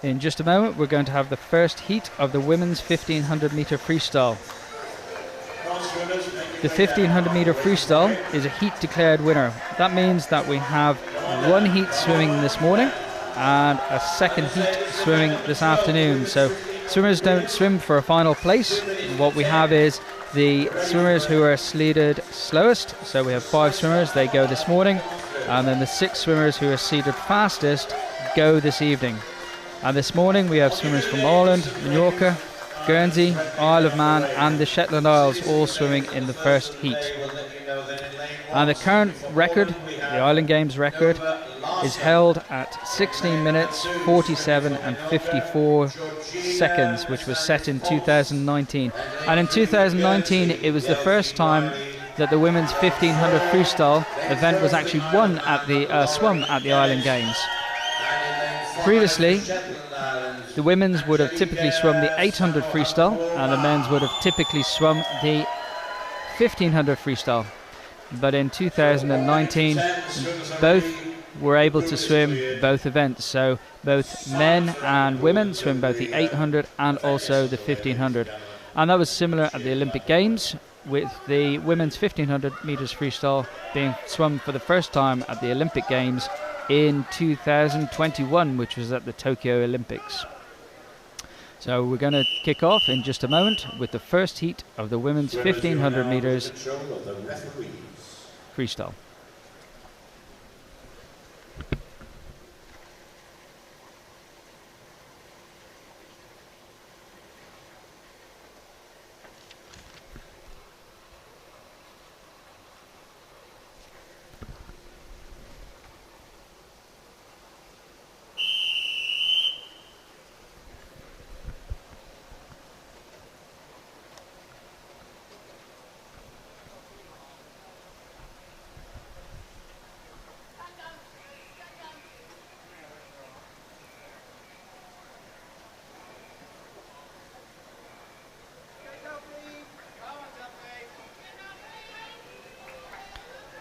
In just a moment, we're going to have the first heat of the women's 1500 meter freestyle. The 1500 meter freestyle is a heat declared winner. That means that we have one heat swimming this morning and a second heat swimming this afternoon. So swimmers don't swim for a final place. What we have is the swimmers who are seeded slowest. So we have 5 swimmers, they go this morning, and then the 6 swimmers who are seeded fastest go this evening. And this morning we have swimmers from Ireland, Mallorca, Guernsey, Isle of Man and the Shetland Isles all swimming in the first heat. And the current record, the Island Games record, is held at 16 minutes 47 and 54 seconds, which was set in 2019. And in 2019 it was the first time that the women's 1500 freestyle event was actually won at the swum at the Island Games. Previously, the women's would have typically swum the 800 freestyle and the men's would have typically swum the 1500 freestyle. But in 2019, both were able to swim both events. So both men and women swim both the 800 and also the 1500. And that was similar at the Olympic Games, with the women's 1500 meters freestyle being swum for the first time at the Olympic Games in 2021, which was at the Tokyo Olympics. So we're going to kick off in just a moment with the first heat of the women's 1500 meters freestyle.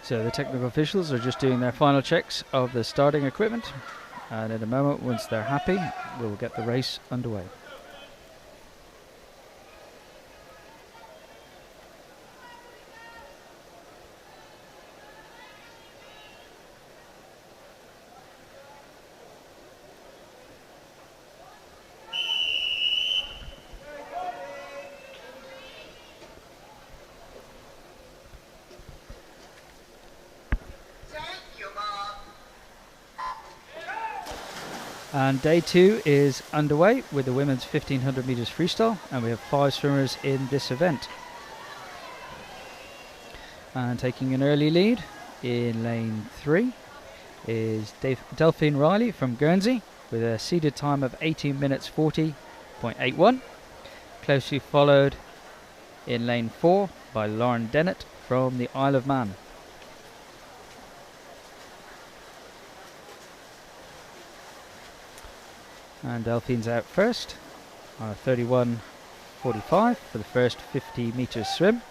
So the technical officials are just doing their final checks of the starting equipment, and in a moment, once they're happy, we'll get the race underway. And day 2 is underway with the women's 1500 meters freestyle, and we have 5 swimmers in this event. And taking an early lead in lane 3 is Delphine Riley from Guernsey with a seeded time of 18 minutes 40.81. Closely followed in lane 4 by Lauren Dennett from the Isle of Man. And Delphine's out first, 31.45 for the first 50 meters swim.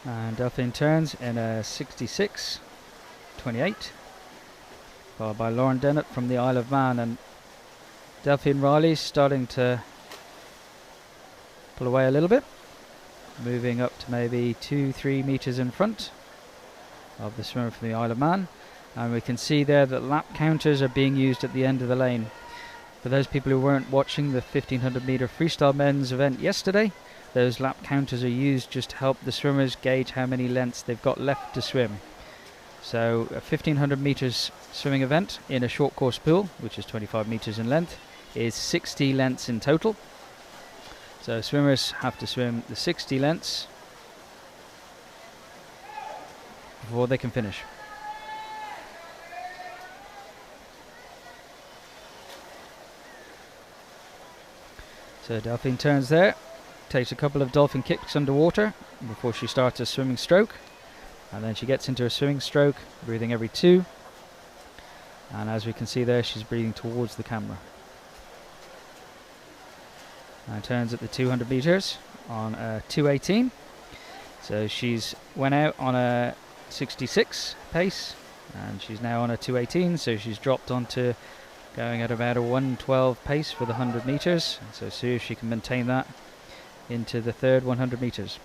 And Delphine turns in a 66.28, followed by Lauren Dennett from the Isle of Man. And Delphine Riley starting to pull away a little bit, moving up to maybe 2-3 meters in front of the swimmer from the Isle of Man. And we can see there that lap counters are being used at the end of the lane. For those people who weren't watching the 1500 meter freestyle men's event yesterday, those lap counters are used just to help the swimmers gauge how many lengths they've got left to swim. So a 1500 meters swimming event in a short course pool, which is 25 meters in length, is 60 lengths in total. So swimmers have to swim the 60 lengths before they can finish. So Delphine turns there, takes a couple of dolphin kicks underwater before she starts a swimming stroke. And then she gets into a swimming stroke, breathing every 2. And as we can see there, she's breathing towards the camera. And turns at the 200 meters on a 2:18. So she's went out on a 66 pace, and she's now on a 2:18. So she's dropped onto going at about a 1:12 pace for the 100 meters. So see if she can maintain that into the third 100 meters.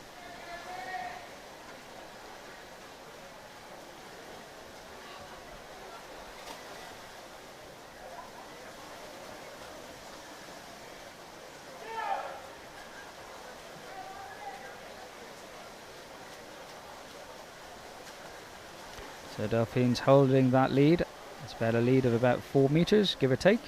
So Delphine's holding that lead. It's about a lead of about 4 meters, give or take.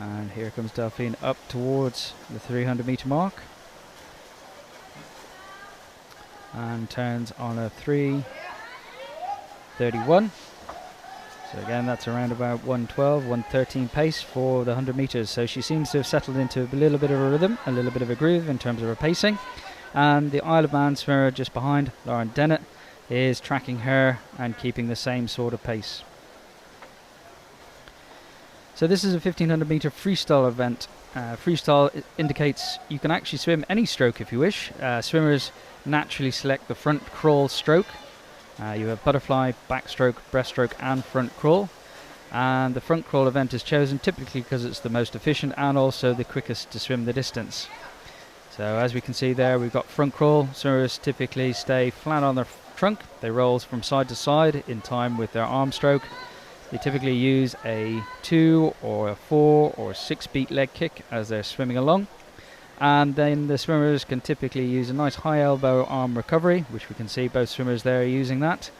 And here comes Delphine up towards the 300 meter mark. And turns on a 3:31. So again, that's around about 1:12, 1:13 pace for the 100 meters. So she seems to have settled into a little bit of a rhythm, a little bit of a groove in terms of her pacing. And the Isle of Man swimmer just behind, Lauren Dennett, is tracking her and keeping the same sort of pace. So this is a 1500 meter freestyle event. Freestyle indicates you can actually swim any stroke if you wish. Swimmers naturally select the front crawl stroke. You have butterfly, backstroke, breaststroke and front crawl. And the front crawl event is chosen typically because it's the most efficient and also the quickest to swim the distance. So as we can see there, we've got front crawl. Swimmers typically stay flat on their trunk. They roll from side to side in time with their arm stroke. They typically use a 2 or a 4 or 6 beat leg kick as they're swimming along. And then the swimmers can typically use a nice high elbow arm recovery, which we can see both swimmers there are using that.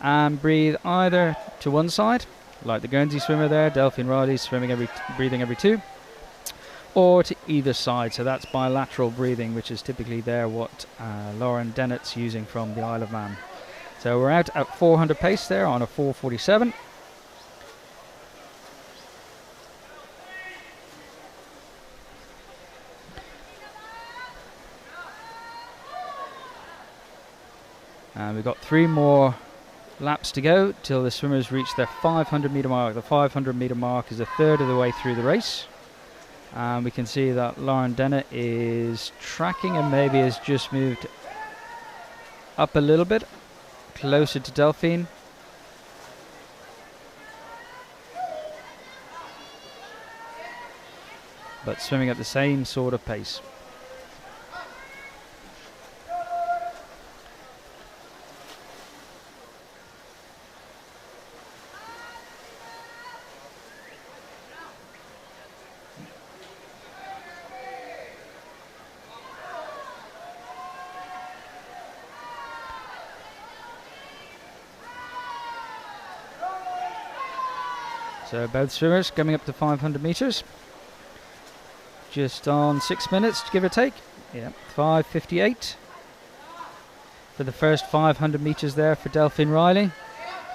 And breathe either to one side, like the Guernsey swimmer there, Delphine Riley's breathing every 2, or to either side. So that's bilateral breathing, which is typically there what Lauren Dennett's using from the Isle of Man. So we're out at 400 pace there on a 4:47. And we've got 3 more laps to go till the swimmers reach their 500 meter mark. The 500 meter mark is a third of the way through the race. And we can see that Lauren Dennett is tracking and maybe has just moved up a little bit, closer to Delphine. But swimming at the same sort of pace. So both swimmers coming up to 500 meters. Just on 6 minutes, give or take. Yeah, 5:58 for the first 500 meters there for Delphine Riley.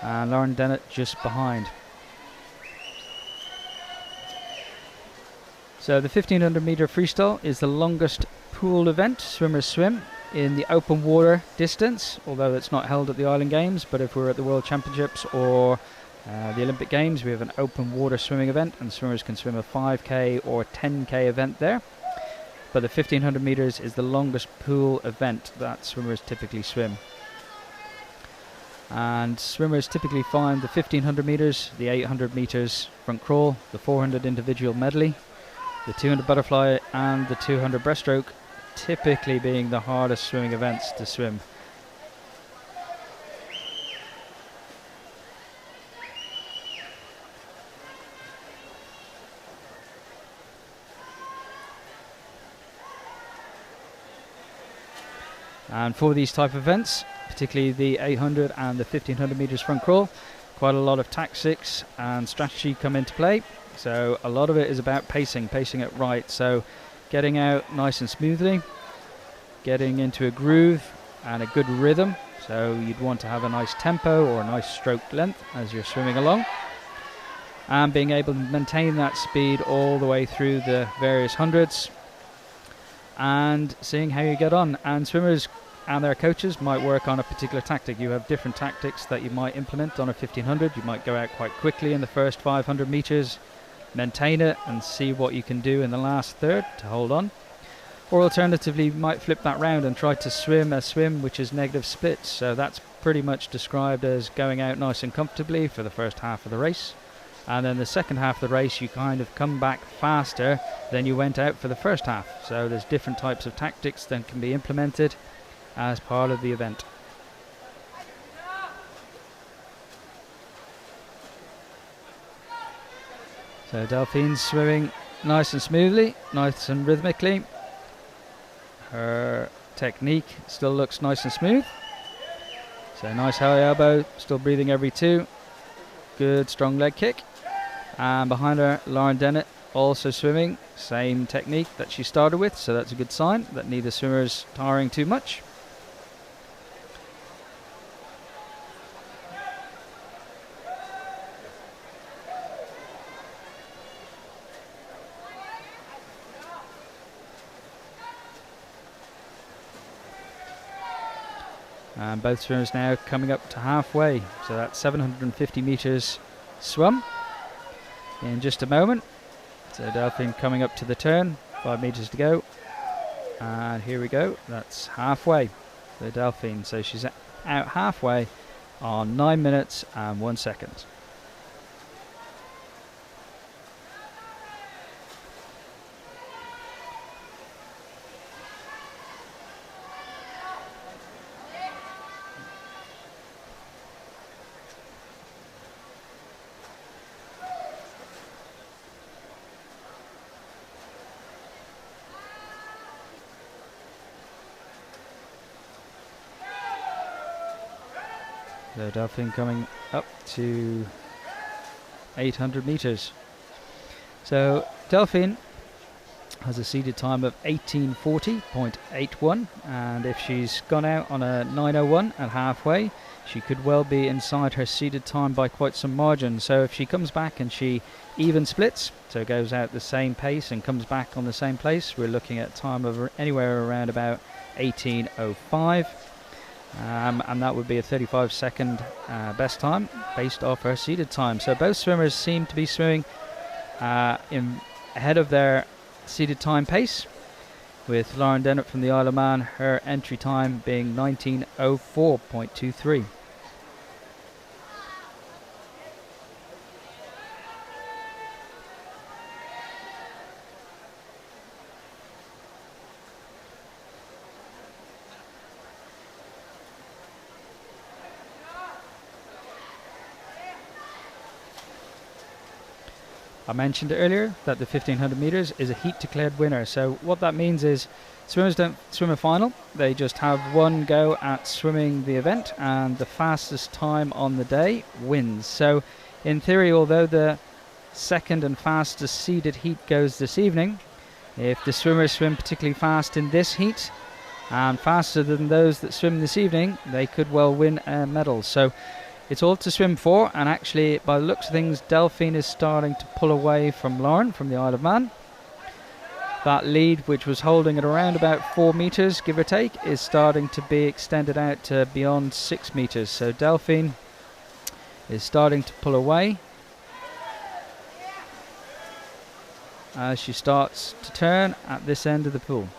And Lauren Dennett just behind. So the 1500 meter freestyle is the longest pool event swimmers swim in the open water distance, although it's not held at the Island Games. But if we're at the World Championships or the Olympic Games, we have an open water swimming event and swimmers can swim a 5k or 10k event there. But the 1500 meters is the longest pool event that swimmers typically swim. And swimmers typically find the 1500 meters, the 800 meters front crawl, the 400 individual medley, the 200 butterfly and the 200 breaststroke typically being the hardest swimming events to swim. And for these type of events, particularly the 800 and the 1500 meters front crawl, quite a lot of tactics and strategy come into play. So a lot of it is about pacing it right. So getting out nice and smoothly, getting into a groove and a good rhythm. So you'd want to have a nice tempo or a nice stroke length as you're swimming along, and being able to maintain that speed all the way through the various hundreds and seeing how you get on. And swimmers and their coaches might work on a particular tactic. You have different tactics that you might implement on a 1500. You might go out quite quickly in the first 500 meters, maintain it and see what you can do in the last third to hold on. Or alternatively, you might flip that round and try to swim a swim which is negative splits. So that's pretty much described as going out nice and comfortably for the first half of the race, and then the second half of the race you kind of come back faster than you went out for the first half. So there's different types of tactics that can be implemented as part of the event. So Delphine's swimming nice and smoothly, nice and rhythmically. Her technique still looks nice and smooth. So nice high elbow, still breathing every two. Good strong leg kick. And behind her, Lauren Dennett also swimming, same technique that she started with, so that's a good sign that neither swimmer is tiring too much. And both swimmers now coming up to halfway, so that's 750 meters swum in just a moment. So Delphine coming up to the turn, 5 meters to go, and here we go, that's halfway for Delphine. So she's out halfway on 9 minutes and 1 second. So Delphine coming up to 800 meters. So Delphine has a seeded time of 18:40.81, and if she's gone out on a 9:01 at halfway, she could well be inside her seeded time by quite some margin. So if she comes back and she even splits, so goes out the same pace and comes back on the same place, we're looking at time of anywhere around about 18:05. And that would be a 35-second best time based off her seeded time. So both swimmers seem to be swimming ahead of their seeded time pace, with Lauren Dennett from the Isle of Man, her entry time being 19:04.23. I mentioned earlier that the 1500 meters is a heat declared winner. So what that means is swimmers don't swim a final, they just have one go at swimming the event, and the fastest time on the day wins. So in theory, although the second and fastest seeded heat goes this evening, if the swimmers swim particularly fast in this heat and faster than those that swim this evening, they could well win a medal. So it's all to swim for, and actually by the looks of things, Delphine is starting to pull away from Lauren from the Isle of Man. That lead, which was holding at around about 4 meters give or take, is starting to be extended out to beyond 6 meters. So Delphine is starting to pull away as she starts to turn at this end of the pool.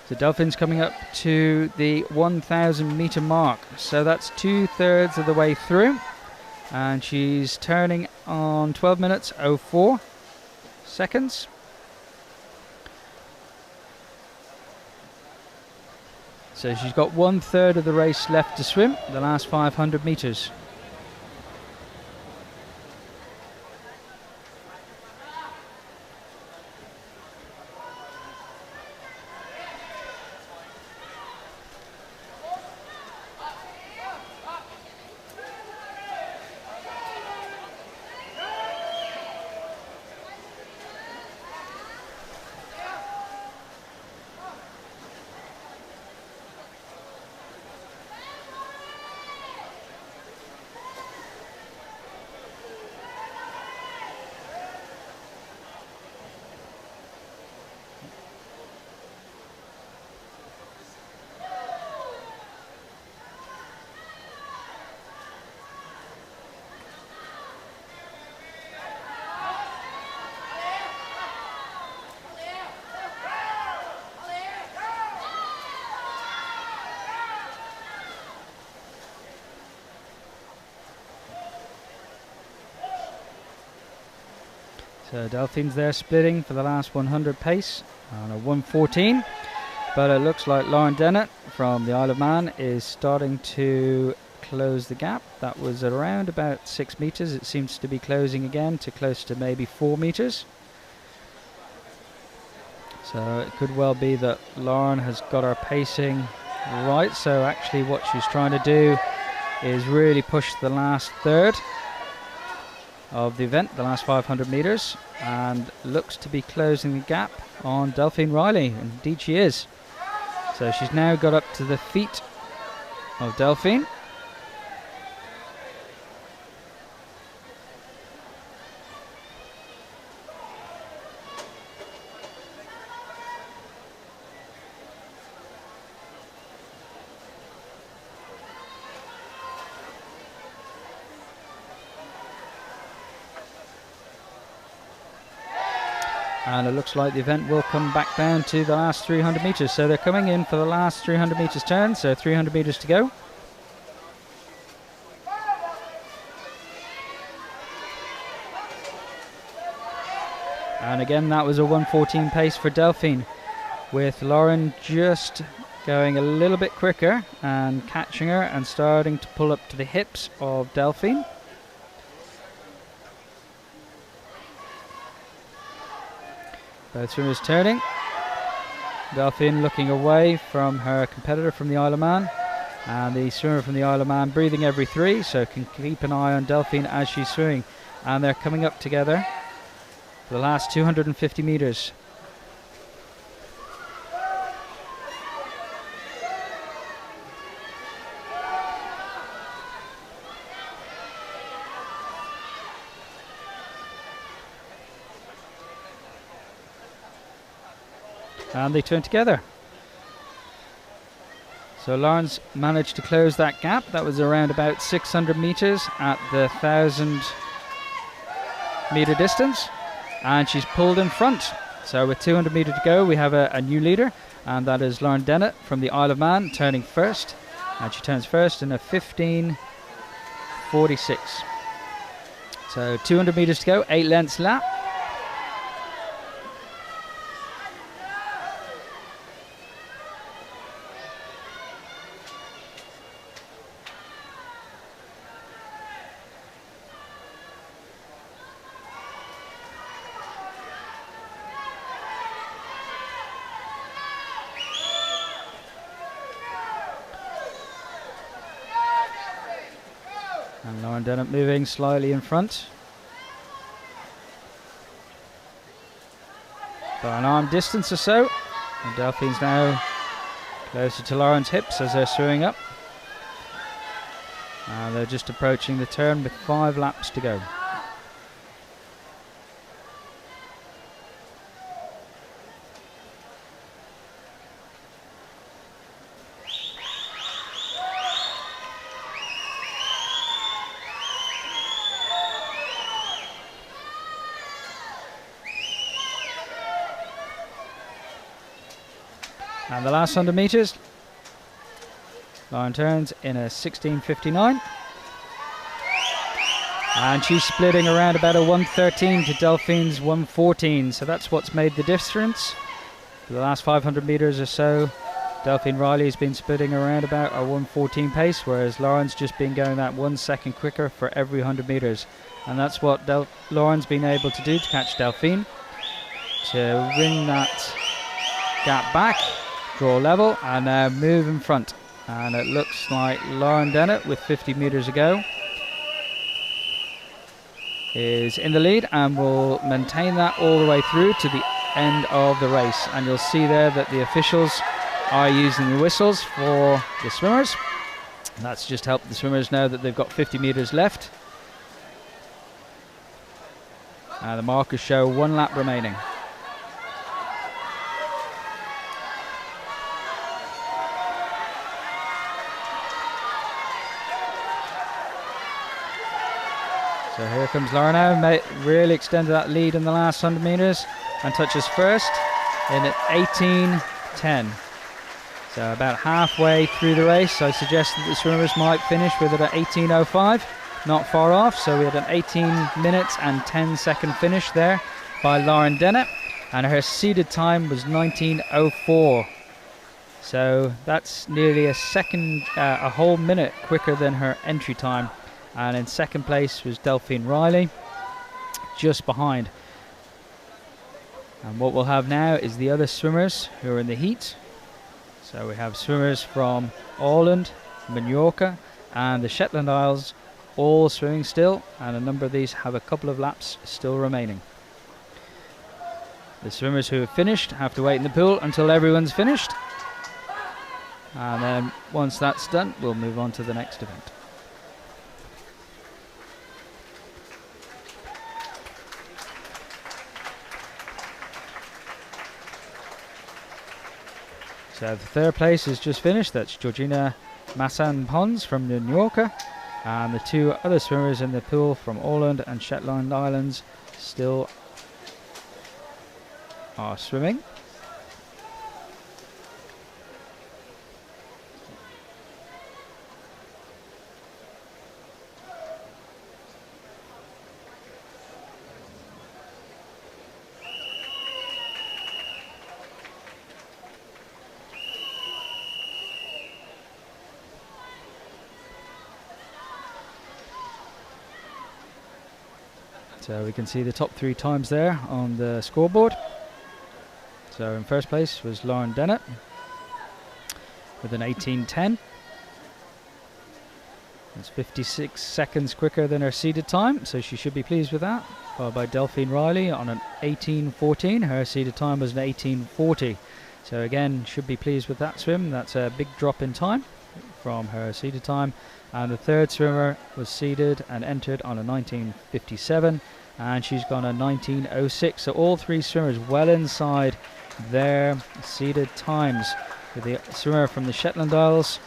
So Delphine's coming up to the 1,000 meter mark. So that's 2/3 of the way through. And she's turning on 12 minutes 04 seconds. So she's got 1/3 of the race left to swim, the last 500 meters. So Delphine's there splitting for the last 100 pace on a 1:14. But it looks like Lauren Dennett from the Isle of Man is starting to close the gap. That was around about 6 meters. It seems to be closing again to close to maybe 4 meters. So it could well be that Lauren has got her pacing right. So actually what she's trying to do is really push the last third of the event, the last 500 meters, and looks to be closing the gap on Delphine Riley. Indeed she is. So she's now got up to the feet of Delphine. And it looks like the event will come back down to the last 300 meters. So they're coming in for the last 300 meters turn. So 300 meters to go. And again, that was a 1:14 pace for Delphine, with Lauren just going a little bit quicker and catching her and starting to pull up to the hips of Delphine. Both swimmers turning. Delphine looking away from her competitor from the Isle of Man, and the swimmer from the Isle of Man breathing every 3, so can keep an eye on Delphine as she's swimming. And they're coming up together for the last 250 meters. And they turn together. So Lauren's managed to close that gap. That was around about 600 meters at the 1,000 meter distance, and she's pulled in front. So with 200 meters to go, we have a new leader, and that is Lauren Dennett from the Isle of Man turning first, and she turns first in a 15:46. So 200 meters to go, 8 lengths lap. And Lauren Dennett moving slightly in front. By an arm distance or so. And Delphine's now closer to Lauren's hips as they're swimming up. And they're just approaching the turn with 5 laps to go. And the last 100 metres, Lauren turns in a 16:59. And she's splitting around about a 1:13 to Delphine's 1:14. So that's what's made the difference. For the last 500 metres or so, Delphine Riley's been splitting around about a 1:14 pace, whereas Lauren's just been going that 1 second quicker for every 100 metres. And that's what Lauren's been able to do to catch Delphine, to win that gap back, draw level, and now move in front. And it looks like Lauren Dennett, with 50 metres to go, is in the lead and will maintain that all the way through to the end of the race. And you'll see there that the officials are using the whistles for the swimmers. That's just helped the swimmers know that they've got 50 metres left. The markers show 1 lap remaining. So here comes Laura now, really extended that lead in the last 100 metres and touches first in at 18:10. So about halfway through the race, I suggest that the swimmers might finish with it at 18:05, not far off. So we had an 18 minutes and 10-second finish there by Lauren Dennett, and her seeded time was 19:04. So that's nearly a whole minute quicker than her entry time. And in second place was Delphine Riley, just behind. And what we'll have now is the other swimmers who are in the heat. So we have swimmers from Åland, Mallorca and the Shetland Isles, all swimming still, and a number of these have a couple of laps still remaining. The swimmers who have finished have to wait in the pool until everyone's finished. And then once that's done, we'll move on to the next event. So the third place is just finished. That's Georgina Masson-Pons from Mallorca, and the 2 other swimmers in the pool from Åland and Shetland Islands still are swimming. So we can see the top 3 times there on the scoreboard. So in first place was Lauren Dennett with an 18:10. That's 56 seconds quicker than her seeded time, so she should be pleased with that. Followed by Delphine Riley on an 18:14. Her seeded time was an 18:40. So again, should be pleased with that swim. That's a big drop in time from her seeded time. And the third swimmer was seeded and entered on a 19:57, and she's gone a 19:06. So all 3 swimmers well inside their seeded times, with the swimmer from the Shetland Isles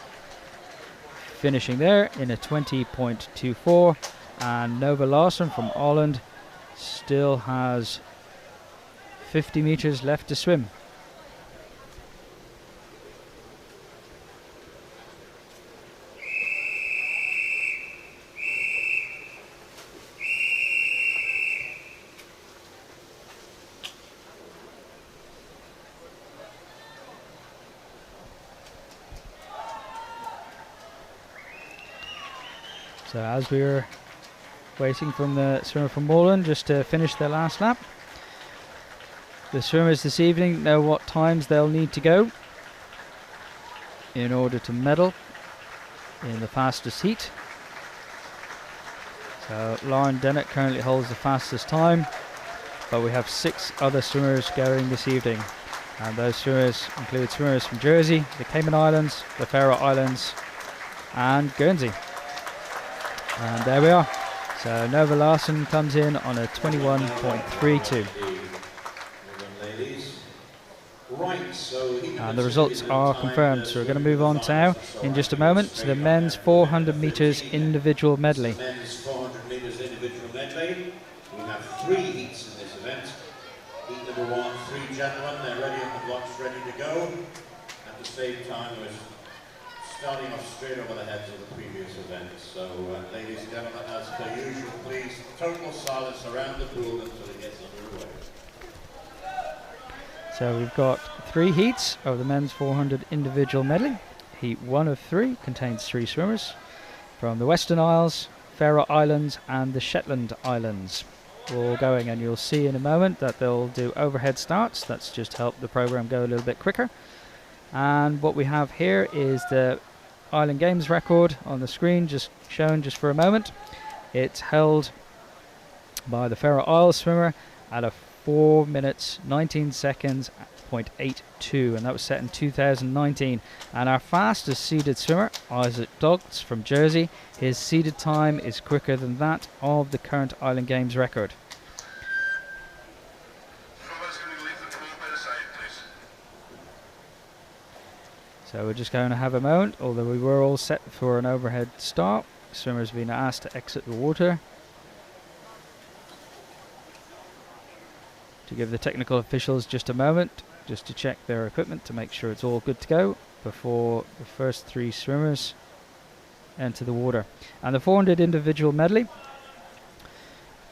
finishing there in a 20:24, and Nova Larsson from Åland still has 50 meters left to swim. So as we were waiting from the swimmer from Åland just to finish their last lap, the swimmers this evening know what times they'll need to go in order to medal in the fastest heat. So Lauren Dennett currently holds the fastest time, but we have 6 other swimmers going this evening, and those swimmers include swimmers from Jersey, the Cayman Islands, the Faroe Islands and Guernsey. And there we are. So Nova Larsson comes in on a 21.32. And the results are confirmed. So we're going to move on now in just a moment to the men's 400 metres individual medley. Men's 400 metres individual medley. We have 3 heats in this event. Heat number 1, 3 gentlemen. They're ready on the blocks, ready to go. the same time was starting off straight over the heads of the previous events. So, ladies and gentlemen, as per usual, please, total silence around the pool until it gets underway. So we've got 3 heats of the men's 400 individual medley. Heat 1 of 3 contains 3 swimmers from the Western Isles, Faroe Islands and the Shetland Islands. All going, and you'll see in a moment that they'll do overhead starts. That's just help the program go a little bit quicker. And what we have here is the Island Games record on the screen, just shown just for a moment. It's held by the Faroe Isles swimmer at a 4 minutes 19 seconds 0.82, and that was set in 2019. And our fastest seeded swimmer, Isaac Duggs from Jersey, his seeded time is quicker than that of the current Island Games record. So we're just going to have a moment, although we were all set for an overhead start. Swimmers have been asked to exit the water to give the technical officials just a moment, just to check their equipment to make sure it's all good to go before the first 3 swimmers enter the water. And the 400 individual medley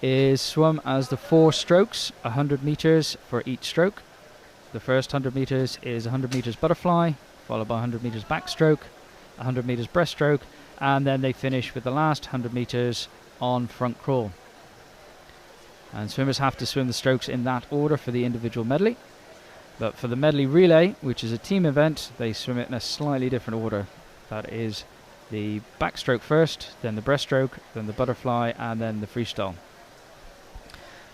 is swum as the 4 strokes, 100 meters for each stroke. The first 100 meters is 100 meters butterfly, followed by 100 meters backstroke, 100 meters breaststroke, and then they finish with the last 100 meters on front crawl. And swimmers have to swim the strokes in that order for the individual medley. But for the medley relay, which is a team event, they swim it in a slightly different order. That is the backstroke first, then the breaststroke, then the butterfly, and then the freestyle.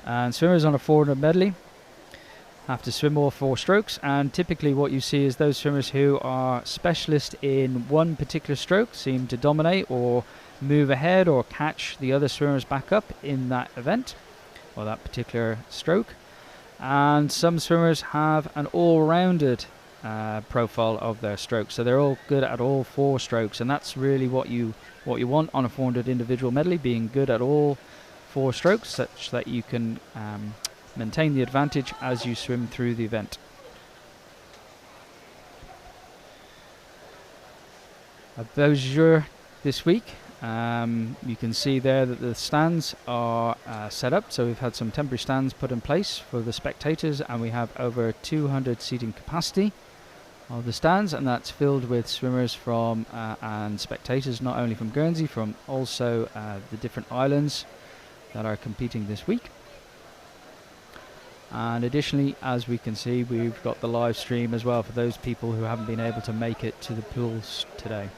And swimmers on a 400 medley have to swim all 4 strokes, and typically what you see is those swimmers who are specialist in one particular stroke seem to dominate or move ahead or catch the other swimmers back up in that event or that particular stroke. And some swimmers have an all-rounded profile of their strokes, so they're all good at all 4 strokes, and that's really what you want on a 400 individual medley, being good at all 4 strokes, such that you can maintain the advantage as you swim through the event. Beaujeu this week, you can see there that the stands are set up, so we've had some temporary stands put in place for the spectators, and we have over 200 seating capacity of the stands, and that's filled with swimmers from and spectators not only from Guernsey, from also the different islands that are competing this week. And additionally, as we can see, we've got the live stream as well for those people who haven't been able to make it to the pools today.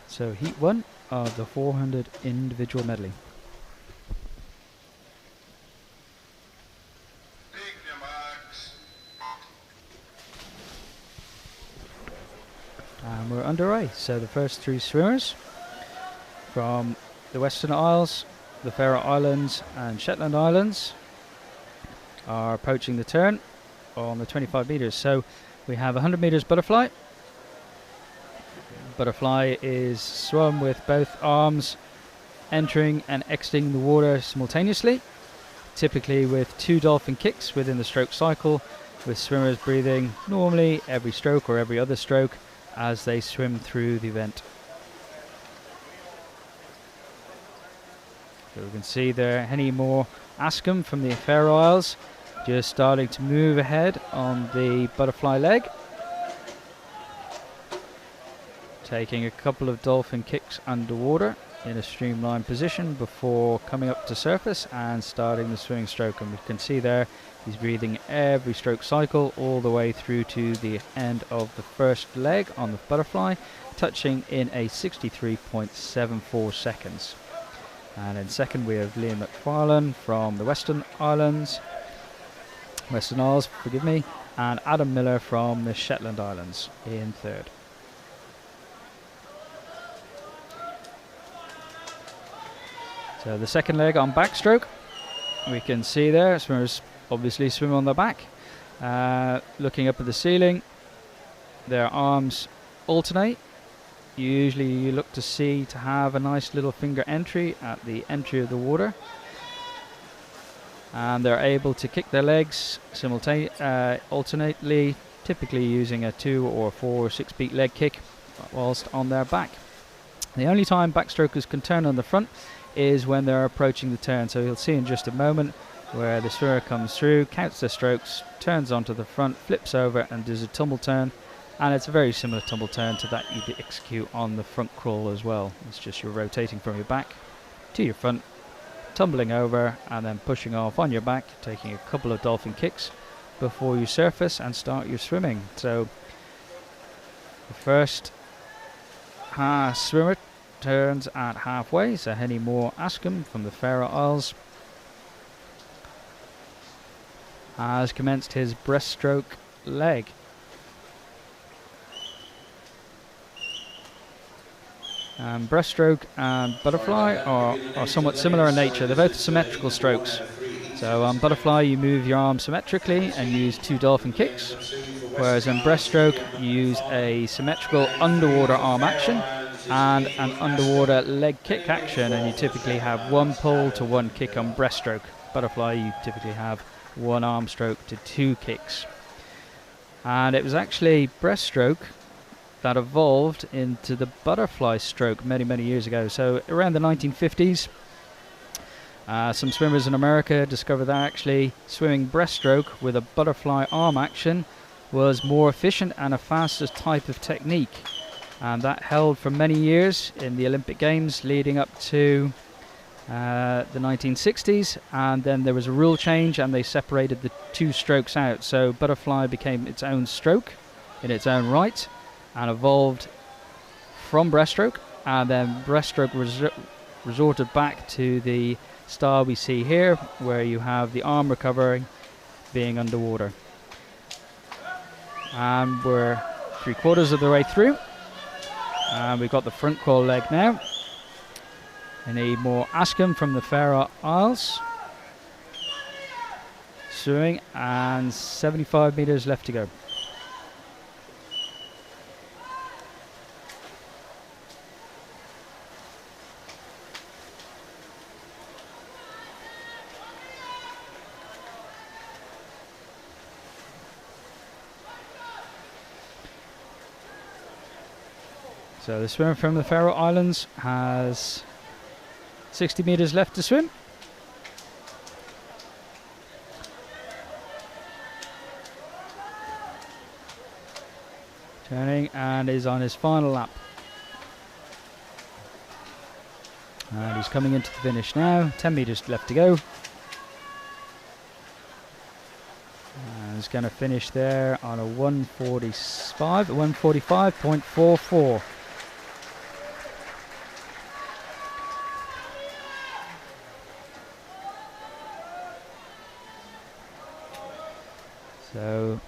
So heat 1 of the 400 individual medley. And we're underway. So the first 3 swimmers from the Western Isles, the Faroe Islands and Shetland Islands are approaching the turn on the 25 meters. So we have 100 meters butterfly. Butterfly is swum with both arms entering and exiting the water simultaneously, typically with 2 dolphin kicks within the stroke cycle, with swimmers breathing normally every stroke or every other stroke as they swim through the event. So we can see there Henny Moore Askham from the Faroe Isles just starting to move ahead on the butterfly leg, taking a couple of dolphin kicks underwater in a streamlined position before coming up to surface and starting the swimming stroke. And we can see there he's breathing every stroke cycle all the way through to the end of the first leg on the butterfly, touching in a 63.74 seconds. And in second we have Liam McFarlane from the Western Isles, and Adam Miller from the Shetland Islands in third. So the second leg on backstroke, we can see there swimmers obviously swim on their back, looking up at the ceiling. Their arms alternate. Usually you look to see to have a nice little finger entry at the entry of the water, and they're able to kick their legs alternately, typically using a 2 or 4 or 6 beat leg kick whilst on their back. The only time backstrokers can turn on the front is when they're approaching the turn. So you'll see in just a moment where the swimmer comes through, counts their strokes, turns onto the front, flips over and does a tumble turn. And it's a very similar tumble turn to that you'd execute on the front crawl as well. It's just you're rotating from your back to your front, tumbling over and then pushing off on your back, taking a couple of dolphin kicks before you surface and start your swimming. So the first swimmer turns at halfway, so Henny Moore Askham from the Faroe Isles has commenced his breaststroke leg. Breaststroke and butterfly are somewhat similar in nature. They're both symmetrical strokes. So on butterfly you move your arm symmetrically and use 2 dolphin kicks, whereas in breaststroke you use a symmetrical underwater arm action and an underwater leg kick action, and you typically have 1 pull to 1 kick on breaststroke. Butterfly you typically have 1 arm stroke to 2 kicks. And it was actually breaststroke that evolved into the butterfly stroke many years ago. So around the 1950s, some swimmers in America discovered that actually swimming breaststroke with a butterfly arm action was more efficient and a faster type of technique. And that held for many years in the Olympic Games leading up to the 1960s, and then there was a rule change and they separated the 2 strokes out. So butterfly became its own stroke in its own right and evolved from breaststroke, and then breaststroke resorted back to the style we see here, where you have the arm recovering being underwater. And we're 3/4 of the way through, and we've got the front crawl leg now. Henny Moore Askham from the Faroe Isles swimming, and 75 meters left to go. So the swimmer from the Faroe Islands has 60 meters left to swim. Turning and is on his final lap. And he's coming into the finish now. 10 meters left to go. And he's going to finish there on a 145.44. So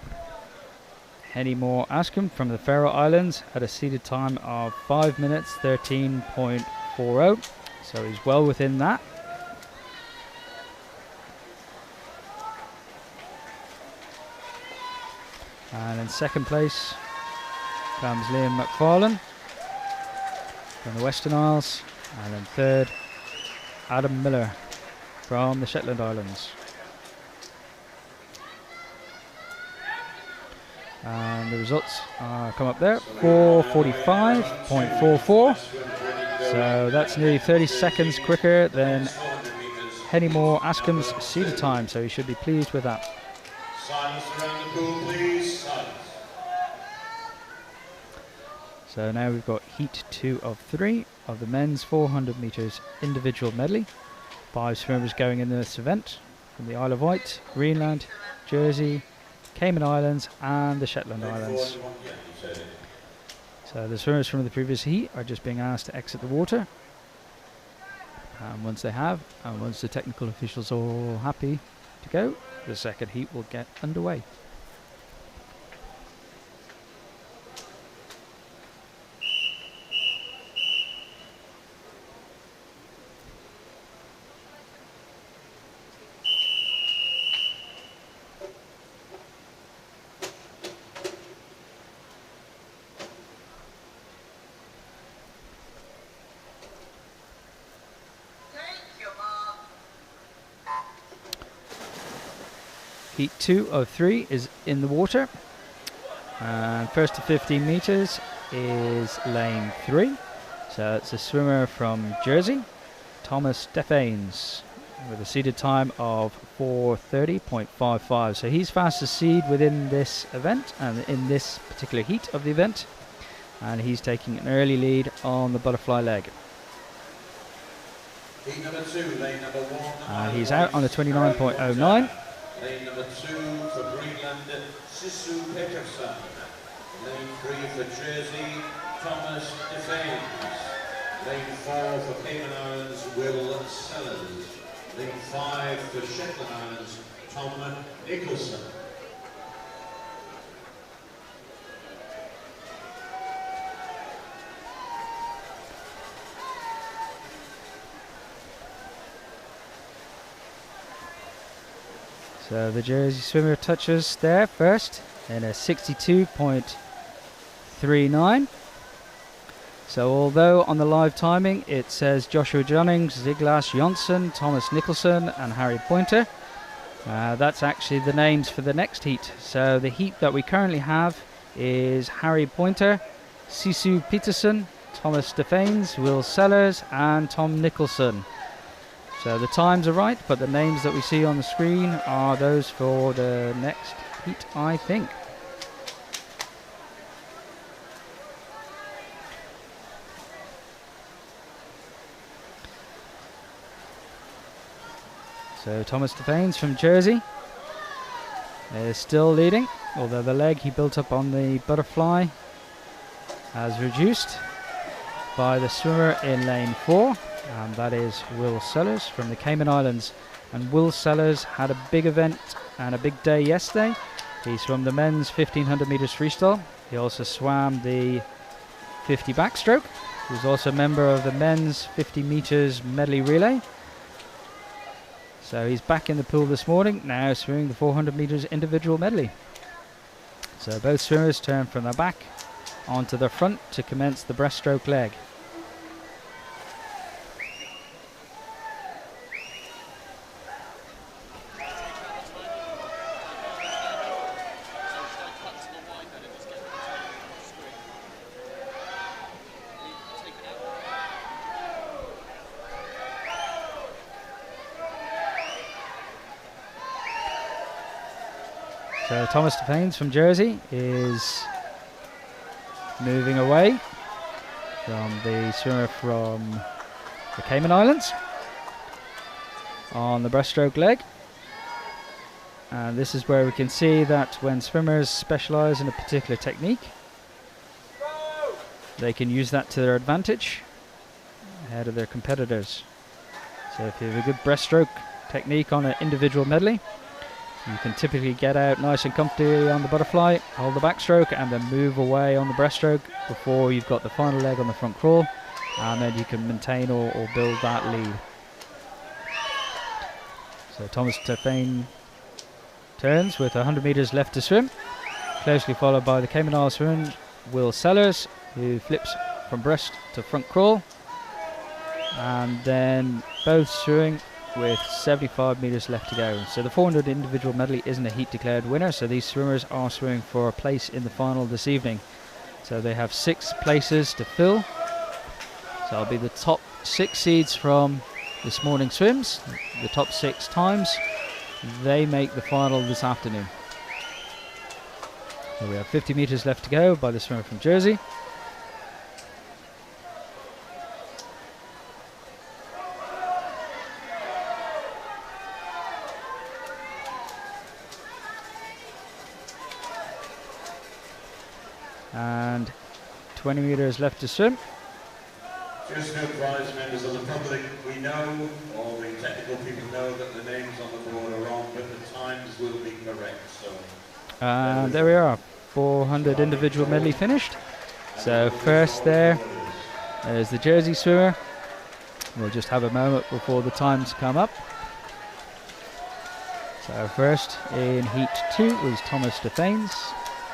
Henny Moore Askham from the Faroe Islands had a seeded time of 5 minutes 13.40, so he's well within that. And in second place comes Liam McFarlane from the Western Isles, and in third Adam Miller from the Shetland Islands. And the results come up there, 4:45.44. So that's nearly 30 seconds quicker than Henny Moore Askham's seeded time, so he should be pleased with that. Silence around the pool, please. Silence. So now we've got heat 2 of 3 of the men's 400 metres individual medley. 5 swimmers going in this event from the Isle of Wight, Greenland, Jersey, Cayman Islands and the Shetland Islands. So the swimmers from the previous heat are just being asked to exit the water. And once they have, and once the technical officials are all happy to go, the second heat will get underway. Heat 2 of 3 is in the water, and first to 15 metres is lane 3. So it's a swimmer from Jersey, Thomas Defanes, with a seeded time of 4:30.55. So he's fastest seed within this event and in this particular heat of the event, and he's taking an early lead on the butterfly leg. Heat number 2, lane number 1. And he's out on a 29.09. Lane number 2 for Greenland, Sisu Peterson. Lane 3 for Jersey, Thomas Defanes. Lane 4 for Cayman Islands, Will Sellers. Lane 5 for Shetland Islands, Tom Nicholson. So the Jersey swimmer touches there first in a 62.39. So although on the live timing it says Joshua Jennings, Ziglas Jonsson, Thomas Nicholson and Harry Pointer, that's actually the names for the next heat. So the heat that we currently have is Harry Pointer, Sisu Peterson, Thomas Defanes, Will Sellers and Tom Nicholson. So the times are right, but the names that we see on the screen are those for the next heat, I think. So Thomas Defanes from Jersey is still leading, although the leg he built up on the butterfly has reduced by the swimmer in lane 4. And that is Will Sellers from the Cayman Islands. And Will Sellers had a big event and a big day yesterday. He swam the men's 1500 metres freestyle. He also swam the 50 backstroke. He was also a member of the men's 50 metres medley relay. So he's back in the pool this morning, now swimming the 400 metres individual medley. So both swimmers turn from the back onto the front to commence the breaststroke leg. So Thomas Defanes from Jersey is moving away from the swimmer from the Cayman Islands on the breaststroke leg. And this is where we can see that when swimmers specialise in a particular technique, they can use that to their advantage ahead of their competitors. So if you have a good breaststroke technique on an individual medley, you can typically get out nice and comfy on the butterfly, hold the backstroke and then move away on the breaststroke before you've got the final leg on the front crawl, and then you can maintain or build that lead. So Thomas Defanes turns with 100 metres left to swim, closely followed by the Cayman Islands swimmer Will Sellers, who flips from breast to front crawl, and then both swimming with 75 metres left to go. So the 400 individual medley isn't a heat declared winner, so these swimmers are swimming for a place in the final this evening. So they have 6 places to fill. So it'll be the top 6 seeds from this morning's swims, the top 6 times. They make the final this afternoon. So we have 50 metres left to go by the swimmer from Jersey. and 20 meters left to swim. Just to advise members of the public, we know, all the technical people know, that the names on the board are wrong, but the times will be correct. So, And there we are, 400 individual medley finished. So first there's the Jersey swimmer. We'll just have a moment before the times come up. So first in heat 2 was Thomas Defanes.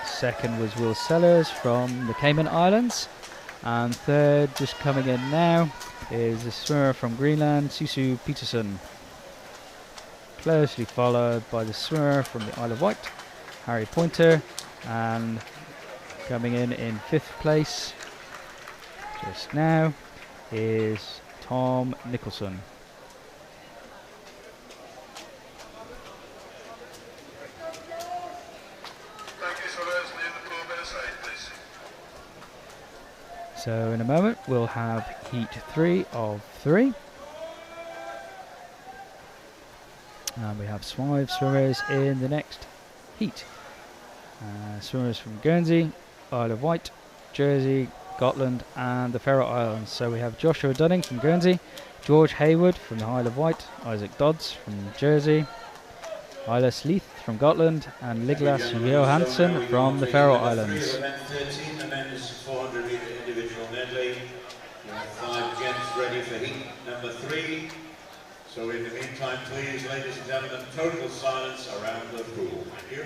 Second was Will Sellers from the Cayman Islands. And third, just coming in now, is the swimmer from Greenland, Susu Peterson. Closely followed by the swimmer from the Isle of Wight, Harry Pointer. And coming in 5th place just now is Tom Nicholson. So in a moment we'll have heat 3 of 3. And we have 5 swimmers in the next heat. Swimmers from Guernsey, Isle of Wight, Jersey, Scotland and the Faroe Islands. So we have Joshua Dunning from Guernsey, George Hayward from the Isle of Wight, Isaac Dodds from Jersey, Isla Sleeth from Gotland and Liglas Johansson from the Faroe Islands. 400 meter individual medley. You have 5 gents ready for heat number 3. So in the meantime, please, ladies and gentlemen, total silence around the pool. Thank you.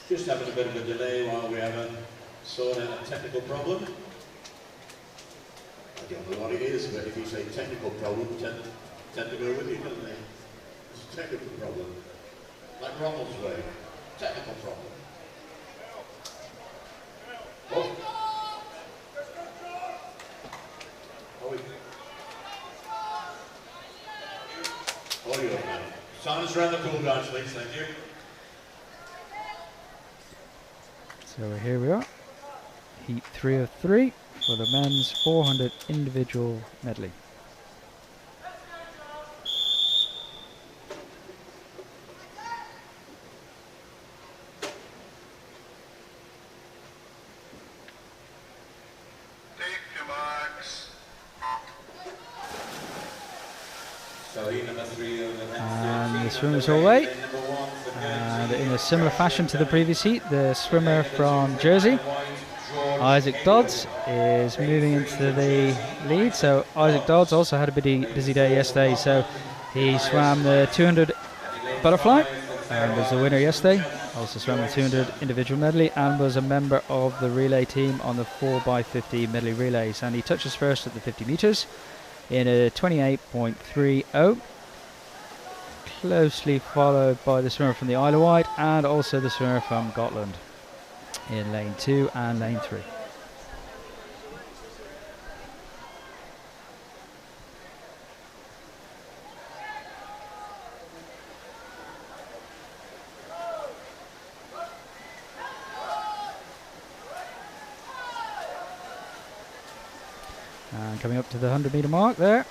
Just having a bit of a delay while we have a sort out a technical problem. I don't know what it is, but if you say technical problem, tend to go with you, don't they? It's a technical problem. Like Ronald's way. Technical problem. Oh. Oh, you're right. Silence around the pool, guys, please. Thank you. So here we are, heat 3 of 3 for the men's 400 individual medley. And the swimmers all away. And in a similar fashion to the previous heat, the swimmer from Jersey, Isaac Dodds, is moving into the lead. So Isaac Dodds also had a busy day yesterday, so he swam the 200 butterfly and was the winner yesterday. Also swam the 200 individual medley and was a member of the relay team on the 4x50 medley relays. And he touches first at the 50 meters in a 28.30. Closely followed by the swimmer from the Isle of Wight and also the swimmer from Gotland in lane 2 and lane 3. And coming up to the 100 meter mark there.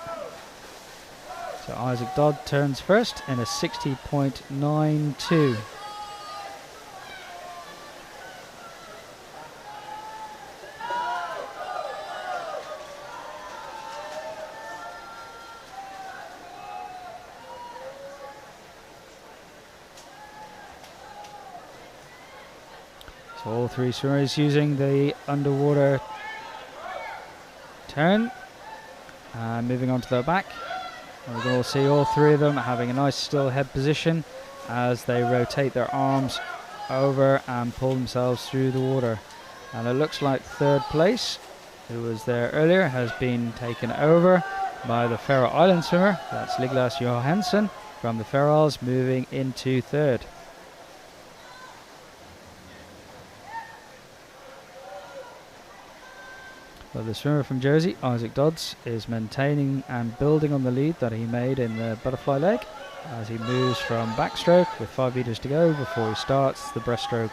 So Isaac Dodd turns first in a 60.92. So all 3 swimmers using the underwater turn. And moving on to their back. And we can all see all 3 of them having a nice still head position as they rotate their arms over and pull themselves through the water. And it looks like 3rd place, who was there earlier, has been taken over by the Faroe Island swimmer. That's Liglas Johansson from the Faroe Isles, moving into 3rd. Well, the swimmer from Jersey, Isaac Dodds, is maintaining and building on the lead that he made in the butterfly leg as he moves from backstroke with 5 meters to go before he starts the breaststroke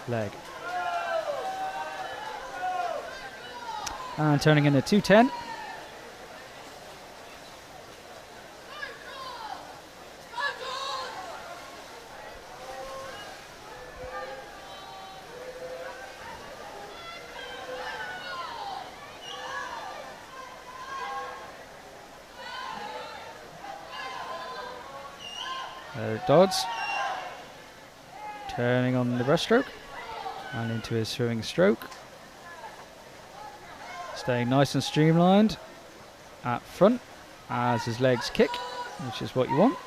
leg. And turning in a 2:10. Dodds turning on the breaststroke and into his swimming stroke, staying nice and streamlined at front as his legs kick, which is what you want,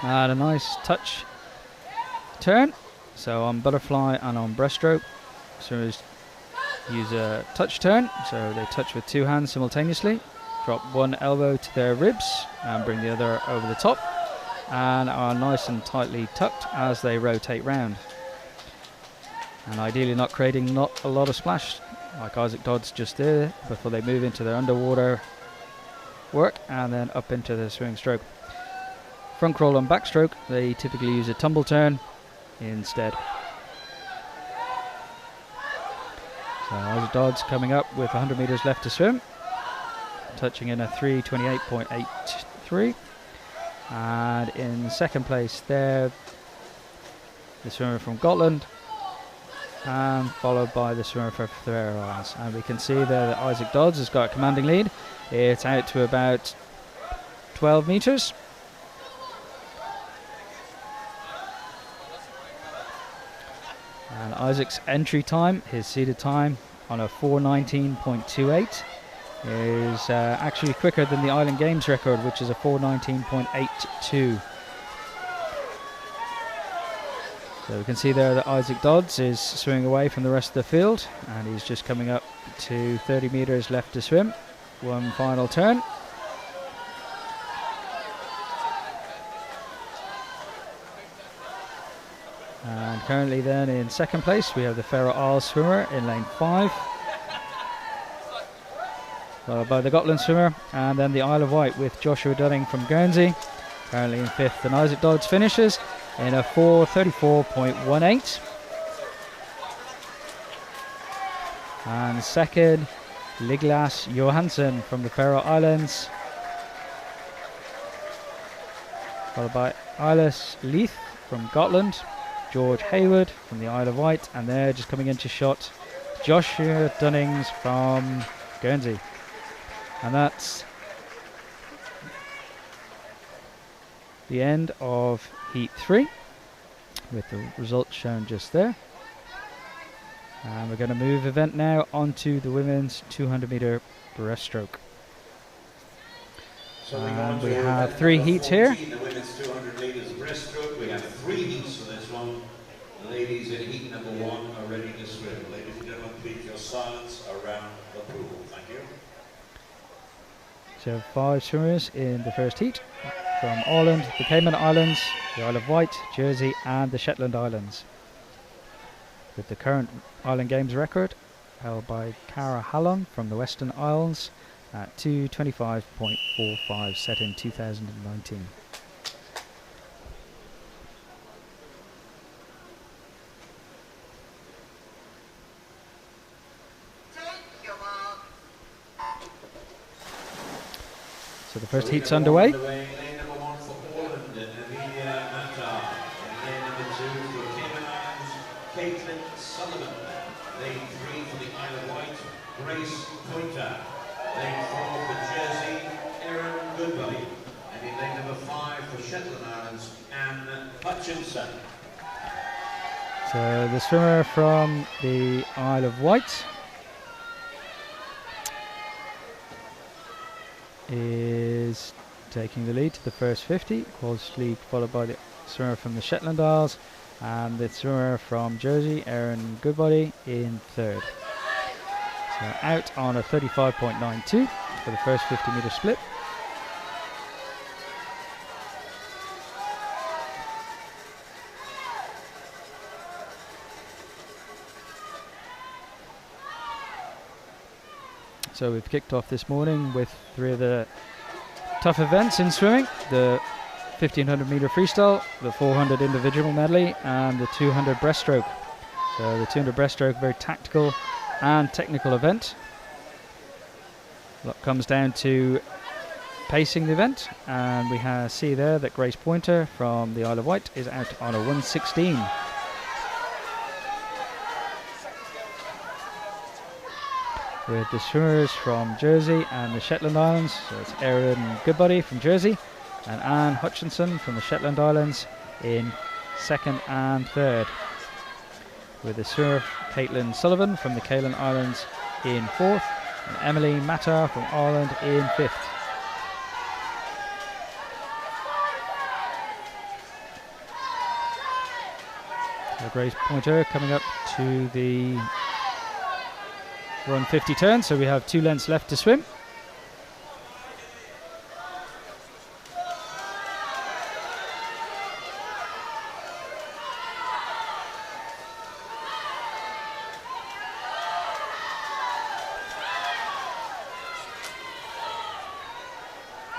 and a nice touch turn. So on butterfly and on breaststroke, swimmers use a touch turn, so they touch with 2 hands simultaneously, drop one elbow to their ribs and bring the other over the top, and are nice and tightly tucked as they rotate round, and ideally not creating a lot of splash like Isaac Dodds just did before they move into their underwater work and then up into the swimming stroke. Front crawl and backstroke, they typically use a tumble turn instead. So Isaac Dodds coming up with 100 meters left to swim, touching in a 3:28.83. And in second place there, the swimmer from Gotland, and followed by the swimmer from the Faroe Islands. And we can see there that Isaac Dodds has got a commanding lead. It's out to about 12 meters. And Isaac's entry time, his seated time on a 4:19.28. is actually quicker than the Island Games record, which is a 4:19.82. So we can see there that Isaac Dodds is swimming away from the rest of the field, and he's just coming up to 30 meters left to swim. One final turn. And currently then in second place we have the Faroe Isles swimmer in lane 5. Followed by the Gotland swimmer, and then the Isle of Wight with Joshua Dunning from Guernsey, currently in 5th. And Isaac Dodds finishes in a 4:34.18. And second, Liglas Johansson from the Faroe Islands, followed by Eilis Leith from Gotland, George Hayward from the Isle of Wight, and they're just coming into shot, Joshua Dunnings from Guernsey. And that's the end of Heat 3, with the results shown just there. And we're going to move event now onto the women's 200 meter breaststroke. And we have 3 heats here. The women's 200 meters breaststroke. We have 3 heats for this one. The ladies in heat number 1 are ready to swim. Ladies and gentlemen, please your silence around the pool. Thank you. So 5 swimmers in the first heat from Ireland, the Cayman Islands, the Isle of Wight, Jersey and the Shetland Islands, with the current Island Games record held by Cara Hallon from the Western Isles at 2:25.45, set in 2019. So the first heat's underway. Lane number 1 for Poland, Emilia Matar. Lane number 2 for Cayman Islands, Caitlin Sullivan. Lane 3 for the Isle of Wight, Grace Pointer. Lane 4 for Jersey, Erin Goodbody. And in lane number 5 for Shetland Islands, Anne Hutchinson. So the swimmer from the Isle of Wight is taking the lead to the first 50, closely followed by the swimmer from the Shetland Isles and the swimmer from Jersey, Erin Goodbody, in 3rd. So out on a 35.92 for the first 50 meter split. So we've kicked off this morning with 3 of the tough events in swimming: the 1500 meter freestyle, the 400 individual medley, and the 200 breaststroke. So the 200 breaststroke, very tactical and technical event. A lot comes down to pacing the event, and we see there that Grace Pointer from the Isle of Wight is out on a 1:16. With the swimmers from Jersey and the Shetland Islands, so it's Erin Goodbody from Jersey and Anne Hutchinson from the Shetland Islands in 2nd and 3rd. With the swimmer Caitlin Sullivan from the Cayman Islands in 4th, and Emily Matar from Ireland in 5th. So Grace Pointer coming up to the 150 turn, so we have 2 lengths left to swim.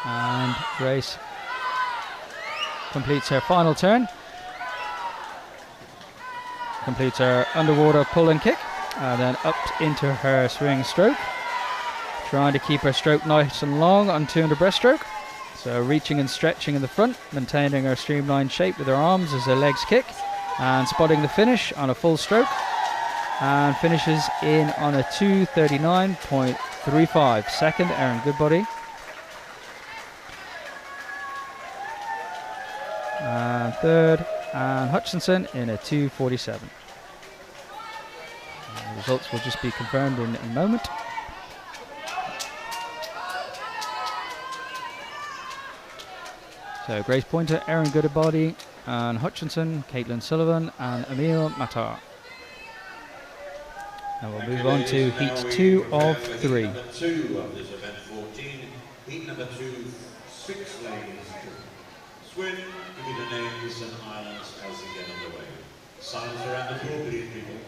And Grace completes her final turn, completes her underwater pull and kick, and then up into her swing stroke, trying to keep her stroke nice and long on 200 breaststroke. So reaching and stretching in the front, maintaining her streamlined shape with her arms as her legs kick, and spotting the finish on a full stroke, and finishes in on a 2:39.35. Second, Erin Goodbody. And third, Anne Hutchinson in a 2:47. The results will just be confirmed in a moment. So Grace Pointer, Erin Goodbody, Anne Hutchinson, Caitlin Sullivan, and Emil Matar. Now we'll move on to heat 2 of 3. Heat number 2 of this event 14. Heat number 2, 6 lanes. Swim, give me the names and islands as they get underway. Signs around the pool, please, people.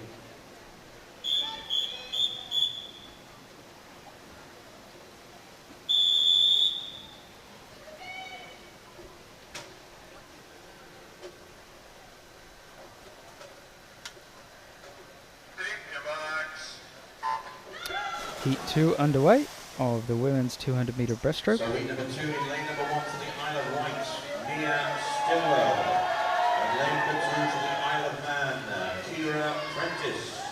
Heat 2 underway of the women's 200 meter breaststroke. So heat number 2 in lane number 1 for the Isle of Wight, Mia Stilwell. And lane number 2 for the Isle of Man, Kira Prentice.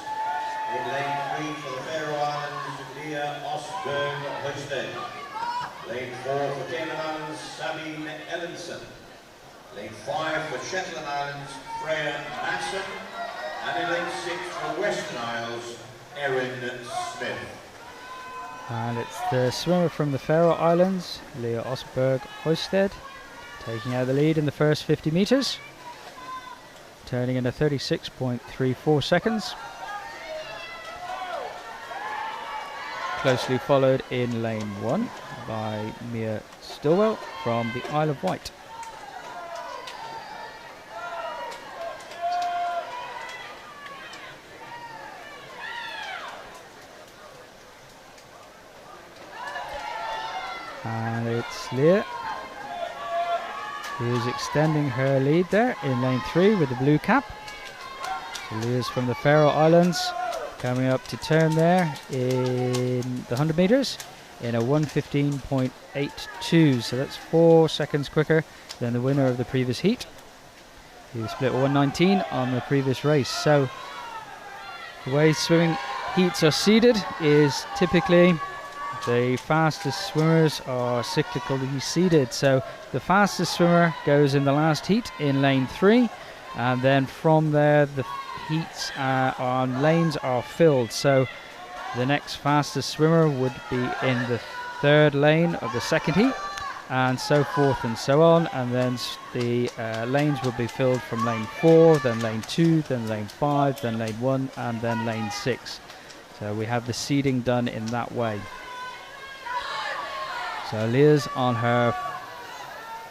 In lane 3 for the Faroe Islands, Leah Osborne Hosted. Lane 4 for Cayman Islands, Sabine Ellenson. Lane 5 for Shetland Islands, Freya Manson. And in lane 6 for Western Isles, Erin Smith. And it's the swimmer from the Faroe Islands, Leah Osberg Høisted, taking out the lead in the first 50 metres, turning in a 36.34 seconds. Closely followed in lane 1 by Mia Stilwell from the Isle of Wight. And it's Leah who's extending her lead there in lane 3 with the blue cap. So Leah's from the Faroe Islands, coming up to turn there in the 100 metres in a 1:15.82. So that's 4 seconds quicker than the winner of the previous heat, who split 1:19 on the previous race. So the way swimming heats are seeded is typically the fastest swimmers are cyclically seeded. So the fastest swimmer goes in the last heat in lane 3, and then from there the heats on lanes are filled. So the next fastest swimmer would be in the 3rd lane of the 2nd heat, and so forth and so on. And then the lanes will be filled from lane 4, then lane 2, then lane 5, then lane 1, and then lane 6. So we have the seeding done in that way. So Leah's on her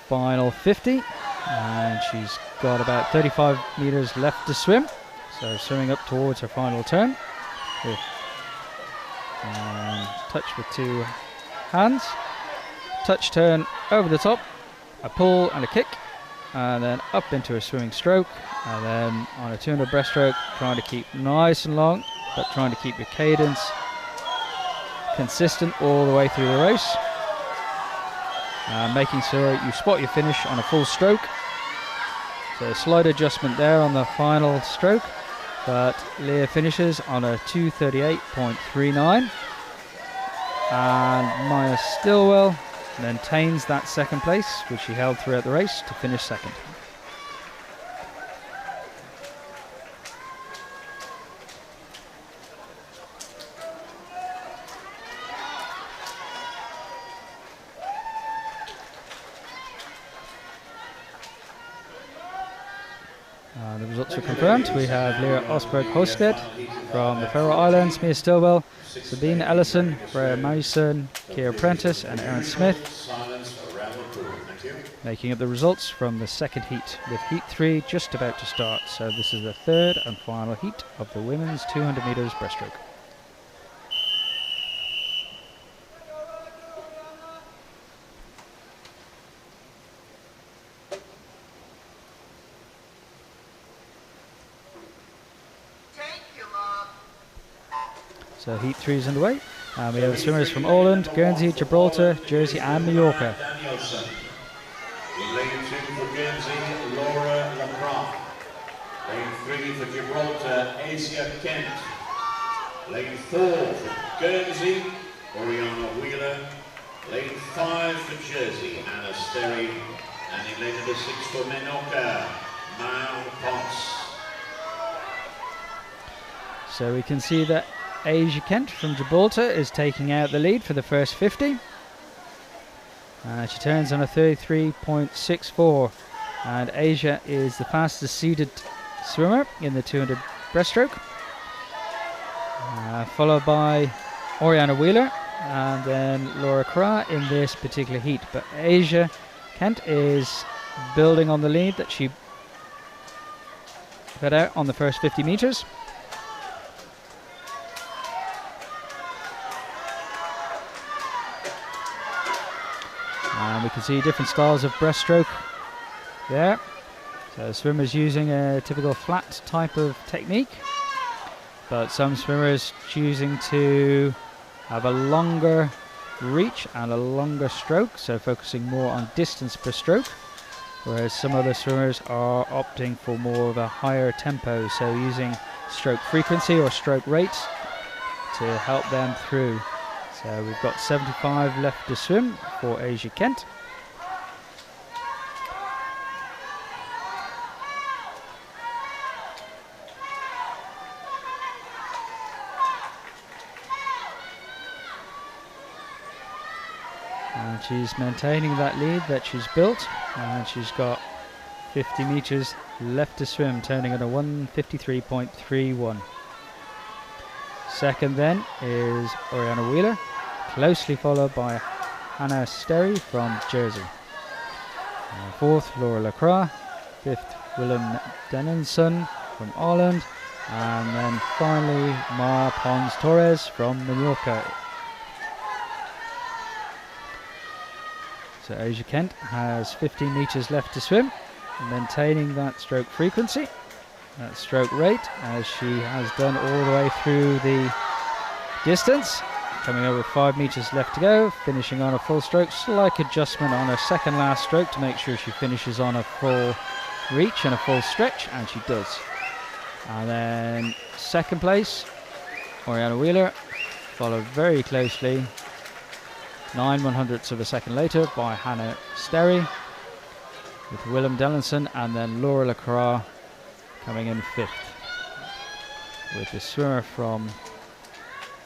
final 50, and she's got about 35 metres left to swim. So swimming up towards her final turn. touch with 2 hands, touch turn over the top, a pull and a kick, and then up into a swimming stroke, and then on a 200 breaststroke, trying to keep nice and long, but trying to keep your cadence consistent all the way through the race, making sure you spot your finish on a full stroke. So a slight adjustment there on the final stroke, but Leah finishes on a 2:38.39, and Maya Stillwell maintains that second place, which she held throughout the race, to finish second. The results are confirmed. We have Leah Osberg Hosted from the Faroe Islands, Mia Stillwell, Sabine Ellison, Freya Mason, Keir Prentice and Aaron Smith, making up the results from the second heat, with heat 3 just about to start. So this is the third and final heat of the women's 200 meters breaststroke. So heat 3 is underway. We have swimmers from Åland, Guernsey, Gibraltar, Jersey and Mallorca. Lane 2 for Guernsey, Laura Lacroix. Lane 3 for Gibraltar, Asia Kent. Lane 4 for Guernsey, Oriana Wheeler. Lane 5 for Jersey, Anna Sterry. And in lane number 6 for Menorca, Mal Potts. So we can see that Asia Kent from Gibraltar is taking out the lead for the first 50. She turns on a 33.64, and Asia is the fastest seeded swimmer in the 200 breaststroke, followed by Oriana Wheeler and then Laura Cra in this particular heat. But Asia Kent is building on the lead that she got out on the first 50 meters. And we can see different styles of breaststroke there. So swimmers using a typical flat type of technique, but some swimmers choosing to have a longer reach and a longer stroke, so focusing more on distance per stroke, whereas some other swimmers are opting for more of a higher tempo, so using stroke frequency or stroke rates to help them through. So we've got 75 left to swim for Asia Kent. And she's maintaining that lead that she's built, and she's got 50 meters left to swim, turning at a 1:53.31. Second then is Oriana Wheeler, closely followed by Hannah Sterry from Jersey. Fourth, Laura Lacroix. Fifth, Willem Dennison from Åland. And then finally, Ma Pons Torres from Mallorca. So Asia Kent has 15 meters left to swim, maintaining that stroke frequency, that stroke rate, as she has done all the way through the distance. Coming over 5 meters left to go, finishing on a full stroke. Slight adjustment on her second last stroke to make sure she finishes on a full reach and a full stretch, and she does. And then second place, Oriana Wheeler, followed very closely 9/100ths of a second later by Hannah Sterry, with Willem Dennison and then Laura Lacroix coming in fifth, with the swimmer from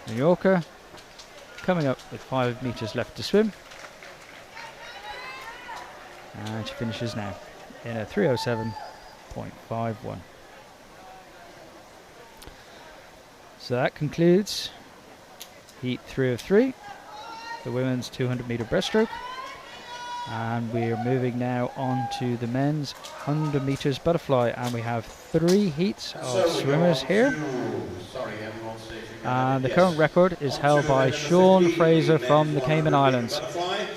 Mallorca coming up with 5 meters left to swim, and she finishes now in a 3:07.51. So that concludes heat 3 of 3, the women's 200 meter breaststroke. And we are moving now on to the men's 100 meters butterfly, and we have 3 heats of swimmers here. And the current record is held by Sean Fraser from the Cayman Islands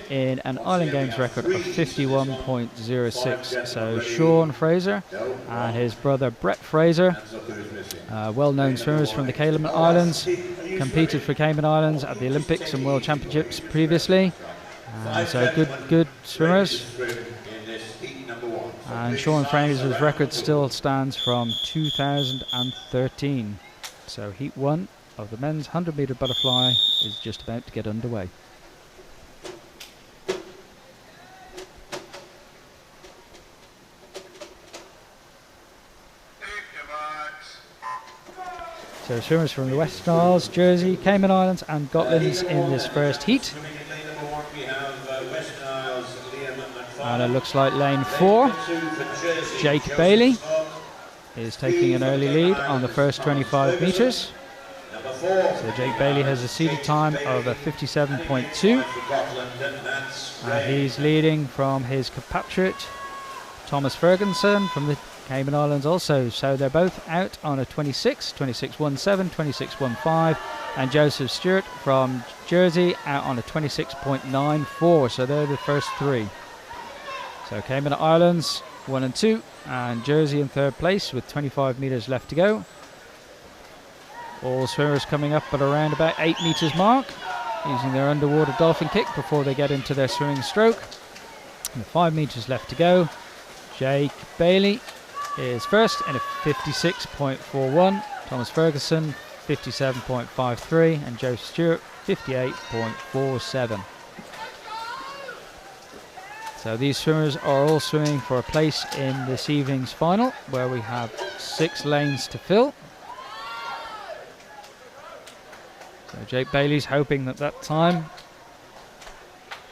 in an Island Games record of 51.06. So Sean Fraser and his brother Brett Fraser, well-known swimmers from the Cayman Islands, competed for Cayman Islands at the Olympics and World Championships previously. So good swimmers. And Sean Fraser's record still stands from 2013. So heat 1 of the men's 100 meter butterfly is just about to get underway. So swimmers from the Western Isles, Jersey, Cayman Islands and Gotlands in this first heat. And it looks like lane 4, Jake Bailey is taking an early lead on the first 25 metres. So Jake Bailey has a seated time of a 57.2. He's leading from his compatriot Thomas Ferguson from the Cayman Islands also. So they're both out on a 26.17, 26.15, and Joseph Stewart from Jersey out on a 26.94. So they're the first 3. So Cayman Islands 1 and 2, and Jersey in 3rd place with 25 metres left to go. All swimmers coming up at around about 8 metres mark, using their underwater dolphin kick before they get into their swimming stroke. And 5 metres left to go. Jake Bailey is first in a 56.41, Thomas Ferguson 57.53, and Joe Stewart 58.47. So these swimmers are all swimming for a place in this evening's final, where we have 6 lanes to fill. So Jake Bailey's hoping that time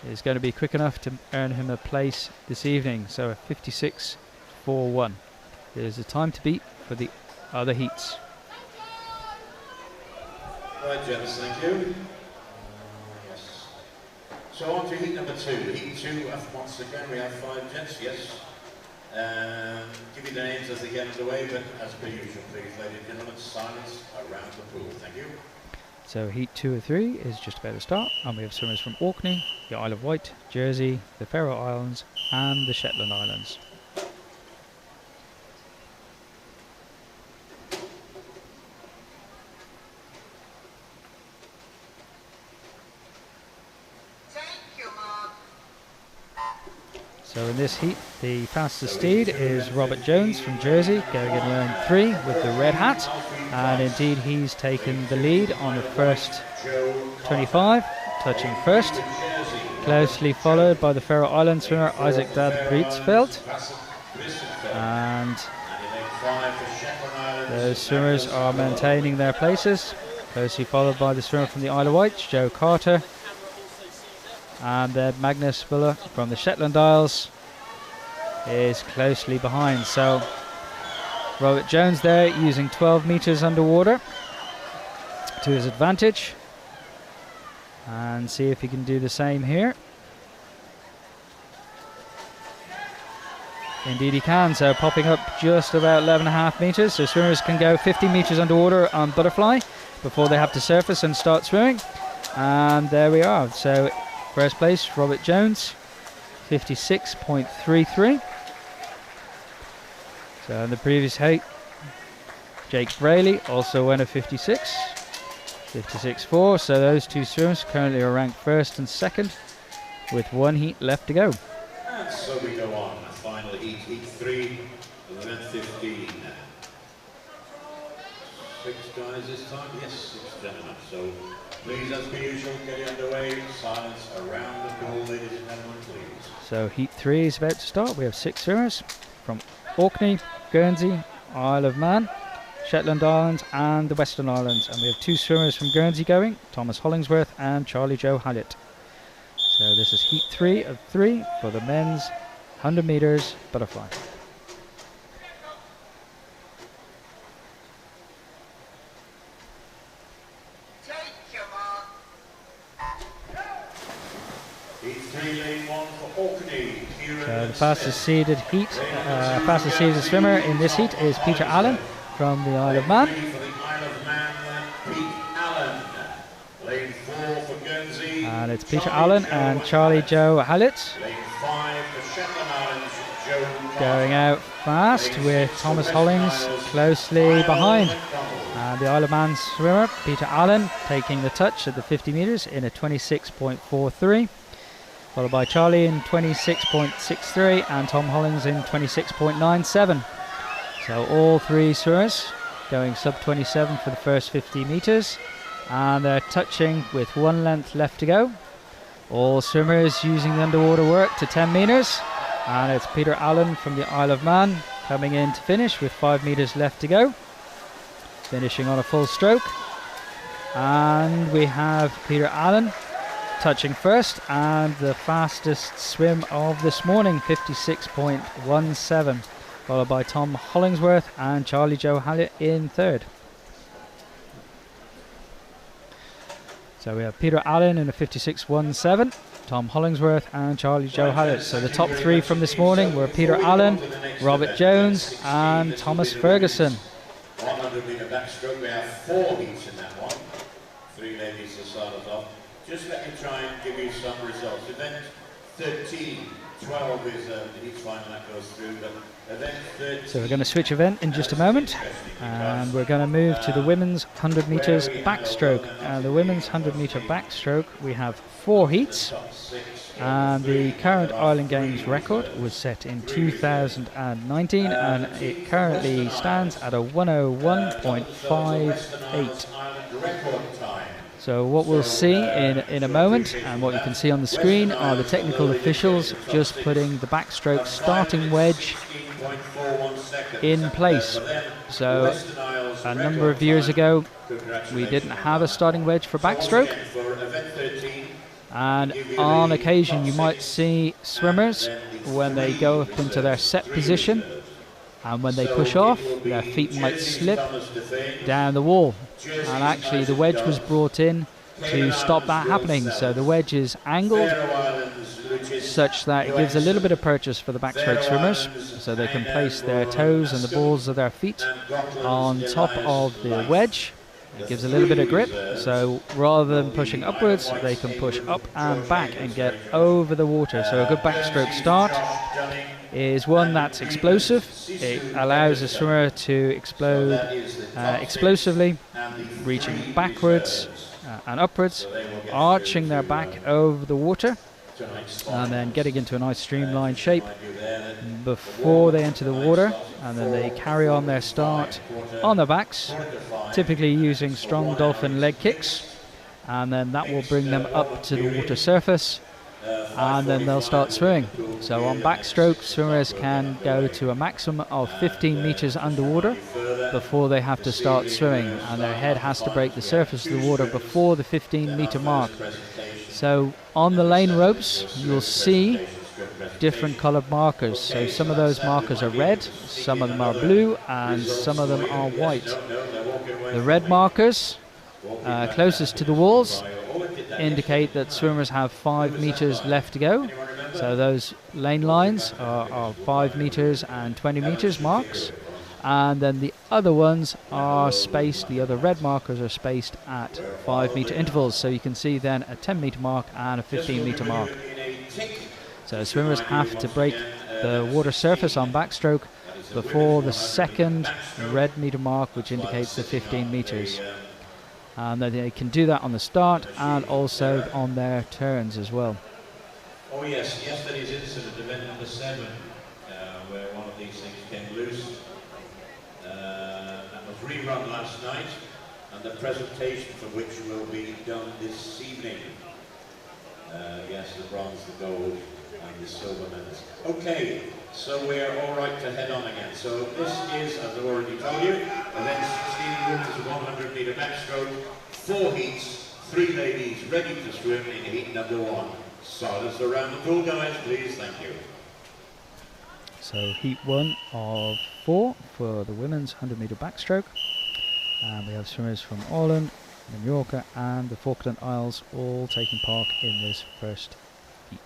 is going to be quick enough to earn him a place this evening. So a 56.41 is the time to beat for the other heats. Right, gents, thank you. Yes. So on to heat number 2. Heat 2, once again we have 5 gents, yes. Give me the names as they get underway, but as per usual, please, ladies and gentlemen, silence around the pool. Thank you. So heat 2 of 3 is just about to start, and we have swimmers from Orkney, the Isle of Wight, Jersey, the Faroe Islands and the Shetland Islands. So in this heat, the fastest steed is Robert Jones from Jersey, going in lane 3 with the red hat. And indeed, he's taken the lead on the first 25, touching first. Closely followed by the Faroe Island swimmer Isaac Dad Briedsveld. And those swimmers are maintaining their places. Closely followed by the swimmer from the Isle of Wight, Joe Carter. And then Magnus Fuller from the Shetland Isles is closely behind. So Robert Jones there using 12 metres underwater to his advantage. And see if he can do the same here. Indeed he can, so popping up just about 11.5 metres. So swimmers can go 50 metres underwater on butterfly before they have to surface and start swimming. And there we are. So first place, Robert Jones, 56.33. So in the previous heat, Jake Bailey also went a 56.4. So those 2 swimmers currently are ranked first and second with 1 heat left to go. And so we go on. Final heat, heat 3, 11:15. 6 guys this time? Yes, 6 gentlemen. So please, as per usual, get it underway. Silence around the pool, ladies and gentlemen, please. So heat 3 is about to start. We have 6 swimmers from Orkney, Guernsey, Isle of Man, Shetland Islands and the Western Islands. And we have 2 swimmers from Guernsey going, Thomas Hollingsworth and Charlie Joe Hallett. So this is heat 3 of 3 for the men's 100 metres butterfly. Heat 3, lane 1 for Orkney. So the fastest seeded swimmer in this heat is Peter Allen from the Isle of Man. For the Isle of Man, Pete Allen. Lane 4 for Guernsey. And it's Peter Allen and Charlie Joe Hallett. Lane 5 for Shetland Islands, Joe Going out fast with Thomas Hollings closely behind. And the Isle of Man swimmer, Peter Allen, taking the touch at the 50 metres in a 26.43. Followed by Charlie in 26.63 and Tom Hollings in 26.97. So all three swimmers going sub 27 for the first 50 metres. And they're touching with 1 length left to go. All swimmers using the underwater work to 10 metres. And it's Peter Allen from the Isle of Man coming in to finish with 5 metres left to go. Finishing on a full stroke. And we have Peter Allen touching first and the fastest swim of this morning, 56.17, followed by Tom Hollingsworth and Charlie Joe Hallett in third. So we have Peter Allen in a 56.17, Tom Hollingsworth and Charlie Joe Hallett. So the top three from this morning were Peter Allen, Robert Jones and Thomas Ferguson. 100 metre backstroke, we have 4 heats in that one. 3 ladies to start us off. Just let me try and give you some results. Event 13, 12 is the heat final that goes through, but event 13... So we're going to switch event in just a moment, and we're going to move to the women's 100 metres backstroke. The women's 100 metre backstroke, we have 4 heats, and the current Island Games record was set in 2019, and it currently stands at a 101.58. So what we'll see in a moment, and what you can see on the screen, are the technical officials just putting the backstroke starting wedge in place. So a number of years ago we didn't have a starting wedge for backstroke, and on occasion you might see swimmers, when they go up into their set position and when they push off, their feet might slip down the wall, and actually the wedge was brought in to stop that happening. So the wedge is angled such that it gives a little bit of purchase for the backstroke swimmers, so they can place their toes and the balls of their feet on top of the wedge. It gives a little bit of grip, so rather than pushing upwards, they can push up and back and get over the water. So a good backstroke start is one that's explosive. It allows a swimmer to explode explosively, reaching backwards and upwards, arching their back over the water, and then getting into a nice streamlined shape before they enter the water, and then they carry on their start on their backs, typically using strong dolphin leg kicks, and then that will bring them up to the water surface, and then they'll start swimming. So on backstroke, swimmers can go to a maximum of 15 meters underwater before they have to start swimming, and their head has to break the surface of the water before the 15-meter mark. So on the lane ropes, you'll see different colored markers. So some of those markers are red, some of them are blue, and some of them are white. The red markers closest to the walls indicate that swimmers have 5 meters left to go. So those lane lines are 5 meters and 20 meters marks. And then the other ones are spaced, the other red markers are spaced at 5 meter intervals. So you can see then a 10 meter mark and a 15 meter mark. So swimmers have to break the water surface on backstroke before the second red meter mark, which indicates the 15 meters. And they can do that on the start and also on their turns as well. Oh yes, yesterday's incident, event number 7, where one of these things came loose. That was rerun last night, and the presentation for which will be done this evening. Yes, the bronze, the gold, and the silver medals. Okay, so we're all right to head on again. So this is, as I've already told you, event 16 meters 100 meter backstroke, 4 heats, 3 ladies ready to swim in heat number 1. Start us around the pool, guys, please. Thank you. So heat 1 of 4 for the women's 100 meter backstroke. And we have swimmers from Ireland, Mallorca and the Falkland Isles all taking part in this first heat.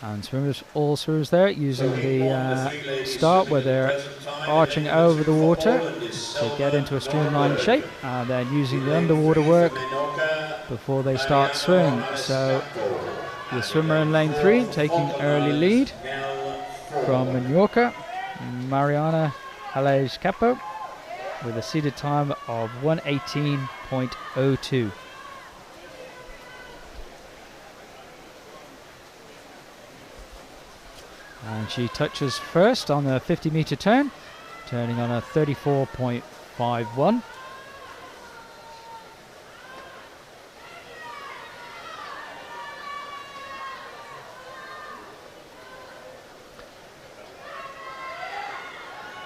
And swimmers, all swimmers there, using the start where they're arching over the water to get into a streamlined shape, and then using the underwater work before they start swimming. So the swimmer in lane 3 taking early lead from Menorca, Mariana Aleix Capo, with a seeded time of 1:18.02. And she touches first on a 50-meter turn, turning on a 34.51.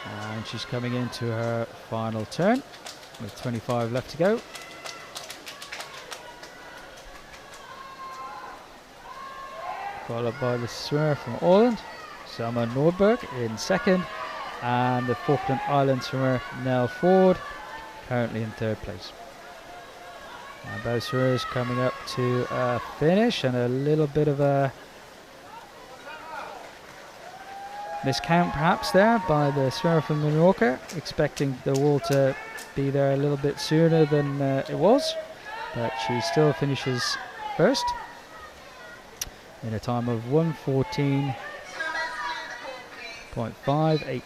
And she's coming into her final turn with 25 left to go. Followed by the swimmer from Åland, Selma Nordberg, in second, and the Falkland Island swimmer Nell Ford, currently in third place. And both swimmers coming up to a finish, and a little bit of a miscount perhaps there by the swimmer from Menorca, expecting the wall to be there a little bit sooner than it was, but she still finishes first in a time of 1:14.58.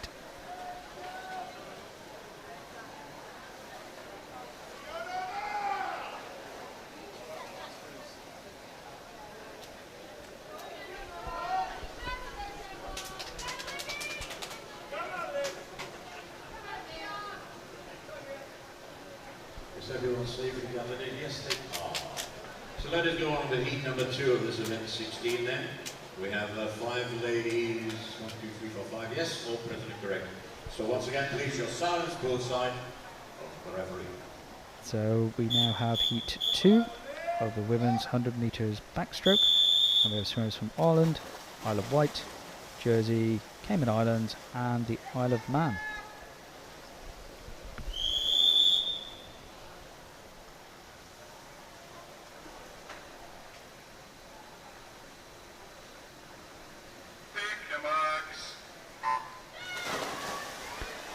Is everyone safely gathered in? Yes, they are. So let us go on to heat number 2 of this event 16 then. We have 5 ladies, 1, 2, 3, 4, 5, yes, all present and correct. So once again, please your silence poolside of the referee. So we now have heat 2 of the women's 100 meters backstroke, and we have swimmers from Ireland, Isle of Wight, Jersey, Cayman Islands, and the Isle of Man.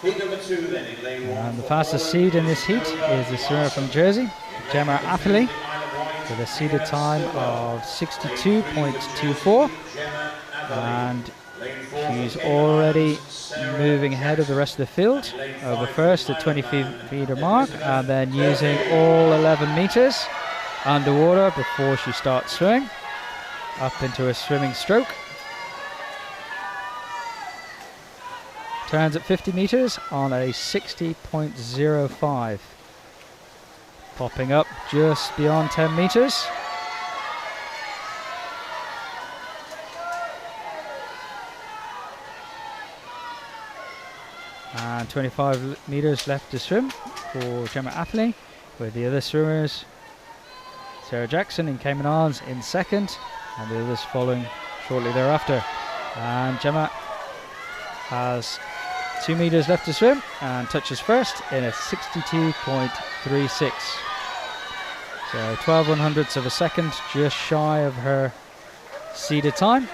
Heat number 2 then in lane 1. And the fastest seed in this heat is the swimmer from Jersey, Gemma Atherley, with a seeded time of 62.24, and she's already moving ahead of the rest of the field over first at 20-meter mark, and then using all 11 meters underwater before she starts swimming up into a swimming stroke. Turns at 50 meters on a 60.05. Popping up just beyond 10 meters. And 25 meters left to swim for Gemma Atherley, with the other swimmers, Sarah Jackson in Cayman Islands in second, and the others following shortly thereafter. And Gemma has 2 meters left to swim and touches first in a 62.36. So 12/100ths of a second, just shy of her seeded time,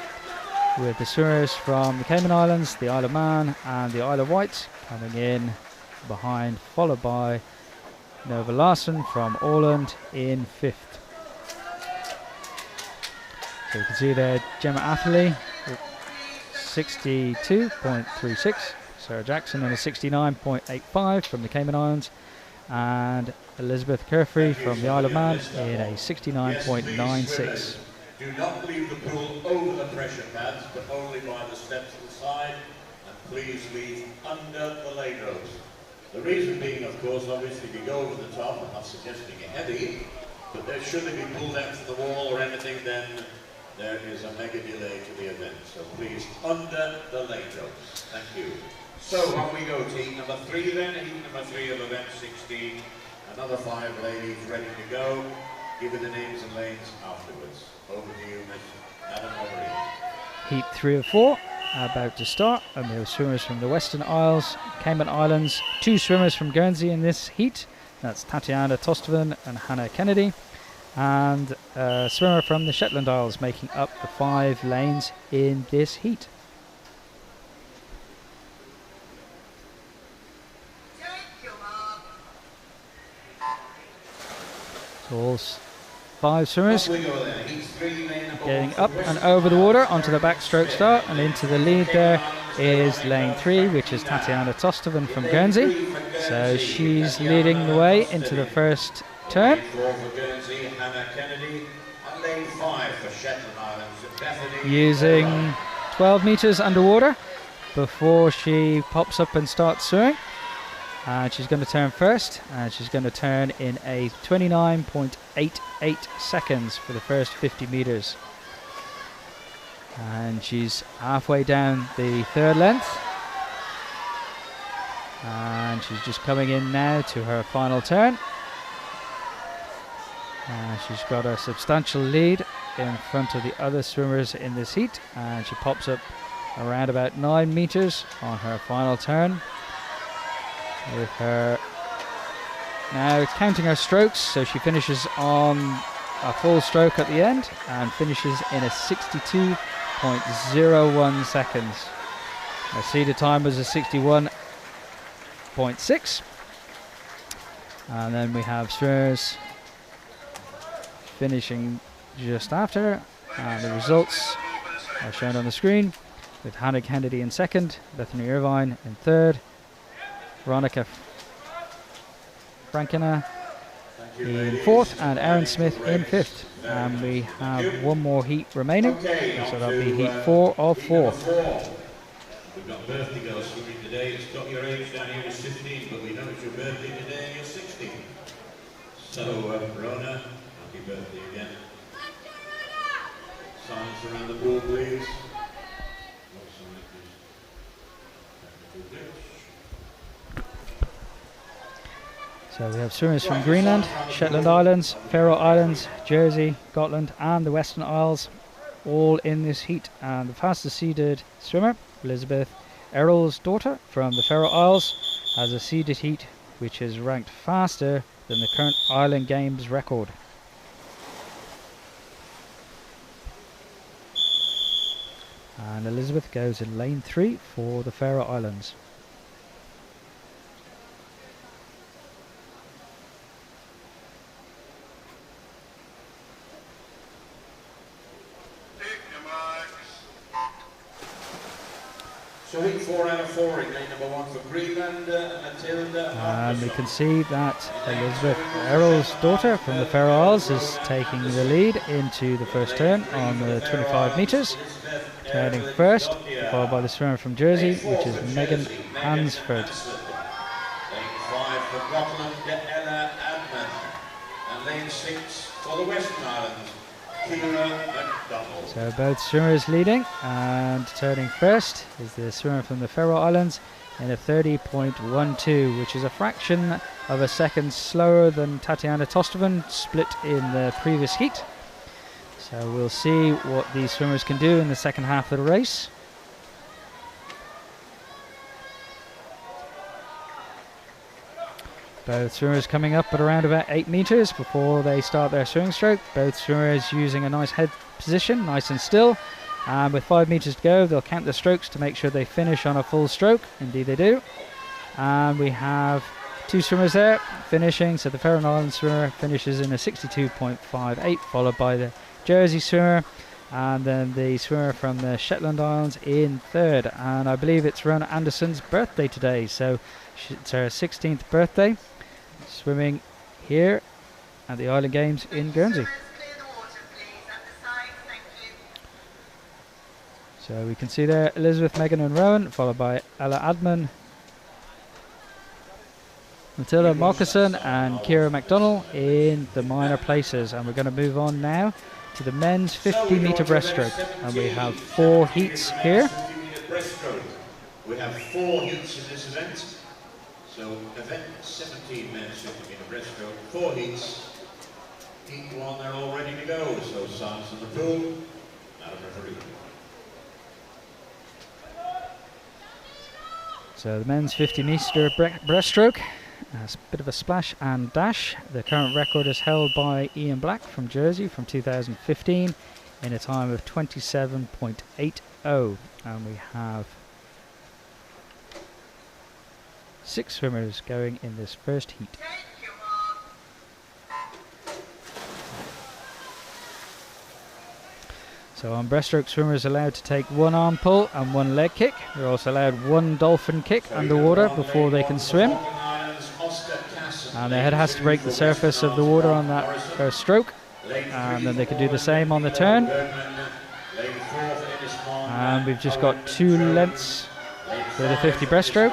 with the swimmers from the Cayman Islands, the Isle of Man and the Isle of Wight coming in behind, followed by Nova Larsen from Åland in fifth. So you can see there Gemma Atherley 62.36, Sarah Jackson in a 69.85 from the Cayman Islands, and Elizabeth Kerfrey from the Isle of Man in a 69.96. Do not leave the pool over the pressure pads, but only by the steps to the side, and please leave under the lane ropes. The reason being, of course, obviously if you go over the top, I'm not suggesting a heavy, but there should they be pulled out from the wall or anything, then there is a mega delay to the event. So please, under the lane ropes. Thank you. So on we go to heat number 3 then, heat number 3 of event 16. Another 5 ladies ready to go. Give you the names and lanes afterwards. Over to you, Miss Madam Overy. Heat 3 of 4 about to start, and we have swimmers from the Western Isles, Cayman Islands, 2 swimmers from Guernsey in this heat. That's Tatiana Tostovan and Hannah Kennedy. and a swimmer from the Shetland Isles making up the 5 lanes in this heat. So all 5 swimmers getting up and over the water onto the backstroke start, and into the lead there is lane 3, which is Tatiana Tostovan from Guernsey. So she's leading the way into the first turn. Using 12 meters underwater before she pops up and starts swimming. And she's going to turn first, and she's going to turn in a 29.88 seconds for the first 50 meters. And she's halfway down the third length. And she's just coming in now to her final turn. She's got a substantial lead in front of the other swimmers in this heat, and she pops up around about 9 meters on her final turn. With her now counting her strokes, so she finishes on a full stroke at the end and finishes in a 62.01 seconds. Her seeded time was a 61.6, and then we have swimmers finishing just after her, and the results are shown on the screen, with Hannah Kennedy in second, Bethany Irvine in third, Veronica Frankina in fourth, and Aaron Smith in fifth. And we have one more heat remaining, so that'll be heat 4 of 4. We've got birthday girls swimming today. It's got your age down here as 15, but we know it's your birthday today and you're 16. So, Rona, happy birthday again. Silence around the pool, please. So we have swimmers from Greenland, Shetland Islands, Faroe Islands, Jersey, Gotland and the Western Isles all in this heat. And the fastest seeded swimmer, Elizabeth Earlsdottir from the Faroe Isles, has a seeded heat which is ranked faster than the current Island Games record. And Elizabeth goes in lane 3 for the Faroe Islands. So heat 4 out of 4 in lane number 1 for Greenland, Matilda. And we can see that Elizabeth Earlsdottir from the Faroe Isles is taking the lead into the first turn on the 25 metres, turning first, followed by the swimmer from Jersey, which is Megan Hansford. Lane 5 for Gotland, Ella Adman. And lane 6 for the Western Islands, Kira McDonald. So both swimmers leading, and turning first is the swimmer from the Faroe Islands in a 30.12, which is a fraction of a second slower than Tatiana Tostovan, split in the previous heat. So we'll see what these swimmers can do in the second half of the race. Both swimmers coming up at around about 8 metres before they start their swimming stroke. Both swimmers using a nice head position, nice and still. And with 5 metres to go, they'll count their strokes to make sure they finish on a full stroke. Indeed they do. And we have 2 swimmers there finishing. So the Faroe Islands swimmer finishes in a 62.58, followed by the Jersey swimmer, and then the swimmer from the Shetland Islands in third. And I believe it's Rona Anderson's birthday today, so it's her 16th birthday, swimming here at the Island Games in Guernsey. So we can see there Elizabeth, Megan and Rowan, followed by Ella Adman, Matilda Moccasin and Kira McDonald in the minor places. And we're going to move on now to the men's 50 metre breaststroke, and we have 4 heats here. We have 4 heats in this event. So event 17 men's 50 metre breaststroke, 4 heats. Heat 1, they're all ready to go. So silence in the pool, now referee. So the men's 50 metre breaststroke, A bit of a splash and dash. The current record is held by Ian Black from Jersey from 2015 in a time of 27.80. And we have 6 swimmers going in this first heat. So on breaststroke, swimmers are allowed to take 1 arm pull and 1 leg kick. They're also allowed 1 dolphin kick underwater before they can swim. And their head has to break the surface of the water on that first stroke. And then they can do the same on the turn. And we've just got 2 lengths for the 50 breaststroke.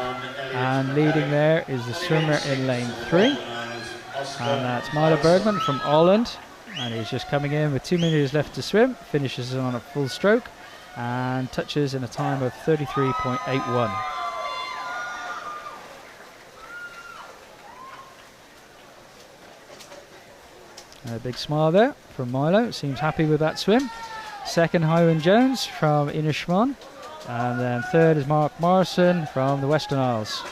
And leading there is the swimmer in lane 3. And that's Milo Birdman from Ireland. And he's just coming in with 2 minutes left to swim, finishes on a full stroke and touches in a time of 33.81. A big smile there from Milo, seems happy with that swim. Second, Hyman Jones from Inishmon. And then third is Mark Morrison from the Western Isles.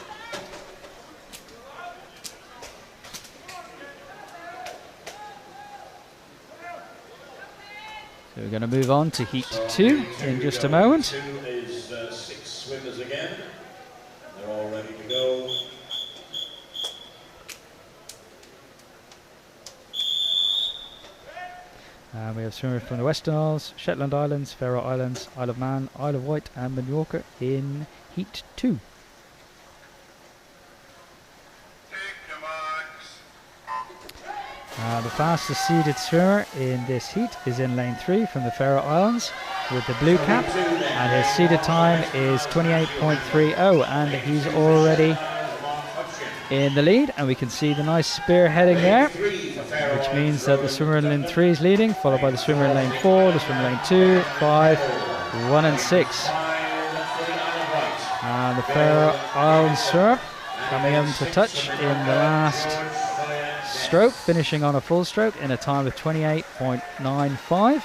So we're going to move on to Heat 2 in just a moment. Heat 2 is 6 swimmers again. They're all ready to go. And we have swimmers from the Western Isles, Shetland Islands, Faroe Islands, Isle of Man, Isle of Wight and Mallorca in Heat 2. The fastest seeded swimmer in this heat is in lane 3 from the Faroe Islands with the blue cap, and his seeded time is 28.30, and he's already in the lead, and we can see the nice spear heading there, which means that the swimmer in lane 3 is leading, followed by the swimmer in lane 4, the swimmer in lane 2, 5, 1 and 6. And the Faroe Islands swimmer coming in to touch in the last stroke, finishing on a full stroke in a time of 28.95.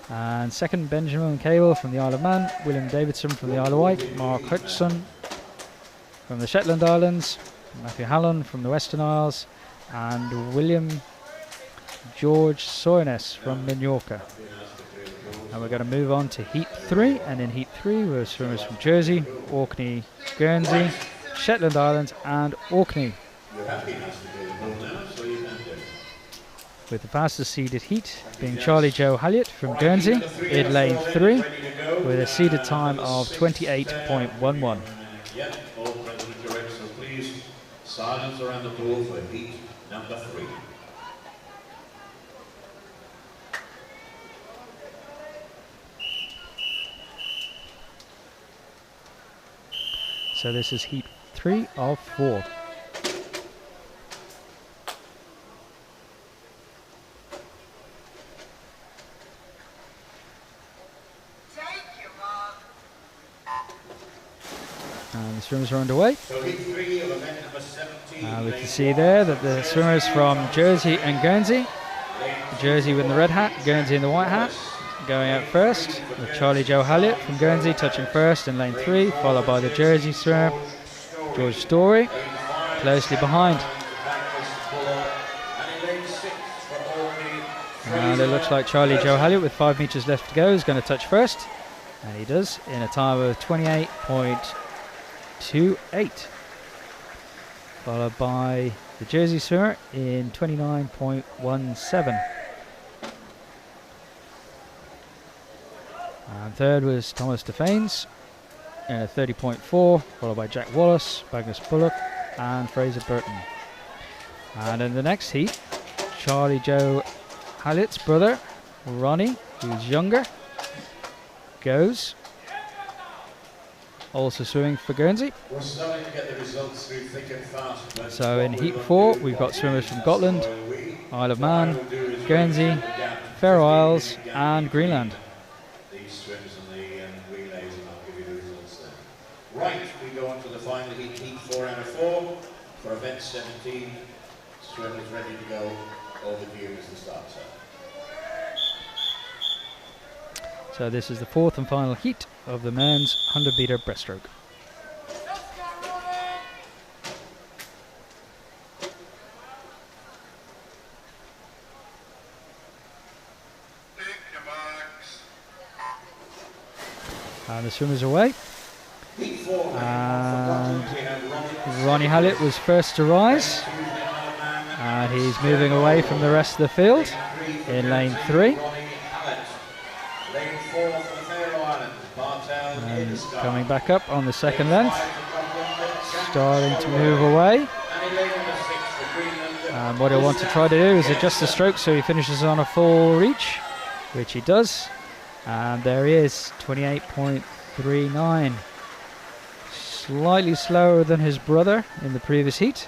And second, Benjamin Cable from the Isle of Man, William Davidson from the Isle of Wight, Mark Hutchison from the Shetland Islands, Matthew Hallen from the Western Isles, and William George Soines from Mallorca. And we're going to move on to Heat 3, and in Heat 3 we're swimmers from Jersey, Orkney, Guernsey, Shetland Islands and Orkney. With the fastest seeded heat being Charlie Joe Halliot from Guernsey in lane 3 with a seeded time of 28.11. Yep, all ready to direct, so please silence around the pool for heat number 3. So this is Heat 3 of 4. And the swimmers are underway. So Heat 3 of event number 17. We can see there that the swimmers from Jersey and Guernsey, Jersey with the red hat, Guernsey in the white hat, going out first, with Charlie Joe Halliot from Guernsey touching first in lane 3, followed by the Jersey swimmer George Story closely behind. And it looks like Charlie Joe Halliot with 5 meters left to go is going to touch first, and he does in a time of 28.28, followed by the Jersey swimmer in 29.17. And third was Thomas Defanes in a 30.4, followed by Jack Wallace, Magnus Bullock and Fraser Burton. And in the next heat, Charlie Joe Halliot's brother, Ronnie, who's younger, goes. Also swimming for Guernsey. We're starting to get the results through thick and fast. So in Heat 4, we've got swimmers from Gotland, Isle of Man, Guernsey, Faroe Isles and Greenland. Swims and the relays, and I'll give you the results then. Right, we go on to the final heat, Heat 4 out of 4 for event 17. Swimmers ready to go. Over to you, Mr. Starter. So this is the fourth and final heat of the men's 100-meter breaststroke. And the swimmers away. And Ronnie Hallett was first to rise. And he's moving away from the rest of the field in lane 3. And coming back up on the second length. Starting to move away. And what he'll want to try to do is adjust the stroke so he finishes on a full reach, which he does. And there he is, 28.39. Slightly slower than his brother in the previous heat.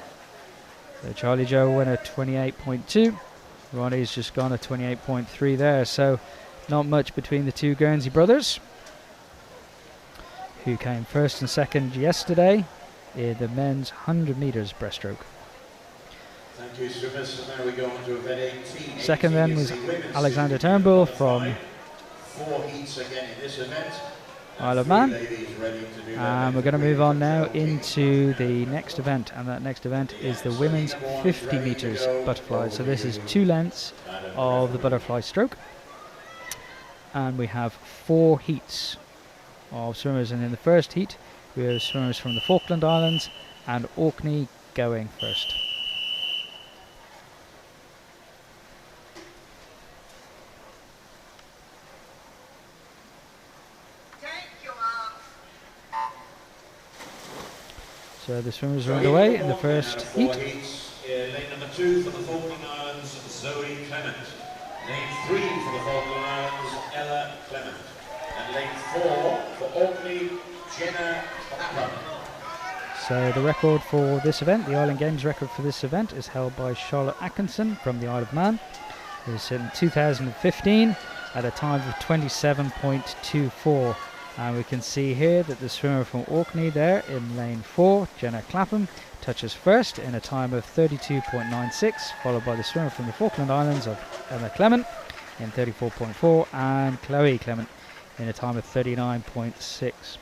So Charlie Joe went at 28.2. Ronnie's just gone at 28.3 there. So not much between the two Guernsey brothers, who came first and second yesterday in the men's 100 metres breaststroke. Thank you, swimmers. So now we go on to event 18. Second then was Alexander Turnbull from 4 heats again in this event. Isle of Man. And we're going to move on now into the next event, and that next event is the women's 50 metres butterfly. So this is 2 lengths of the butterfly stroke, and we have 4 heats of swimmers. And in the first heat we have swimmers from the Falkland Islands and Orkney going first. So the swimmers are underway in the first heat. Lane number 2 for the Falkland Islands, Zoe Clement. Lane 3 for the Falkland Islands, Ella Clement. And lane 4 for Orkney, Jenna Clapham. So the record for this event, the Island Games record for this event, is held by Charlotte Atkinson from the Isle of Man. It was in 2015 at a time of 27.24. And we can see here that the swimmer from Orkney there in lane 4, Jenna Clapham, touches first in a time of 32.96, followed by the swimmer from the Falkland Islands of Emma Clement in 34.4 and Chloe Clement in a time of 39.6.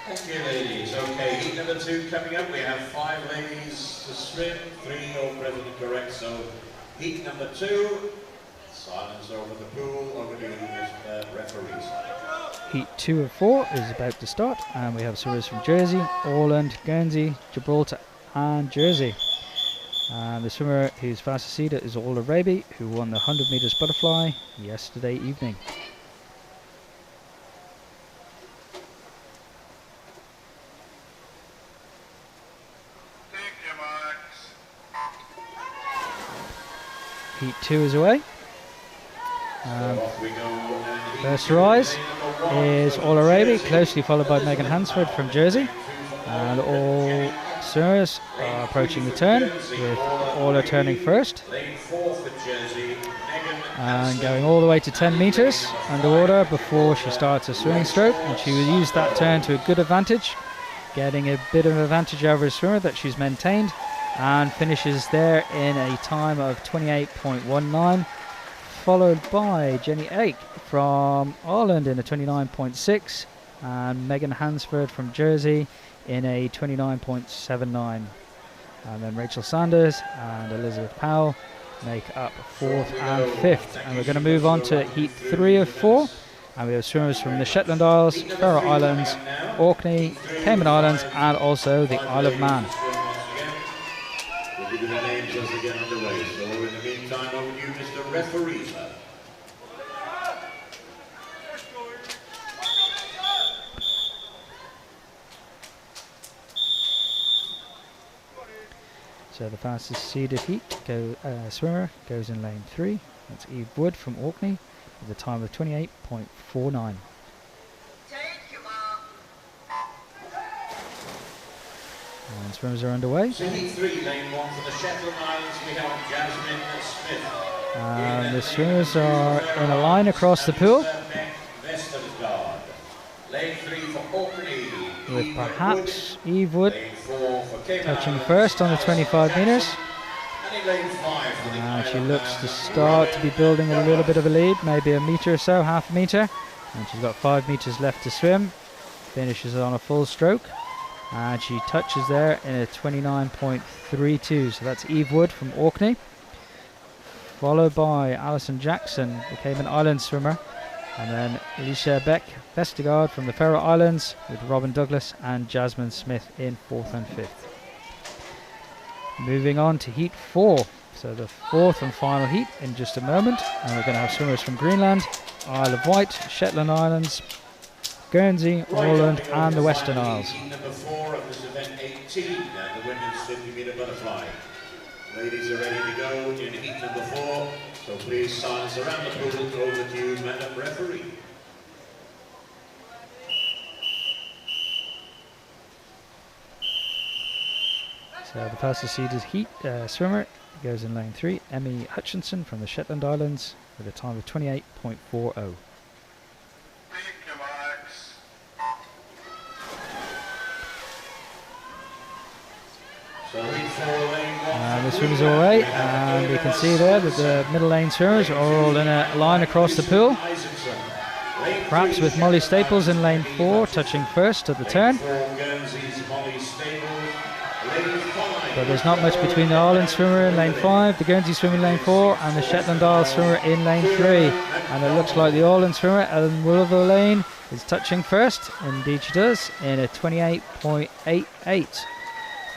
Thank you, ladies. Okay, heat number 2 coming up. We have 5 ladies to swim, 3 all present and correct. So, heat number 2, silence over the pool, over to the referees. Heat 2 of 4 is about to start, and we have swimmers from Jersey, Åland, Guernsey, Gibraltar and Jersey. And the swimmer who's fastest seated is Ola Raby, who won the 100 metres butterfly yesterday evening. Heat 2 is away. First to rise is Ola Raby, closely followed by Megan Hansford from Jersey. And all swimmers are approaching the turn, with Ola turning first. And going all the way to 10 metres underwater before she starts a swimming stroke. And she will use that turn to a good advantage, getting a bit of advantage over a swimmer that she's maintained, and finishes there in a time of 28.19, followed by Jenny Ake from Ireland in a 29.6 and Megan Hansford from Jersey in a 29.79. And then Rachel Sanders and Elizabeth Powell make up 4th and 5th. And we're going to move on to heat 3 of 4, and we have swimmers from the Shetland Isles, Faroe Islands, Orkney, Cayman Islands and also the Isle of Man. The names as they get underway. So in the meantime, over to you, Mr. Referee. So the fastest seeded heat swimmer goes in lane 3. That's Eve Wood from Orkney with a time of 28.49. And swimmers are underway. So heat 3, lane 1 for the Shetland Islands, we have Jasmine Smith. And the swimmers are in a line across the pool. Lane 3 for Orkney, with perhaps Eve Wood Lane 4 for Cayman touching Islands, first on the 25 metres. and in lane 5 for the And she Isle of looks to Man, start to be Robin building a little Douglas. bit of a lead, maybe a metre or so, half a metre. And she's got 5 metres left to swim. Finishes on a full stroke. And she touches there in a 29.32. So that's Eve Wood from Orkney. Followed by Alison Jackson, the Cayman Islands swimmer. And then Alicia Beck Vestergaard from the Faroe Islands, with Robin Douglas and Jasmine Smith in 4th and 5th. Moving on to Heat 4. So the 4th and final heat in just a moment. And we're going to have swimmers from Greenland, Isle of Wight, Shetland Islands, Guernsey, Åland and the Western Isles. Heat number 4 of this event 18, and the women's 50-metre butterfly. Ladies are ready to go in heat number 4, so please silence around the pool. Over to you, Madam Referee. So the fastest seeded heat swimmer goes in lane 3, Emmy Hutchinson from the Shetland Islands, with a time of 28.40. And the swimmers are away, and you can see there that the middle lane swimmers are all in a line across the pool. Perhaps with Molly Staples in lane 4 touching first at the turn. But there's not much between the Ireland swimmer in lane 5, the Guernsey swimmer in lane 4 and the Shetland Isles swimmer in lane 3. And it looks like the Ireland swimmer, Ellen Willover Lane, is touching first. Indeed she does, in a 28.88.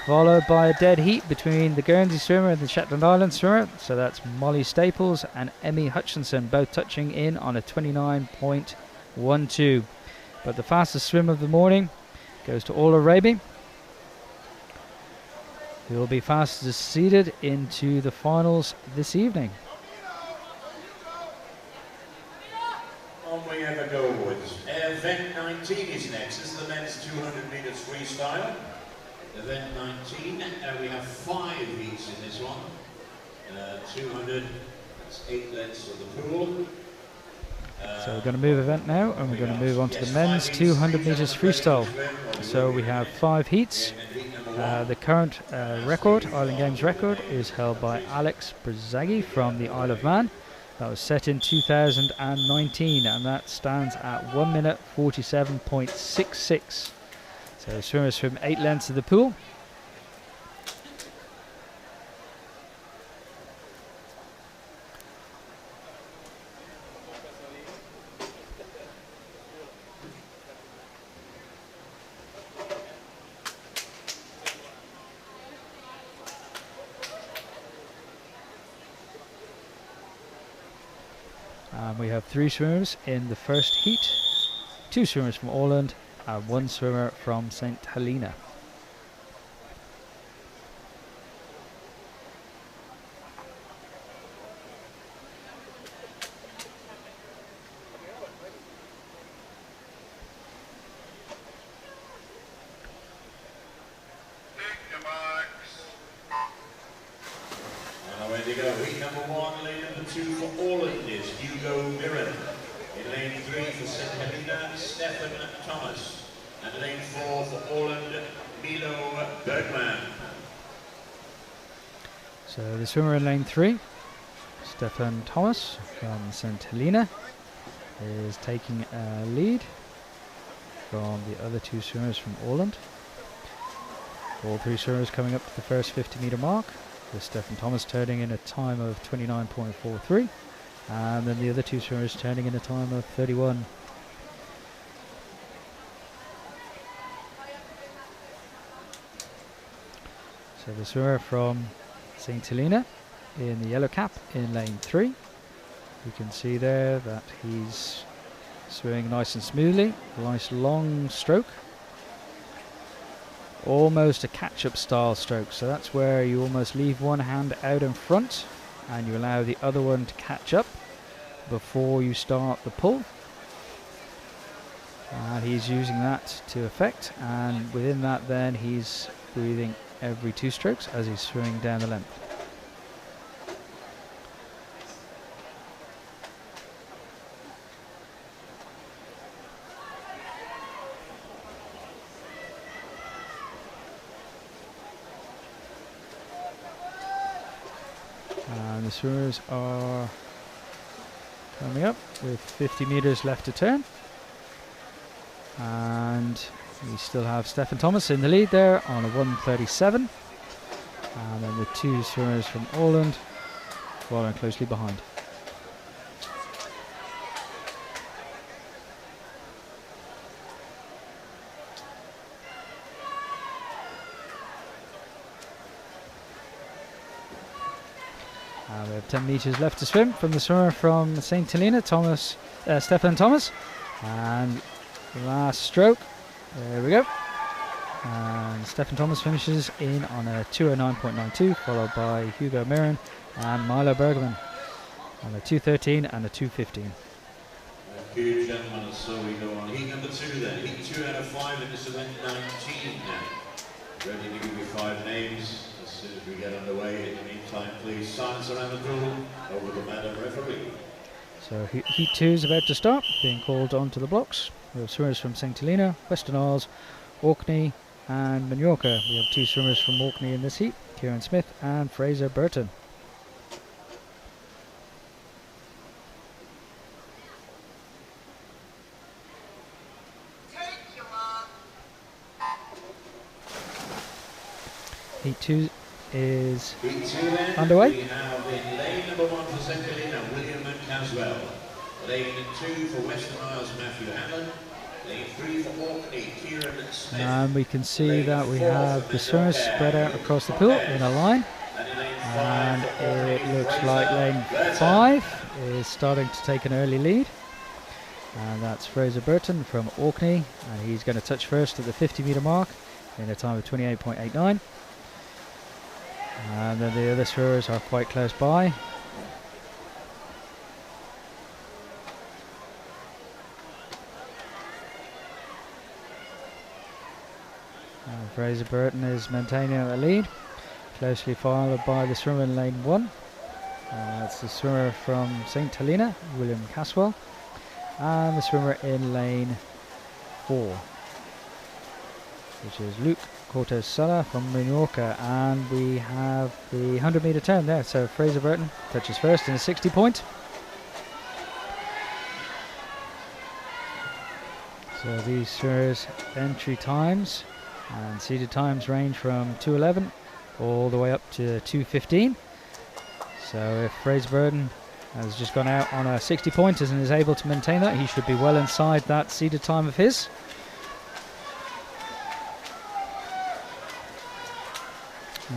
Followed by a dead heat between the Guernsey swimmer and the Shetland Islands swimmer. So that's Molly Staples and Emmy Hutchinson, both touching in on a 29.12. But the fastest swim of the morning goes to Ola Raby, who will be fastest seeded into the finals this evening. On we ever go with event 19 is next. This is the men's 200 metres freestyle. Event 19, we have 5 heats in this one. 200, that's 8 lengths of the pool. So we're going to move event now, and we're going to move on to the men's 200 metres freestyle. So we have 5 heats. The current record, Island Games record, is held by Alex Brzagi from the Isle of Man. That was set in 2019, and that stands at 1 minute 47.66. So the swimmers swim 8 lengths of the pool. We have 3 swimmers in the first heat, 2 swimmers from Åland and 1 swimmer from St Helena. Away they go. Heat number 1, lane number 2 for Åland is Hugo Mirren. In lane 3 for St Helena, Stefan Thomas. And lane 4 for Åland, Milo Bergman. So the swimmer in lane 3, Stefan Thomas from St Helena, is taking a lead from the other 2 swimmers from Åland. All 3 swimmers coming up to the first 50-metre mark, with Stefan Thomas turning in a time of 29.43, and then the other 2 swimmers turning in a time of 31. So the swimmer from St Helena in the yellow cap in lane 3, you can see there that he's swimming nice and smoothly, a nice long stroke. Almost a catch-up style stroke, so that's where you almost leave one hand out in front and you allow the other one to catch up before you start the pull. And he's using that to effect, and within that then he's breathing every 2 strokes as he's swimming down the length. swimmers are coming up with 50 meters left to turn. And we still have Stephen Thomas in the lead there on a 1:37. And then the two swimmers from Åland following closely behind. We have 10 metres left to swim from the swimmer from St Helena, Stephen Thomas. And last stroke, there we go. And Stephen Thomas finishes in on a 2:09.92, followed by Hugo Mirren and Milo Bergman on a 2:13 and a 2:15. Thank you, gentlemen. So we go on heat number 2 then. Heat 2 out of 5 in this event 19 now. Ready to give you 5 names as soon as we get underway. In the meantime, please silence around the pool over the Madam Referee. So heat 2 is about to start, being called onto the blocks. We have swimmers from St Helena, Western Isles, Orkney and Mallorca. We have 2 swimmers from Orkney in this heat, Kieran Smith and Fraser Burton. Heat 2 is underway. We have in lane number 1 for St Helena, William Caswell. Lane 2 for Western Isles, Matthew Hanlon. Lane 3 for Orkney, Kieran Smith. And we can see that we have the swimmers spread out across the pool in a line. And it looks like lane 5 is starting to take an early lead. And that's Fraser Burton from Orkney. And he's going to touch first at the 50 metre mark in a time of 28.89. And then the other swimmers are quite close by. And Fraser Burton is maintaining the lead, closely followed by the swimmer in lane 1. That's the swimmer from St Helena, William Caswell, and the swimmer in lane 4, which is Luke Cortes Sala from Mallorca. And we have the 100 metre turn there, so Fraser Burton touches first in a 60 point. So these swimmers' entry times and seeded times range from 2:11 all the way up to 2:15. So if Fraser Burton has just gone out on a 60 pointers and is able to maintain that, he should be well inside that seeded time of his.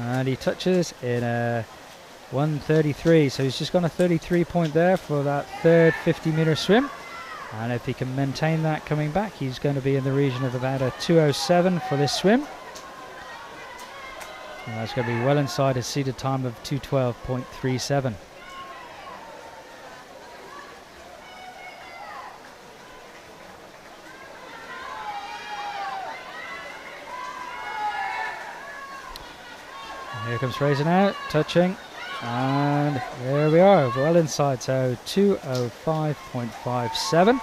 And he touches in a 1:33, so he's just gone a 33 point there for that third 50 metre swim. And if he can maintain that coming back, he's going to be in the region of about a 2:07 for this swim. And that's going to be well inside his seeded time of 2:12.37. Here comes Fraser now, touching, and there we are, well inside, so 2:05.57.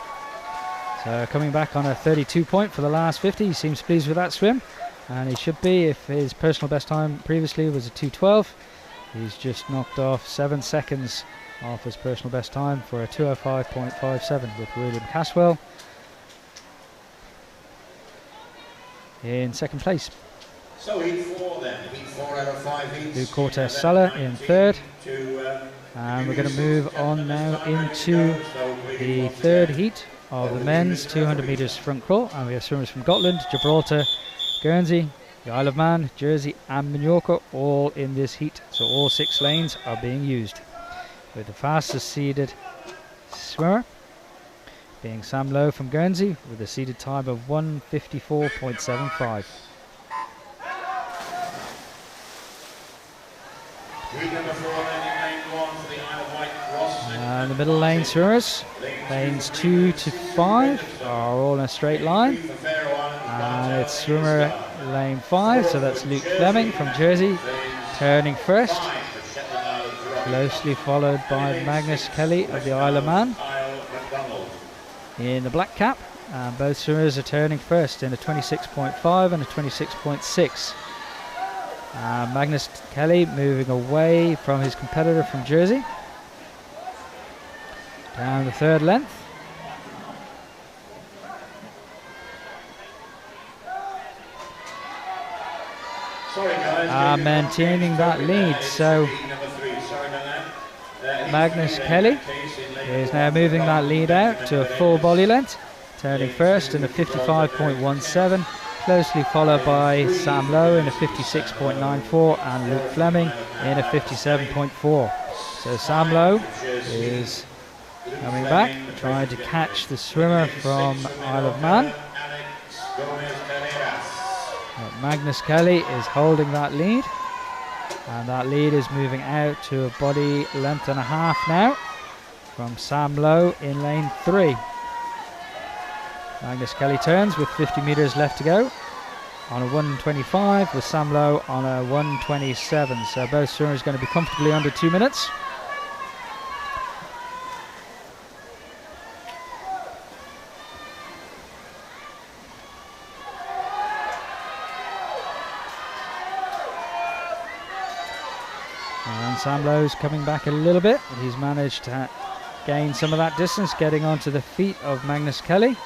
So coming back on a 32 point for the last 50, he seems pleased with that swim, and he should be if his personal best time previously was a 2:12. He's just knocked off 7 seconds off his personal best time for a 2:05.57 with William Caswell in second place. So heat 4 then, heat 4 out of 5 heats. Luke Cortes Sala in third. And we're going to move on now into the third heat of the men's 200 metres front crawl. And we have swimmers from Gotland, Gibraltar, Guernsey, the Isle of Man, Jersey and Mallorca all in this heat. So all 6 lanes are being used, with the fastest seeded swimmer being Sam Lowe from Guernsey with a seeded time of 1:54.75. And the middle lane swimmers, lanes 2 to 5, are all in a straight line. And it's swimmer lane 5, so that's Luke Fleming from Jersey, turning first, closely followed by Magnus Kelly of the Isle of Man in the black cap. And both swimmers are turning first in a 26.5 and a 26.6. Magnus Kelly moving away from his competitor from Jersey. Down the third length. Sorry guys, maintaining that lead. So Magnus Kelly is now moving that lead out to a full body length, turning first in a 55.17, closely followed by Sam Lowe in a 56.94 and Luke Fleming in a 57.4. So Sam Lowe is coming back, trying to catch the swimmer from Isle of Man. But Magnus Kelly is holding that lead, and that lead is moving out to a body length and a half now from Sam Lowe in lane 3. Magnus Kelly turns with 50 metres left to go on a 1:25, with Sam Lowe on a 1:27. So both swimmers going to be comfortably under 2 minutes. And Sam Lowe's coming back a little bit. He's managed to gain some of that distance, getting onto the feet of Magnus Kelly.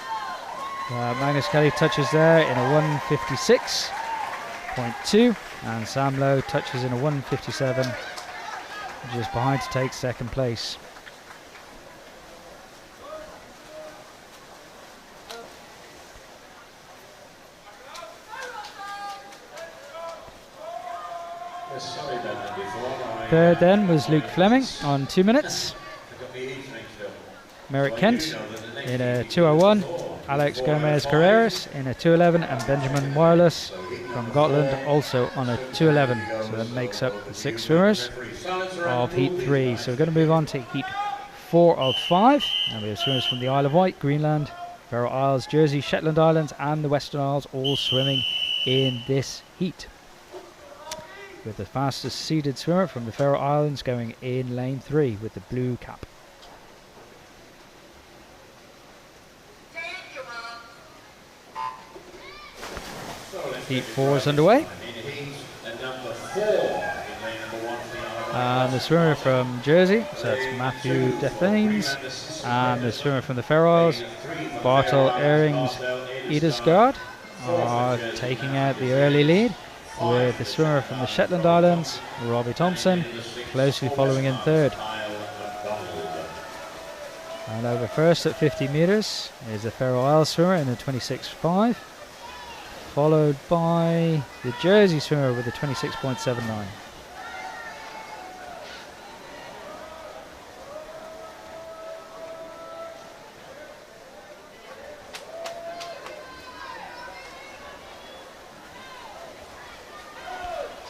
Magnus Kelly touches there in a 1:56.2, and Sam Lowe touches in a 1:57, just behind to take second place. Third then was Luke Fleming on 2 minutes. Merrick Kent in a 2:01, Alex Gomez Carreras in a 2:11, and Benjamin Wireless from Gotland also on a 2:11. So that makes up the 6 swimmers of Heat 3. So we're going to move on to Heat 4 of 5. And we have swimmers from the Isle of Wight, Greenland, Faroe Isles, Jersey, Shetland Islands and the Western Isles all swimming in this heat, with the fastest seeded swimmer from the Faroe Islands going in lane 3 with the blue cap. Heat 4 is underway. And the swimmer from Jersey, so that's Matthew Defanes, and the swimmer from the Faroe Isles, Bartel Earings Idesgaard, are taking out the early lead, with the swimmer from the Shetland Islands, Robbie Thompson, closely following in third. And over first at 50 metres is the Faroe Isles swimmer in a 26.5, followed by the Jersey swimmer with a 26.79.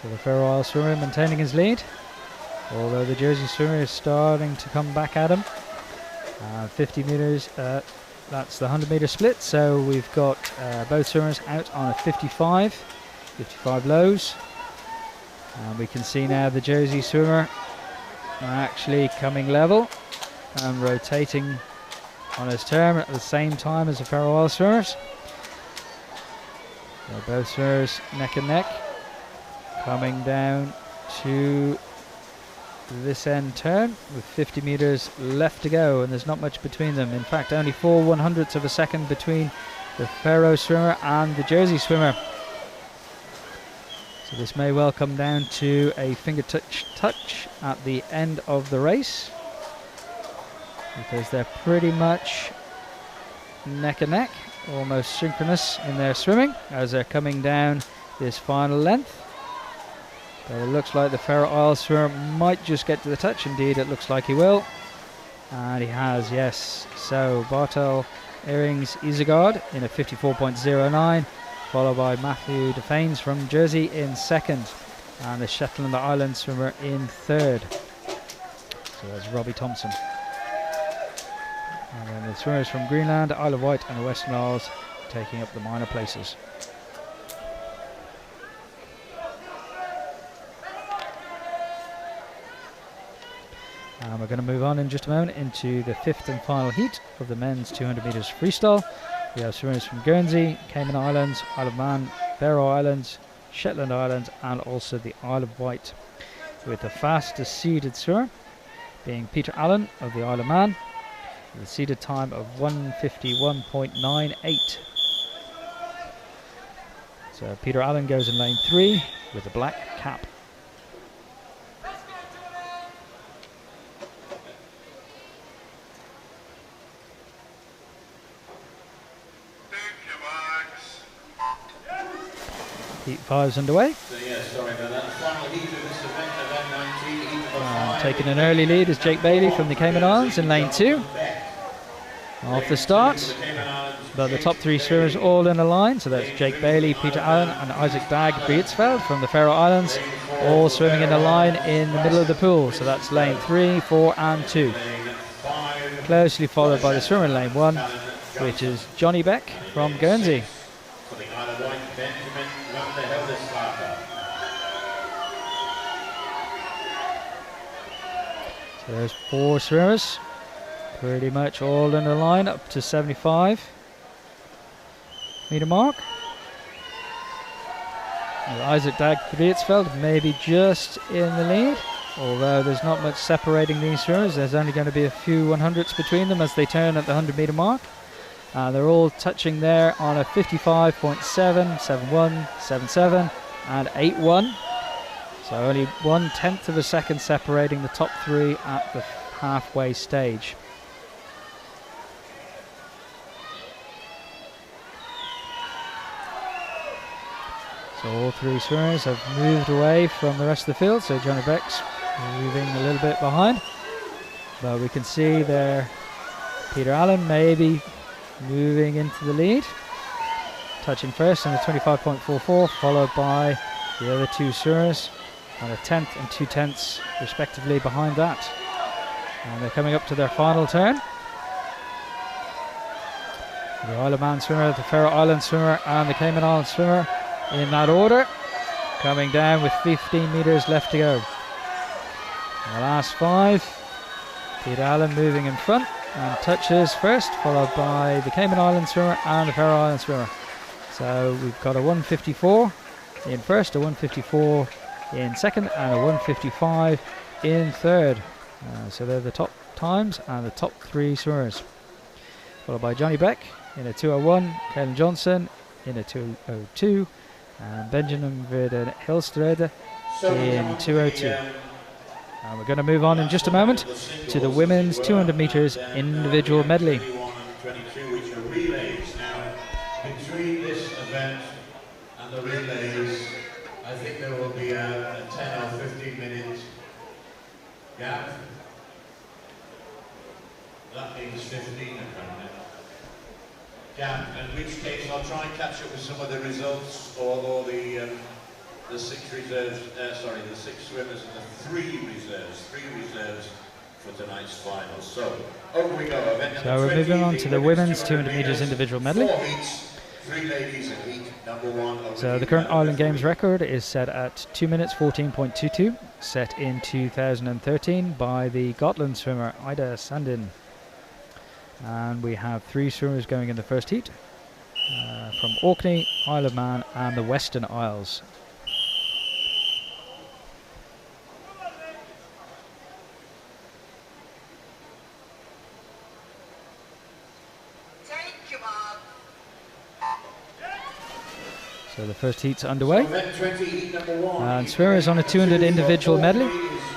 So the Faroe Isles swimmer maintaining his lead, although the Jersey swimmer is starting to come back at him. 50 metres, that's the 100 metre split, so we've got both swimmers out on a 55 lows. And we can see now the Jersey swimmer actually coming level and rotating on his turn at the same time as the Faroe Isles swimmers. So both swimmers neck and neck, coming down to this end turn with 50 metres left to go, and there's not much between them. In fact, only 4 100ths of a second between the Faroe swimmer and the Jersey swimmer. So this may well come down to a finger touch at the end of the race, because they're pretty much neck and neck, almost synchronous in their swimming as they're coming down this final length. But it looks like the Faroe Isles swimmer might just get to the touch. Indeed, it looks like he will. And he has, yes. So Bartel Earings Isegard in a 54.09, followed by Matthew Defanes from Jersey in second, and the Shetland Island swimmer in third. So that's Robbie Thompson. And then the swimmers from Greenland, Isle of Wight and the Western Isles taking up the minor places. And we're going to move on in just a moment into the 5th and final heat of the men's 200 metres freestyle. We have swimmers from Guernsey, Cayman Islands, Isle of Man, Faroe Islands, Shetland Islands, and also the Isle of Wight, with the fastest seeded swimmer being Peter Allen of the Isle of Man, with a seeded time of 1:51.98. So Peter Allen goes in lane 3 with a black cap. Heat 5's underway. So yeah, sorry about that. Final heat of this event, event 19, heat number 5. Taking an early lead is Jake Bailey from the Cayman Islands in lane 2. Off the start, but the top 3 swimmers all in a line, so that's Jake Bailey, Peter Allen and Isaac Dag Beetsveld from the Faroe Islands, all swimming in a line in the middle of the pool, so that's lane 3, 4 and 2. Closely followed by the swimmer in lane 1, which is Johnny Beck from Guernsey. For the Isle of Wight, Benjamin van der Helderslager. So there's 4 swimmers, pretty much all in a line up to 75-metre mark. And Isaac Dag Beetsveld maybe just in the lead, although there's not much separating these swimmers. There's only going to be a few 100ths between them as they turn at the 100-metre mark. They're all touching there on a 55.7, 71, 77 and 81. So only 1/10 of a second separating the top 3 at the halfway stage. So all 3 swimmers have moved away from the rest of the field. So Johnny Beck's moving a little bit behind. But we can see there Peter Allen maybe moving into the lead, touching first on a 25.44, followed by the other 2 swimmers on a 10th and 2/10 respectively behind that. And they're coming up to their final turn. The Isle of Man swimmer, the Faroe Island swimmer and the Cayman Islands swimmer in that order, coming down with 15 metres left to go. In the last 5, Peter Allen moving in front and touches first, followed by the Cayman Islands swimmer and the Faroe Islands swimmer. So we've got a 1:54 in first, a 1:54 in second and a 1:55 in third. So they're the top times and the top 3 swimmers, followed by Johnny Beck in a 2:01, Caelan Johnson in a 2:02 and Benjamin van der Helderslager in 2:02. And we're going to move on in just a moment to the women's 200 metres individual medley. 22, which are relays. Now, between this event and the relays, I think there will be a 10 or 15 minute gap. That means 15 apparently. Gap, in which case I'll try and catch up with some of the results, or the 6 reserves, the 6 swimmers and the 3 reserves for tonight's final. So, over we go. So we're moving on to the women's 200 metres individual medley. 4 heats, 3 ladies and heat number 1. So the current Island Games record is set at 2 minutes 14.22, set in 2013 by the Gotland swimmer Ida Sandin. And we have 3 swimmers going in the first heat from Orkney, Isle of Man and the Western Isles. So the first heat's underway. And swimmers on a 200 individual medley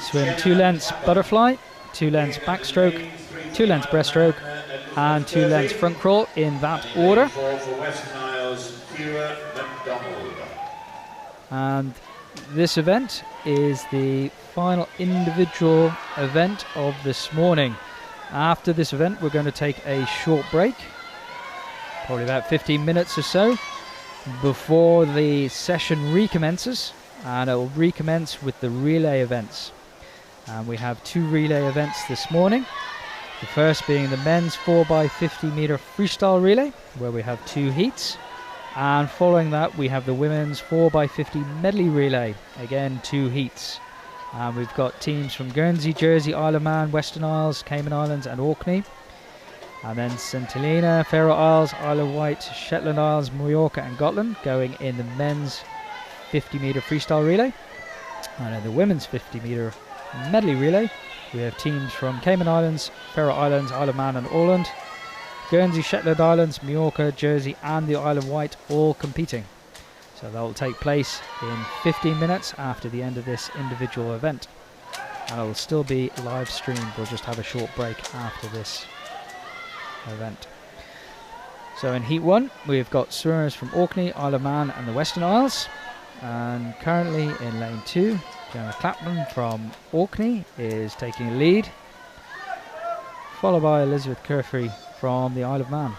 swim 2 lengths butterfly, 2 lengths backstroke, 2 lengths breaststroke and 2 lengths front crawl in that order. And this event is the final individual event of this morning. After this event we're going to take a short break, probably about 15 minutes or so, before the session recommences, and it will recommence with the relay events. And we have 2 relay events this morning. The first being the men's 4x50 metre freestyle relay, where we have 2 heats, and following that we have the women's 4x50 medley relay, again 2 heats. And we've got teams from Guernsey, Jersey, Isle of Man, Western Isles, Cayman Islands and Orkney. And then St Helena, Faroe Isles, Isle of Wight, Shetland Isles, Mallorca and Gotland going in the men's 50-meter freestyle relay. And in the women's 50-meter medley relay, we have teams from Cayman Islands, Faroe Islands, Isle of Man and Åland, Guernsey, Shetland Islands, Majorca, Jersey and the Isle of Wight all competing. So that will take place in 15 minutes after the end of this individual event. And it will still be live streamed. We'll just have a short break after this event. So in Heat 1, we've got swimmers from Orkney, Isle of Man and the Western Isles. And currently in lane 2, Gemma Clapham from Orkney is taking the lead, followed by Elizabeth Curfrey from the Isle of Man.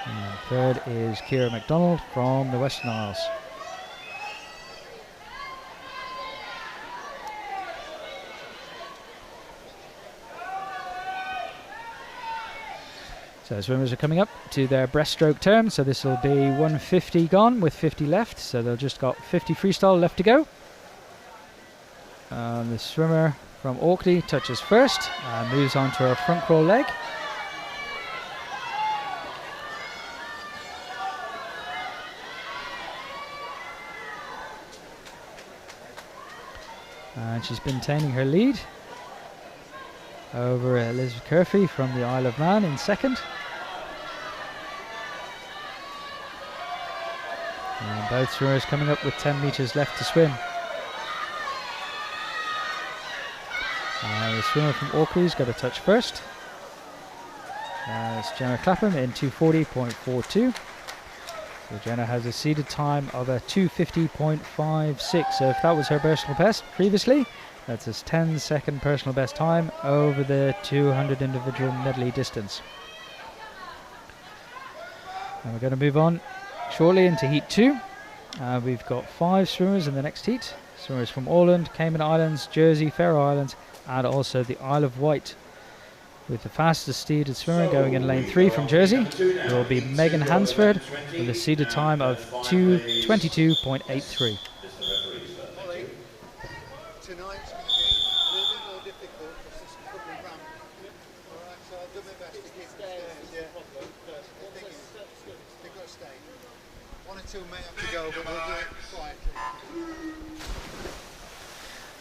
And third is Kira MacDonald from the Western Isles. So swimmers are coming up to their breaststroke turn, so this will be 150 gone with 50 left, so they've just got 50 freestyle left to go. The swimmer from Orkney touches first and moves on to her front crawl leg. And she's maintaining her lead over Elizabeth Curfrey from the Isle of Man in second. And both swimmers coming up with 10 metres left to swim. The swimmer from Orkney's got a touch first. It's Gemma Clapham in 240.42. So Jenna has a seeded time of a 250.56. So if that was her personal best previously, that's a 10-second personal best time over the 200 individual medley distance. And we're going to move on shortly into Heat 2. We've got 5 swimmers in the next heat. Swimmers from Åland, Cayman Islands, Jersey, Faroe Islands and also the Isle of Wight. With the fastest seeded swimmer going in lane 3 from Jersey, it will be Megan Hansford with a seeded time of 2:22.83.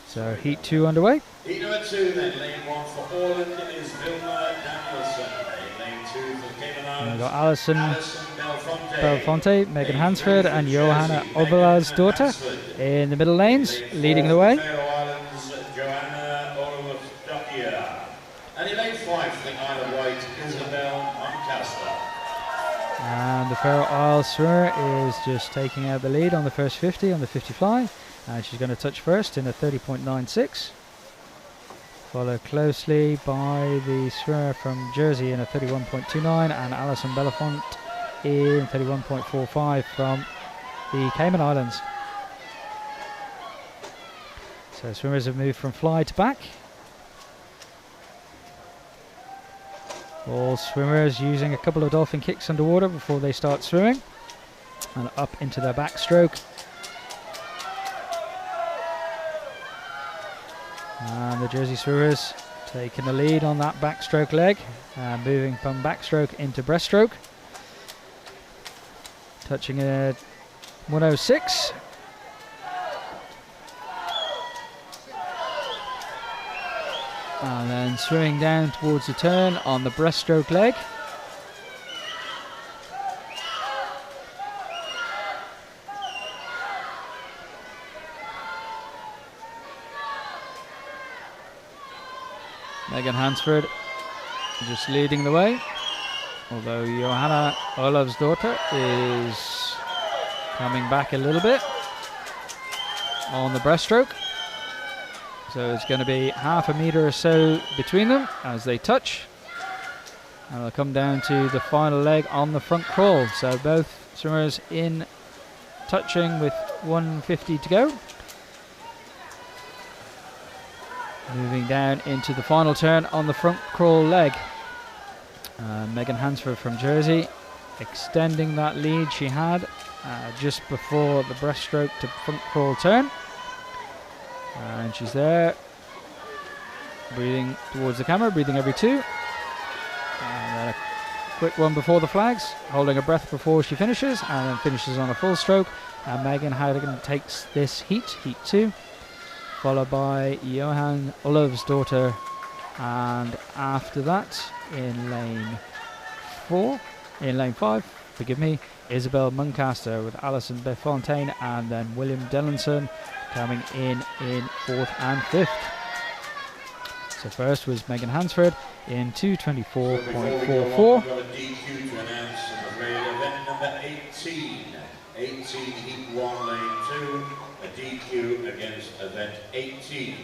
So Heat 2 underway. Heat number 2 then, lane 1 for Åland is Vilma Danielson. Lane 2 for Cayman Islands. We've got Alison Belfonte, Megan Hansford and Johanna Obelasdottir in the middle lanes, leading the way. Faroe Islands, Johanna Obelasdottir. And in lane 5 for the Isle of Wight, Isabel Moncaster. And the Faroe Isles swimmer is just taking out the lead on the first 50 on the 50 fly. And she's going to touch first in a 30.96. Followed closely by the swimmer from Jersey in a 31.29 and Alison Belafont in 31.45 from the Cayman Islands. So swimmers have moved from fly to back. All swimmers using a couple of dolphin kicks underwater before they start swimming. And up into their backstroke. And the Jersey swimmers taking the lead on that backstroke leg and moving from backstroke into breaststroke. Touching at 106. And then swimming down towards the turn on the breaststroke leg. Megan Hansford just leading the way, although Johanna Olavsdottir is coming back a little bit on the breaststroke. So it's going to be half a metre or so between them as they touch. And they'll come down to the final leg on the front crawl. So both swimmers in touching with 150 to go. Moving down into the final turn on the front crawl leg. Megan Hansford from Jersey extending that lead she had just before the breaststroke to front crawl turn. And she's there, breathing towards the camera, breathing every 2. And then a quick one before the flags, holding her breath before she finishes, and then finishes on a full stroke. And Megan Haugen takes this heat 2, followed by Johan Olof's daughter, and after that in lane 5, forgive me, Isabel Muncaster with Alison Befontaine, and then William Dellinson coming in 4th and 5th. So first was Megan Hansford in 2:24.44. DQ to announce, I'm afraid, event number 18. 18 heat 1 lane 2, a DQ against event 18,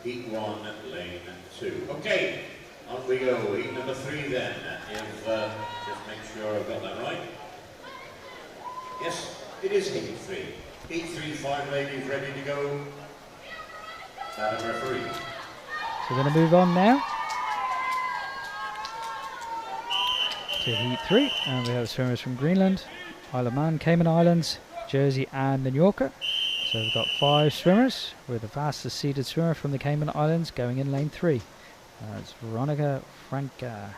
heat 1 lane 2. Okay, on we go. Heat number 3 then. If just make sure I've got that right. Yes, it is heat 3. Heat 3, 5 ladies ready to go. Madam referee. So we're going to move on now to heat 3, and we have swimmers from Greenland, Isle of Man, Cayman Islands, Jersey and Menorca. So we've got 5 swimmers, with the fastest seeded swimmer from the Cayman Islands going in lane 3. That's Veronica Franca.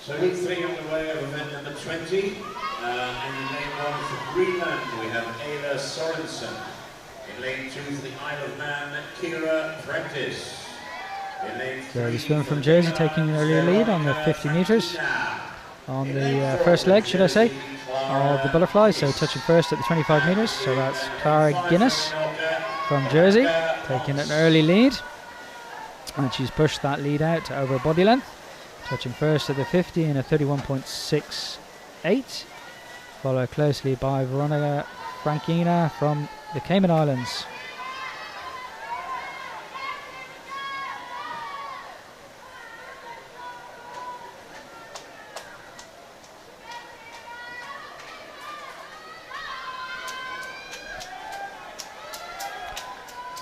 So heat 3 underway of event number 20. In lane 1 for Greenland we have Ayla Sorensen. In lane 2 for the Isle of Man, Kira Prentice. In lane 3 so the swimmer from Jersey taking an earlier lead on the 50 metres. On the first leg, should I say, of the butterfly. So touching first at the 25 metres. So that's Clara Guinness from Jersey taking an early lead. And she's pushed that lead out to over body length. Touching first at the 50 in a 31.68. Followed closely by Veronica Frankina from the Cayman Islands.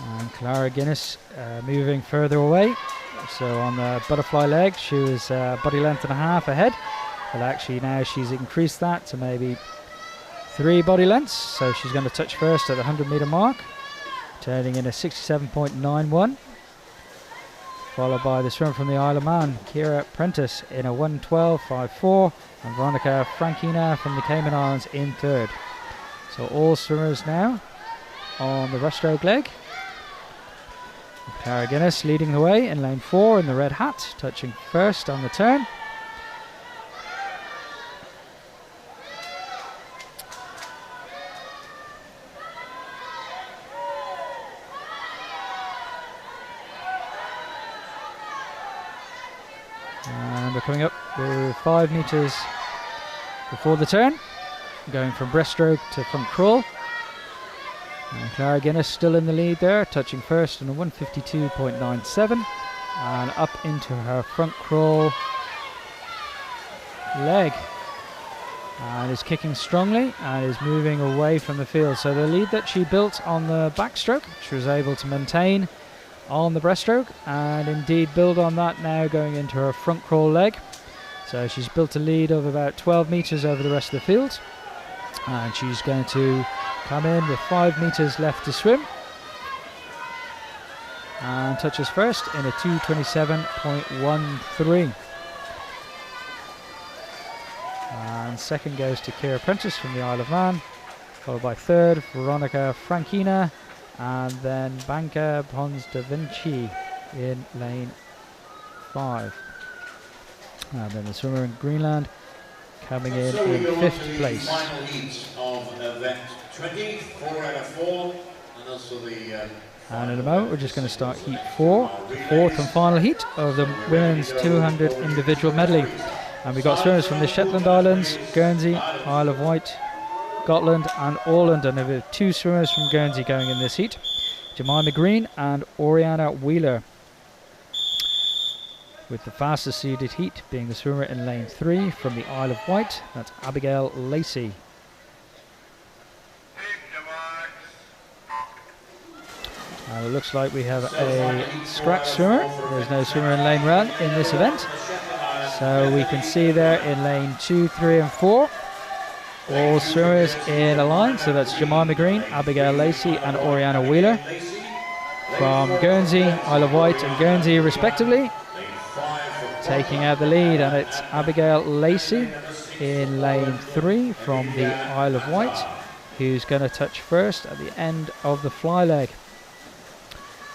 And Clara Guinness moving further away. So on the butterfly leg, she was body length and a half ahead. But actually now she's increased that to maybe 3 body lengths. So she's going to touch first at the 100 metre mark, turning in a 67.91. Followed by the swimmer from the Isle of Man, Kira Prentice, in a 1:12.54. And Veronica Frankina from the Cayman Islands in 3rd. So all swimmers now on the breaststroke leg. Clara Guinness leading the way in lane 4 in the red hat, touching first on the turn. And we're coming up with 5 metres before the turn, going from breaststroke to front crawl. And Clara Guinness still in the lead there, touching first in a 1:52.97, and up into her front crawl leg, and is kicking strongly and is moving away from the field. So the lead that she built on the backstroke, she was able to maintain on the breaststroke, and indeed build on that now going into her front crawl leg. So she's built a lead of about 12 metres over the rest of the field, and she's going to come in with 5 metres left to swim, and touches first in a 2:27.13. And second goes to Kira Prentice from the Isle of Man, followed by third Veronica Frankina, and then Banca Pons da Vinci in lane 5. And then the swimmer in Greenland coming in 5th place. Final heat of event 20, 4 out of 4, and also the. And in a moment we're just going to start heat 4, the 4th and final heat of the women's 200 individual medley. And we've got swimmers from the Shetland Islands, Guernsey, Isle of Wight, Scotland and Åland, and there are 2 swimmers from Guernsey going in this heat, Jemima Green and Oriana Wheeler, with the fastest seeded heat being the swimmer in lane 3 from the Isle of Wight, that's Abigail Lacey. And it looks like we have a scratch swimmer. There's no swimmer in lane 1 in this event. So we can see there in lane 2, 3 and 4, all swimmers in a line. So that's Jemima Green, Abigail Lacey and Oriana Wheeler. from Guernsey, Isle of Wight and Guernsey respectively, taking out the lead, and it's Abigail Lacey in lane 3 from the Isle of Wight, who's going to touch first at the end of the fly leg.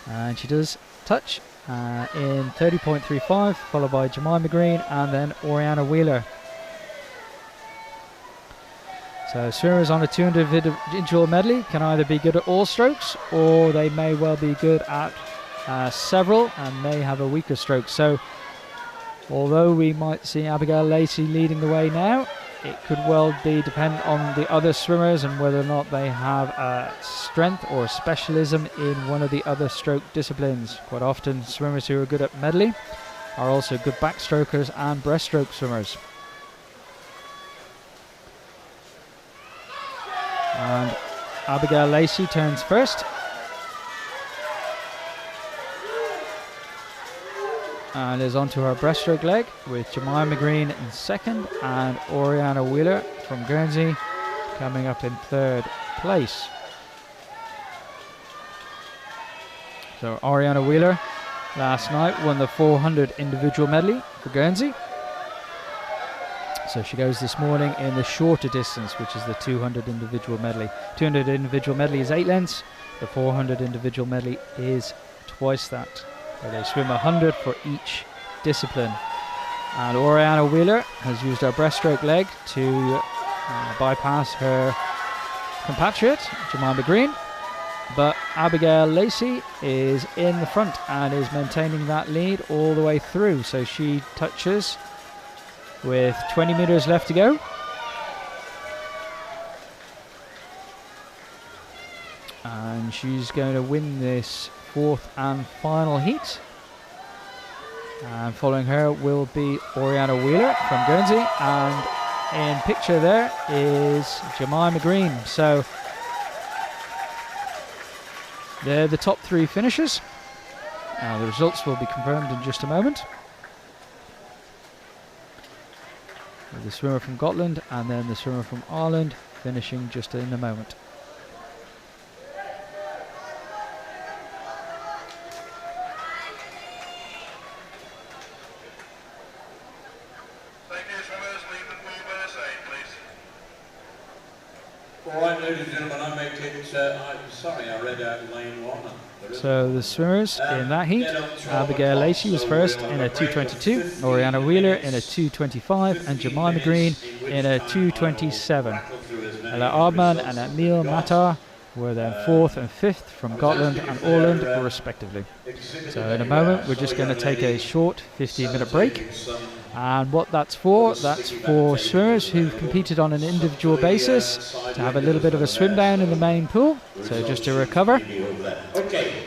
And she does touch in 30.35, followed by Jemima Green and then Oriana Wheeler. So swimmers on a 200 individual medley can either be good at all strokes, or they may well be good at several and may have a weaker stroke. So although we might see Abigail Lacey leading the way now, it could well be dependent on the other swimmers and whether or not they have strength or specialism in one of the other stroke disciplines. Quite often swimmers who are good at medley are also good backstrokers and breaststroke swimmers. And Abigail Lacey turns first. And is onto her breaststroke leg with Jemima Green in second and Oriana Wheeler from Guernsey coming up in third place. So Oriana Wheeler last night won the 400 individual medley for Guernsey. So she goes this morning in the shorter distance, which is the 200 individual medley. 200 individual medley is 8 lengths. The 400 individual medley is twice that, where they swim 100 for each discipline. And Oriana Wheeler has used her breaststroke leg to bypass her compatriot, Jemima Green. But Abigail Lacey is in the front and is maintaining that lead all the way through. So she touches with 20 metres left to go. And she's going to win this fourth and final heat. And following her will be Oriana Wheeler from Guernsey, and in picture there is Jemima Green. So they're the top 3 finishers. The results will be confirmed in just a moment. With the swimmer from Gotland and then the swimmer from Ireland finishing just in a moment. Alright, ladies and gentlemen, I make it, sorry, I read out lane 1. So the swimmers in that heat, Abigail Lacey was first in a 2:22, Oriana Wheeler in a 2:25 and Jemima Green in a 2:27. Ella Ardman and Emil Matar were then 4th and 5th from Gotland and Åland respectively. So in a moment we're just going to take a short 15-minute break. And what that's for swimmers who've competed on an individual basis to have a little bit of a swim down in the main pool, so just to recover.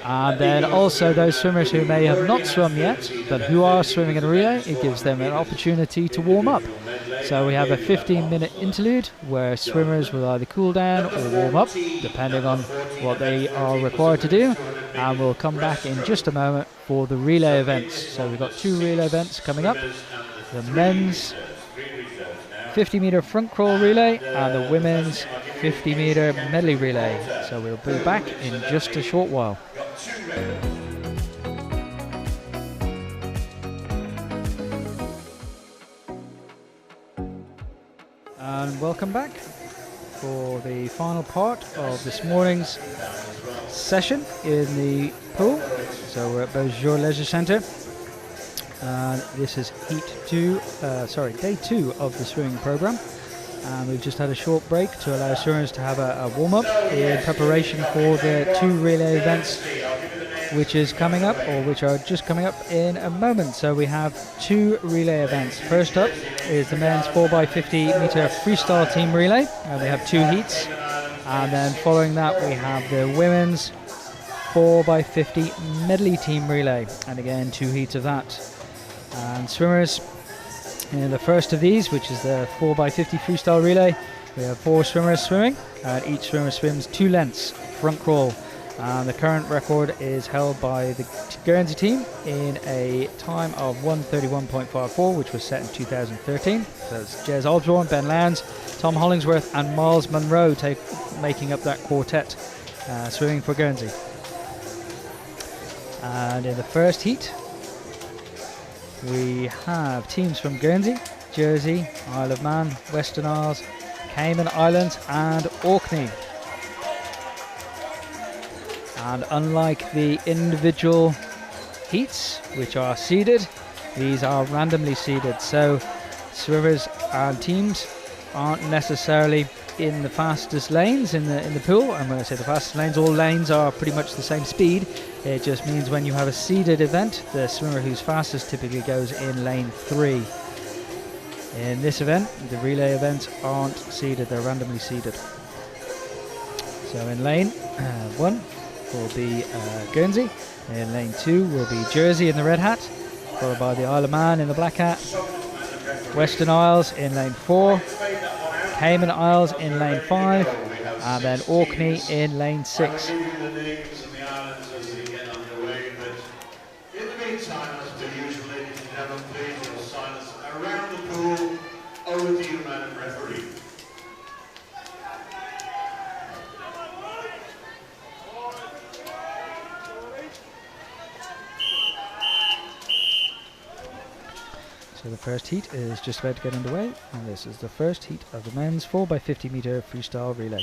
And then also those swimmers who may have not swum yet, but who are swimming in a relay, it gives them an opportunity to warm up. So we have a 15-minute interlude where swimmers will either cool down or warm up, depending on what they are required to do. And we'll come back in just a moment for the relay events. So we've got 2 relay events coming up. The men's 50-metre front crawl relay and the women's 50-metre medley relay. So we'll be back in just a short while. And welcome back for the final part of this morning's session in the pool. So we're at Beaujour Leisure Centre. And this is day 2 of the swimming program. And we've just had a short break to allow swimmers to have a warm-up in preparation for the 2 relay events which is coming up, or which are just coming up in a moment. So we have 2 relay events. First up is the men's 4x50 metre freestyle team relay, and we have 2 heats. And then following that we have the women's 4x50 medley team relay, and again 2 heats of that. And swimmers in the first of these, which is the 4x50 freestyle relay, we have 4 swimmers swimming, and each swimmer swims 2 lengths front crawl. And the current record is held by the Guernsey team in a time of 1:31.54, which was set in 2013. So it's Jez Osborne, Ben Lowndes, Tom Hollingsworth and Miles Munro making up that quartet swimming for Guernsey. And in the first heat, we have teams from Guernsey, Jersey, Isle of Man, Western Isles, Cayman Islands and Orkney. And unlike the individual heats, which are seeded, these are randomly seeded. So swimmers and teams aren't necessarily in the fastest lanes in the pool. And when I say the fastest lanes, all lanes are pretty much the same speed. It just means when you have a seeded event, the swimmer who's fastest typically goes in lane 3. In this event, the relay events aren't seeded, they're randomly seeded. So in lane 1 will be Guernsey, in lane 2 will be Jersey in the red hat, followed by the Isle of Man in the black hat, Western Isles in lane 4, Cayman Isles in lane 5, and then Orkney in lane 6. So the first heat is just about to get underway, and this is the first heat of the men's 4x50 metre freestyle relay.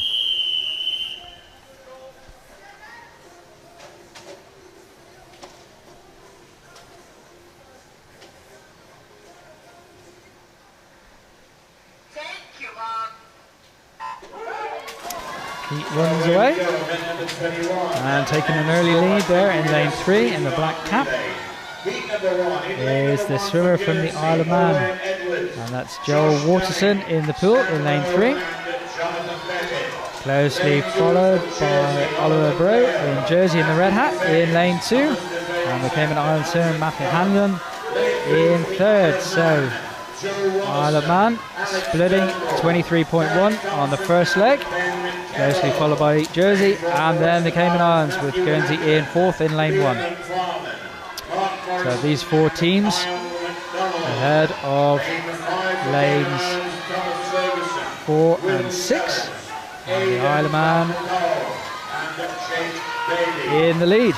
Heat runs away, and taking an early lead there in lane 3 in the black cap is the swimmer from the Isle of Man, and that's Joel Waterson in the pool in lane 3, closely followed by Oliver Bro in Jersey in the red hat in lane 2, and the Cayman Islands swimmer Matthew Hanlon in 3rd. So Isle of Man splitting 23.1 on the first leg, closely followed by Jersey, and then the Cayman Islands with Guernsey in 4th in lane 1. So these 4 teams ahead of lanes 4 and 6, and the Isle of Man in the lead.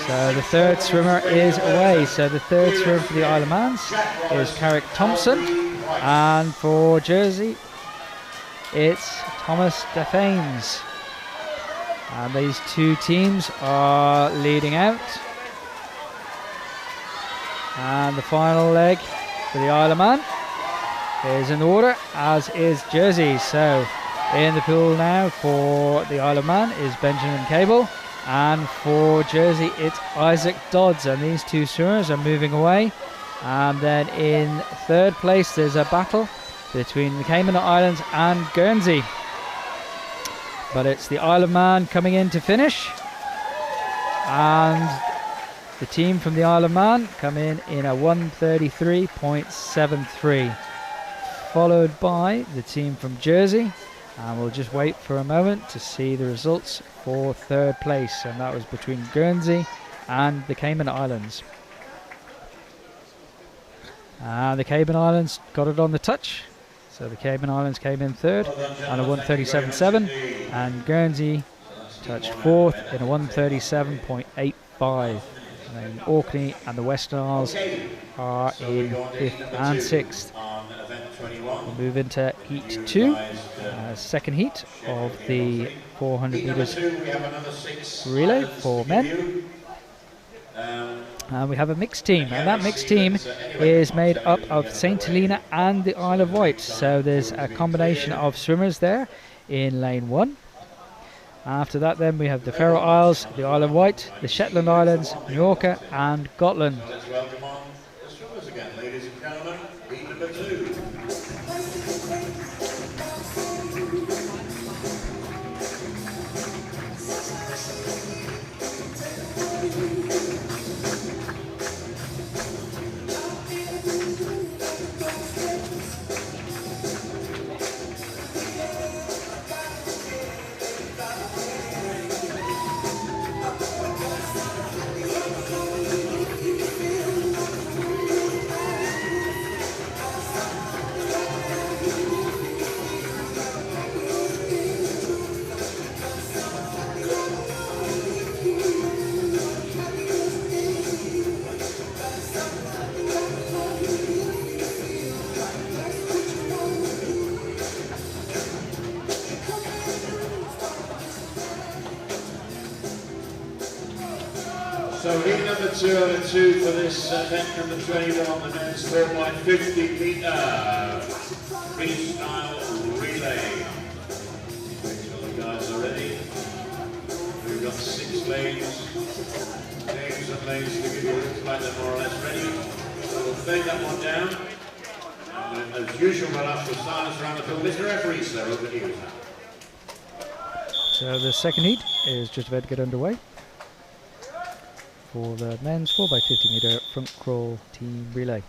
So the 3rd swimmer is away. So the 3rd swimmer for the Isle of Man is Carrick Thompson, and for Jersey it's Thomas Defanes. And these 2 teams are leading out. And the final leg for the Isle of Man is in order, as is Jersey. So in the pool now for the Isle of Man is Benjamin Cable, and for Jersey it's Isaac Dodds, and these 2 swimmers are moving away. And then in 3rd place there's a battle between the Cayman Islands and Guernsey, but it's the Isle of Man coming in to finish, and the team from the Isle of Man come in a 1:33.73, followed by the team from Jersey, and we'll just wait for a moment to see the results for 3rd place, and that was between Guernsey and the Cayman Islands. The Cayman Islands got it on the touch, so the Cayman Islands came in 3rd on a 1:37.7, and Guernsey touched 4th in a 1:37.85. And Orkney and the Western Isles are in 5th and 6th. We'll move into Heat 2, second heat of the 400 metres relay for men. And we have a mixed team, and that mixed team is made up of St Helena and the Isle of Wight. So there's a combination of swimmers there in lane 1. After that then we have the Faroe Isles, the Isle of Wight, the Shetland Islands, Majorca and Gotland. Let's welcome on the swimmers again, ladies and gentlemen, heat number 2. So heat number 2 out of 2 for this event number 21, the men's 4x50 meter freestyle relay. Make sure the guys are ready. We've got 6 lanes. Names and lanes to give you a look like they're more or less ready. So we'll fade that one down. And as usual, we'll have to silence around the field. Mr. Referee, sir, over to you now. So the second heat is just about to get underway for the men's 4x50 meter front crawl team relay.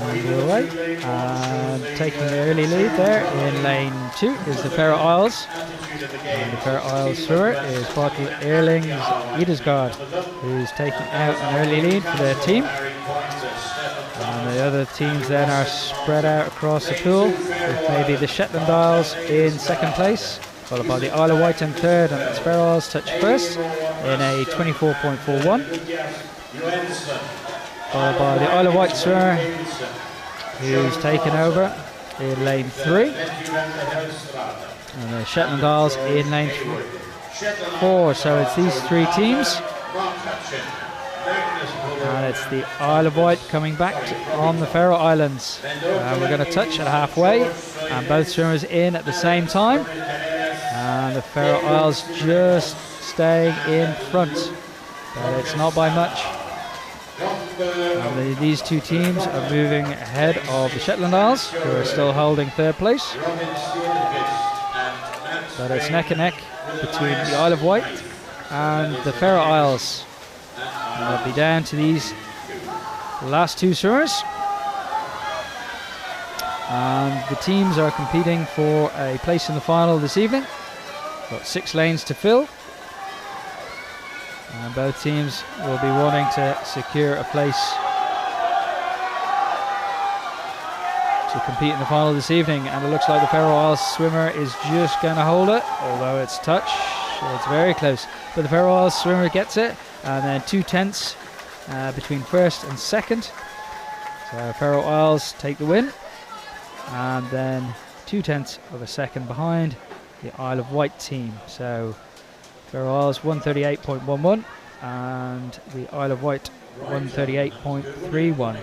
And we're away. And taking the early lead there in lane 2 is the Faroe Isles. And the Faroe Isles swimmer is Bartel Erlings Idesgaard, who's taking out an early lead for their team. And the other teams then are spread out across the pool, with maybe the Shetland Isles in second place, followed by the Isle of Wight in third, and the Faroe Isles touch first in a 24.41. Followed by the Isle of Wight swimmer, who's taken over in lane 3. And the Shetland Isles in lane 4. So it's these 3 teams. And it's the Isle of Wight coming back on the Faroe Islands. And we're going to touch at halfway. And both swimmers in at the same time. And the Faroe Isles just staying in front. But it's not by much. And these 2 teams are moving ahead of the Shetland Isles, who are still holding third place. But it's neck and neck between the Isle of Wight and the Faroe Isles. And they'll be down to these last 2 swimmers. And the teams are competing for a place in the final this evening. Got 6 lanes to fill. And both teams will be wanting to secure a place to compete in the final this evening. And it looks like the Faroe Isles swimmer is just going to hold it, although it's touch. It's very close. But the Faroe Isles swimmer gets it, and then 2 tenths between first and second. So Faroe Isles take the win, and then 2 tenths of a second behind the Isle of Wight team. So Faroe Isles 138.11 and the Isle of Wight 138.31.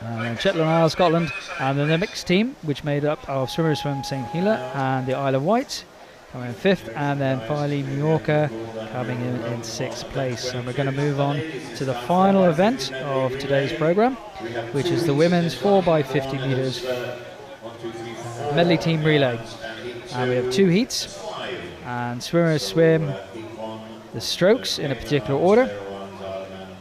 And Shetland Isles, Scotland, and then the mixed team, which made up of swimmers from St Hela and the Isle of Wight, coming in 5th, and then finally Mallorca coming in 6th place. And we're going to move on to the final event of today's programme, which is the women's 4x50 metres medley team relay. And we have 2 heats, and swimmers swim the strokes in a particular order.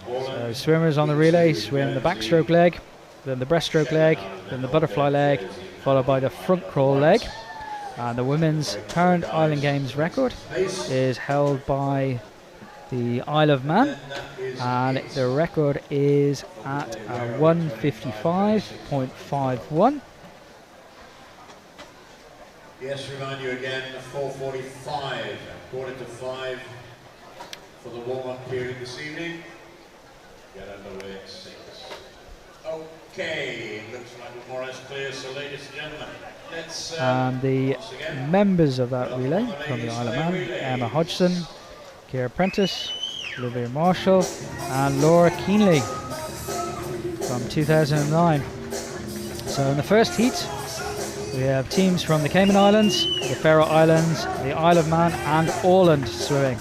So swimmers on the relay swim the backstroke leg, then the breaststroke leg, then the butterfly leg, followed by the front crawl leg. And the women's current Island Games record is held by the Isle of Man, and the record is at 155.51. Yes, remind you again, 4:45, 4:45 for the warm-up period this evening. Get underway at 6. Okay, looks like we're more or less clear, so ladies and gentlemen, let's... And the members of that relay from the Isle of Man: Emma Hodgson, Ciara Prentice, Olivia Marshall, and Laura Keenley from 2009. So in the first heat, we have teams from the Cayman Islands, the Faroe Islands, the Isle of Man, and Åland swimming.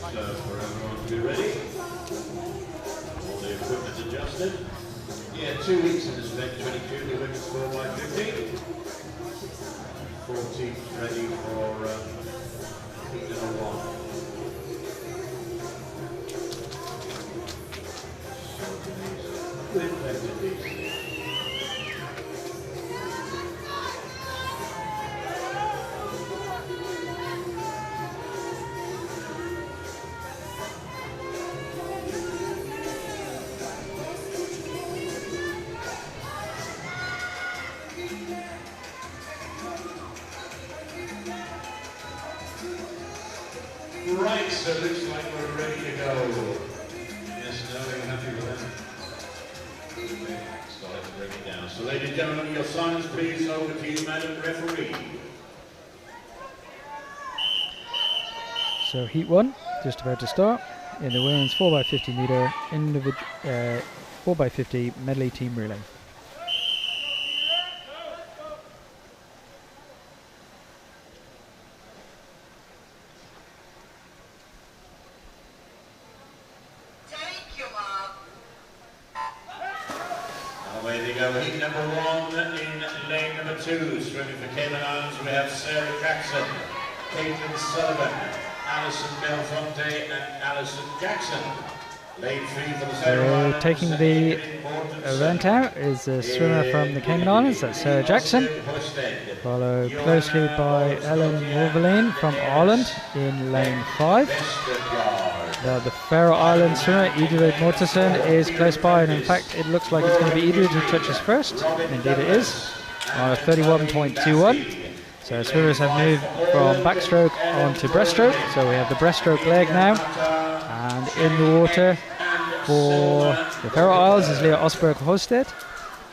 For everyone to be ready. All the equipment adjusted. Yeah, 2 weeks in this event, 22, the women's 4x50. 4 teams ready for heat number 1. Good left of these. Right, so it looks like we're ready to go. Yes, no, are you happy with that? Okay, started to bring it down. So ladies and gentlemen, your silence please, over to you, Madam Referee. So heat 1, just about to start, in the women's 4x50 metre 4x50 medley team relay. Away they go, heat number 1 in lane number 2, swimming for Cayman Islands, we have Sarah Jackson, Caitlin Sullivan, Alison Belfonte and Alison Jackson. Lane 3 for the Faroe Islands. Taking the event out is a swimmer from the Cayman Islands, that's Sarah Jackson, followed closely by Ellen Wolverine from Ireland in lane 5. The Faroe Islands swimmer, Idrid Mortensen, is close by, and in fact it looks like it's going to be Idrid who touches first. Indeed it is, on a 31.21. So swimmers have moved from backstroke onto breaststroke. So we have the breaststroke leg now. And in the water for the Faroe Isles is Leah Osberg Hosted,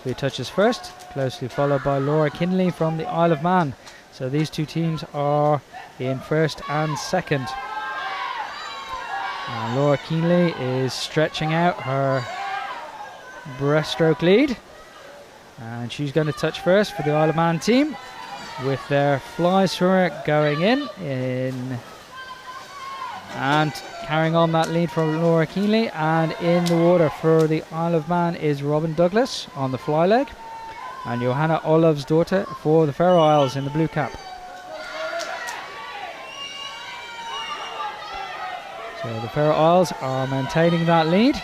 who touches first, closely followed by Laura Kinley from the Isle of Man. So these two teams are in first and second. And Laura Keenley is stretching out her breaststroke lead, and she's going to touch first for the Isle of Man team, with their fly swimmer going in and carrying on that lead from Laura Keenley. And in the water for the Isle of Man is Robin Douglas on the fly leg, and Johanna Olavsdottir for the Faroe Isles in the blue cap. So the Faroe Isles are maintaining that lead.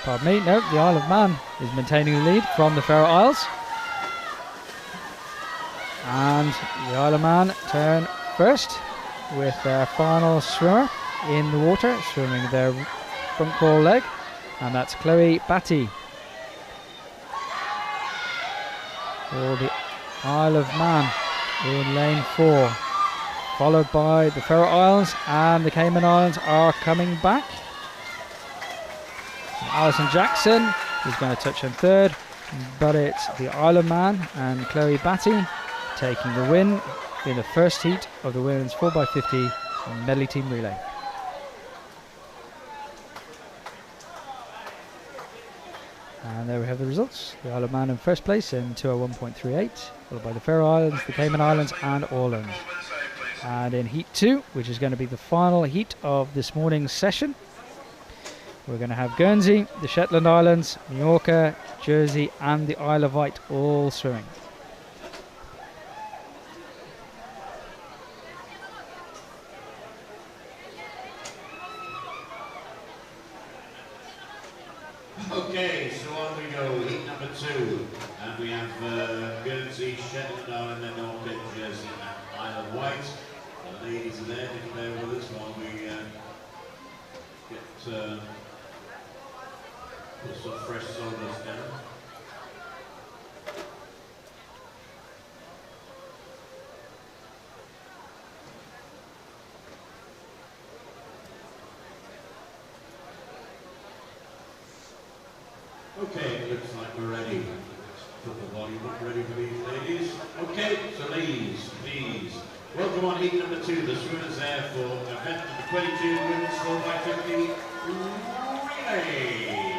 Pardon me, no, the Isle of Man is maintaining the lead from the Faroe Isles. And the Isle of Man turn first with their final swimmer in the water, swimming their front crawl leg, and that's Chloe Batty for the Isle of Man in lane 4. Followed by the Faroe Islands, and the Cayman Islands are coming back. Alison Jackson is going to touch in third, but it's the Isle of Man and Chloe Batty taking the win in the first heat of the women's 4x50 medley team relay. And there we have the results. The Isle of Man in first place in 201.38, followed by the Faroe Islands, the Cayman Islands and Åland. And in heat 2, which is going to be the final heat of this morning's session, we're going to have Guernsey, the Shetland Islands, Majorca, Jersey and the Isle of Wight all swimming. Okay, so on we go, heat number 2, and we have Guernsey, Shetland Island, Majorca, Jersey and Isle of Wight. The ladies are there to play with us while we put some fresh shoulders down. Okay, it looks like we're ready. Let's put the volume up, ready for these ladies. Okay, so ladies, please. Welcome on heat number 2, the swimmers there for event number 22, women's 4x50 relay.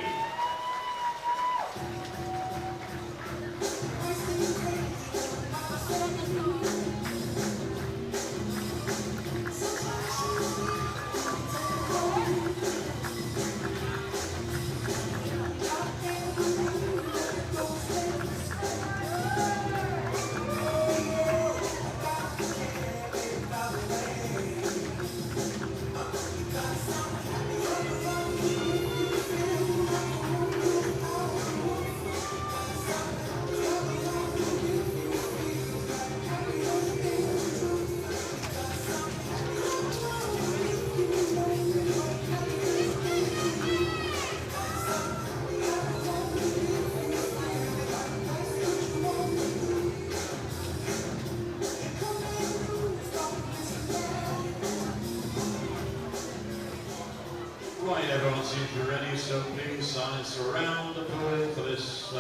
Right, everyone seems to be ready, so please silence around the pool for this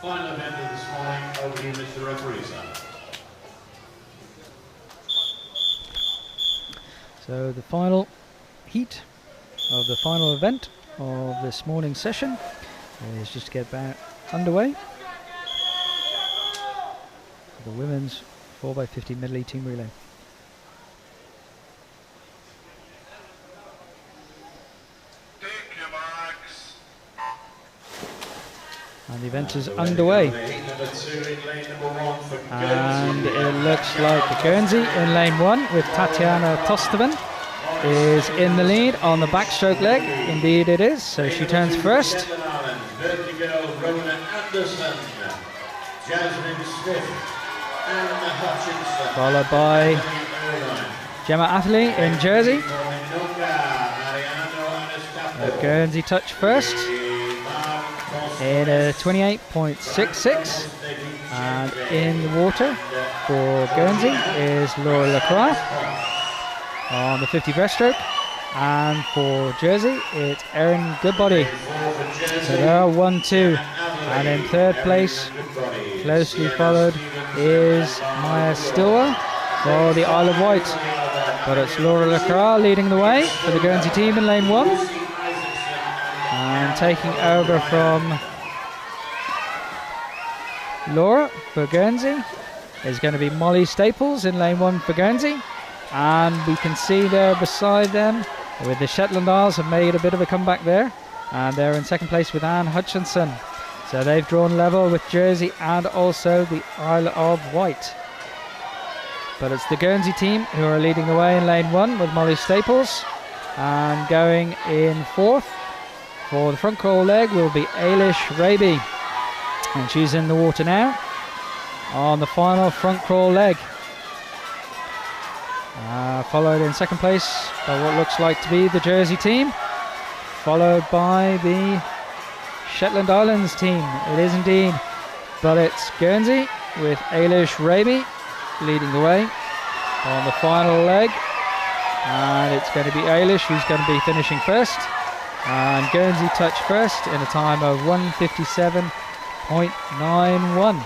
final event of this morning. Over to you, Mr. Referee, sir. So the final heat of the final event of this morning's session is just to get back underway. The women's 4x50 medley team relay. And the event is underway. And it looks like Guernsey in lane 1 with Tatiana Tostovan is in the lead on the backstroke leg. Indeed it is. So she turns first. Followed by Gemma Atherley in Jersey. Guernsey touch first in a 28.66, and in the water for Guernsey is Laura Lacroix on the 50 breaststroke, and for Jersey it's Erin Goodbody. So there are 1-2, and in third place, closely followed, is Maya Stilwell for the Isle of Wight, but it's Laura Lacroix leading the way for the Guernsey team in lane 1. And taking over from Laura for Guernsey is going to be Molly Staples in lane 1 for Guernsey. And we can see there beside them with the Shetland Isles have made a bit of a comeback there. And they're in second place with Anne Hutchinson. So they've drawn level with Jersey and also the Isle of Wight. But it's the Guernsey team who are leading the way in lane 1 with Molly Staples. And going in fourth for the front crawl leg will be Ailish Raby, and she's in the water now on the final front crawl leg. Followed in second place by what looks like to be the Jersey team, followed by the Shetland Islands team. It is indeed, but it's Guernsey with Ailish Raby leading the way on the final leg, and it's going to be Ailish who's going to be finishing first. And Guernsey touch first in a time of 1:57.91.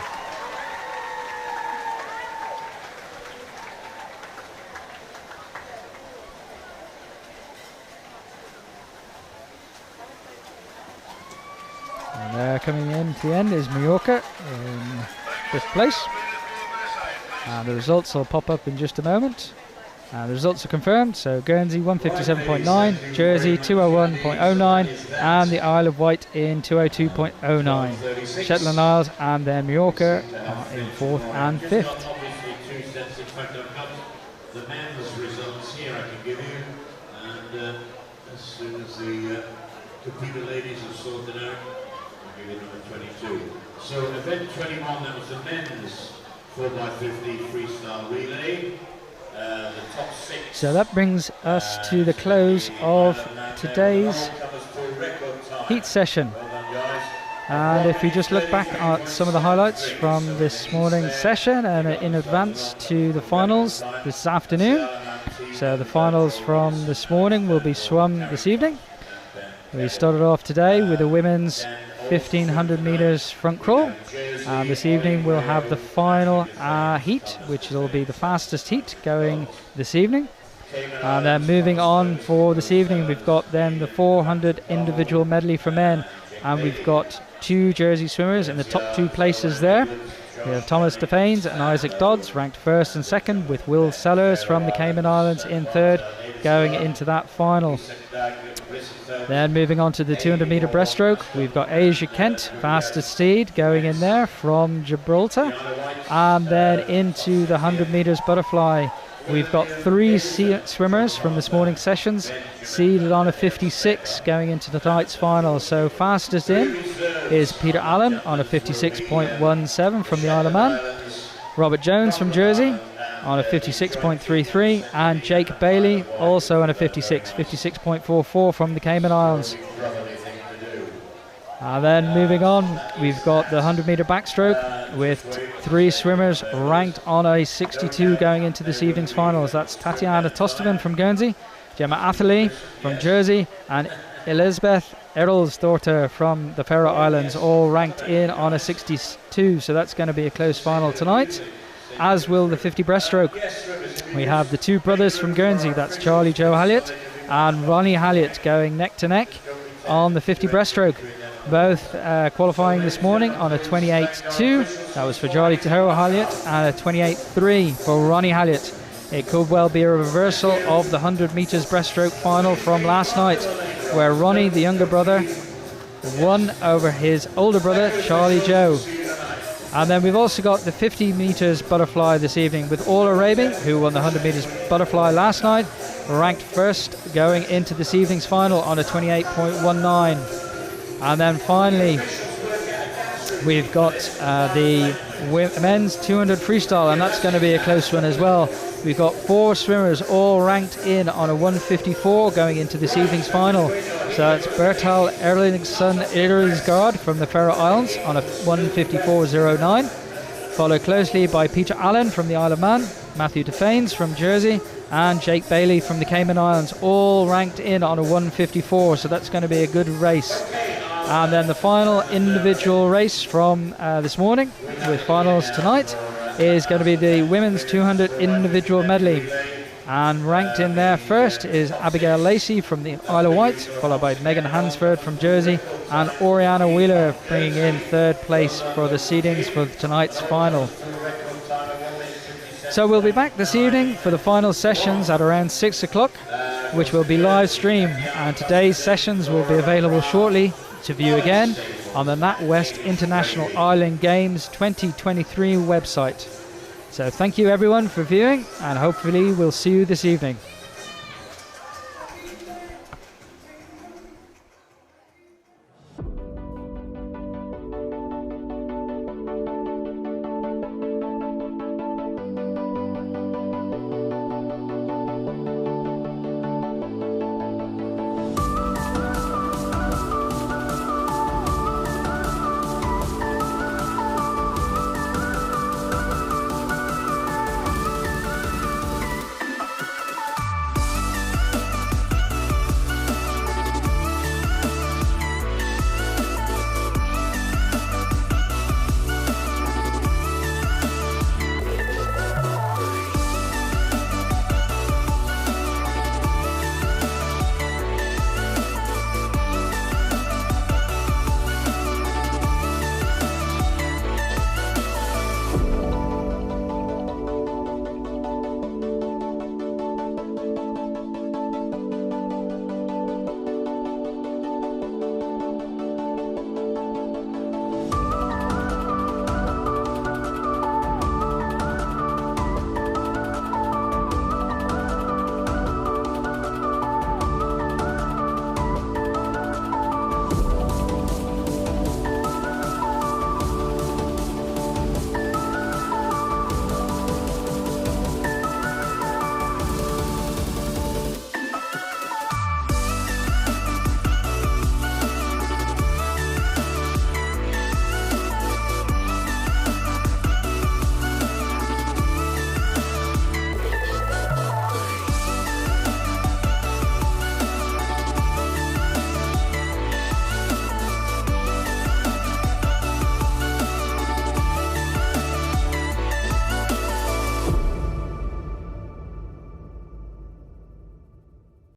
And there coming in to the end is Mallorca in fifth place. And the results will pop up in just a moment. And the results are confirmed, so Guernsey 1:57.9, Jersey 2:01.09, and the Isle of Wight in 2:02.09. Shetland Isles and then Mallorca are in 4th and 5th. Obviously 2 sets. In fact, I've got the men's results here I can give you, and as soon as the computer ladies have sorted out, I'll give you number 22. So event 21, that was the men's 4x50 freestyle relay. The top 6. So that brings us to the close of today's heat session. And if we just look back at some of the highlights from this morning's session and in advance to the finals this afternoon. So the finals from this morning will be swum this evening. We started off today with the women's 1500 meters front crawl, and this evening we'll have the final heat, which will be the fastest heat going this evening. And then moving on for this evening, we've got then the 400 individual medley for men, and we've got 2 Jersey swimmers in the top 2 places there. We have Thomas Defanes and Isaac Dodds ranked 1st and 2nd, with Will Sellers from the Cayman Islands in 3rd going into that final. Then moving on to the 200 metre breaststroke, we've got Asia Kent, fastest steed, going in there from Gibraltar. And then into the 100 metres butterfly, we've got 3 swimmers from this morning's sessions seeded on a 56 going into tonight's final. So fastest in is Peter Allen on a 56.17 from the Isle of Man, Robert Jones from Jersey on a 56.33, and Jake Bailey also on a 56.44 from the Cayman Islands. And then moving on, we've got the 100 metre backstroke with 3 swimmers ranked on a 62 going into this evening's finals. That's Tatiana Tostovan from Guernsey Gemma Atherley from Jersey, and Elizabeth Earlsdottir from the Faroe Islands, all ranked in on a 62. So that's going to be a close final tonight, as will the 50 breaststroke. We have the two brothers from Guernsey, that's Charlie Joe Halliott and Ronnie Halliott, going neck to neck on the 50 breaststroke. Both qualifying this morning on a 28.2. That was for Charlie Joe Halliott, and a 28.3 for Ronnie Halliott. It could well be a reversal of the 100 metres breaststroke final from last night, where Ronnie, the younger brother, won over his older brother, Charlie Joe. And then we've also got the 50 metres butterfly this evening with Orla Raby, who won the 100 metres butterfly last night, ranked first going into this evening's final on a 28.19. And then finally, we've got the men's 200 freestyle, and that's going to be a close one as well. We've got 4 swimmers all ranked in on a 154 going into this evening's final. So that's Bertal Erlingsson Irisgaard from the Faroe Islands on a 154.09, followed closely by Peter Allen from the Isle of Man, Matthew Defanes from Jersey, and Jake Bailey from the Cayman Islands, all ranked in on a 154. So that's going to be a good race. And then the final individual race from this morning, with finals tonight, is going to be the women's 200 individual medley. And ranked in there first is Abigail Lacey from the Isle of Wight, followed by Megan Hansford from Jersey, and Oriana Wheeler bringing in third place for the seedings for tonight's final. So we'll be back this evening for the final sessions at around 6 o'clock, which will be live stream, and today's sessions will be available shortly to view again on the NatWest International Island Games 2023 website. So thank you everyone for viewing, and hopefully we'll see you this evening.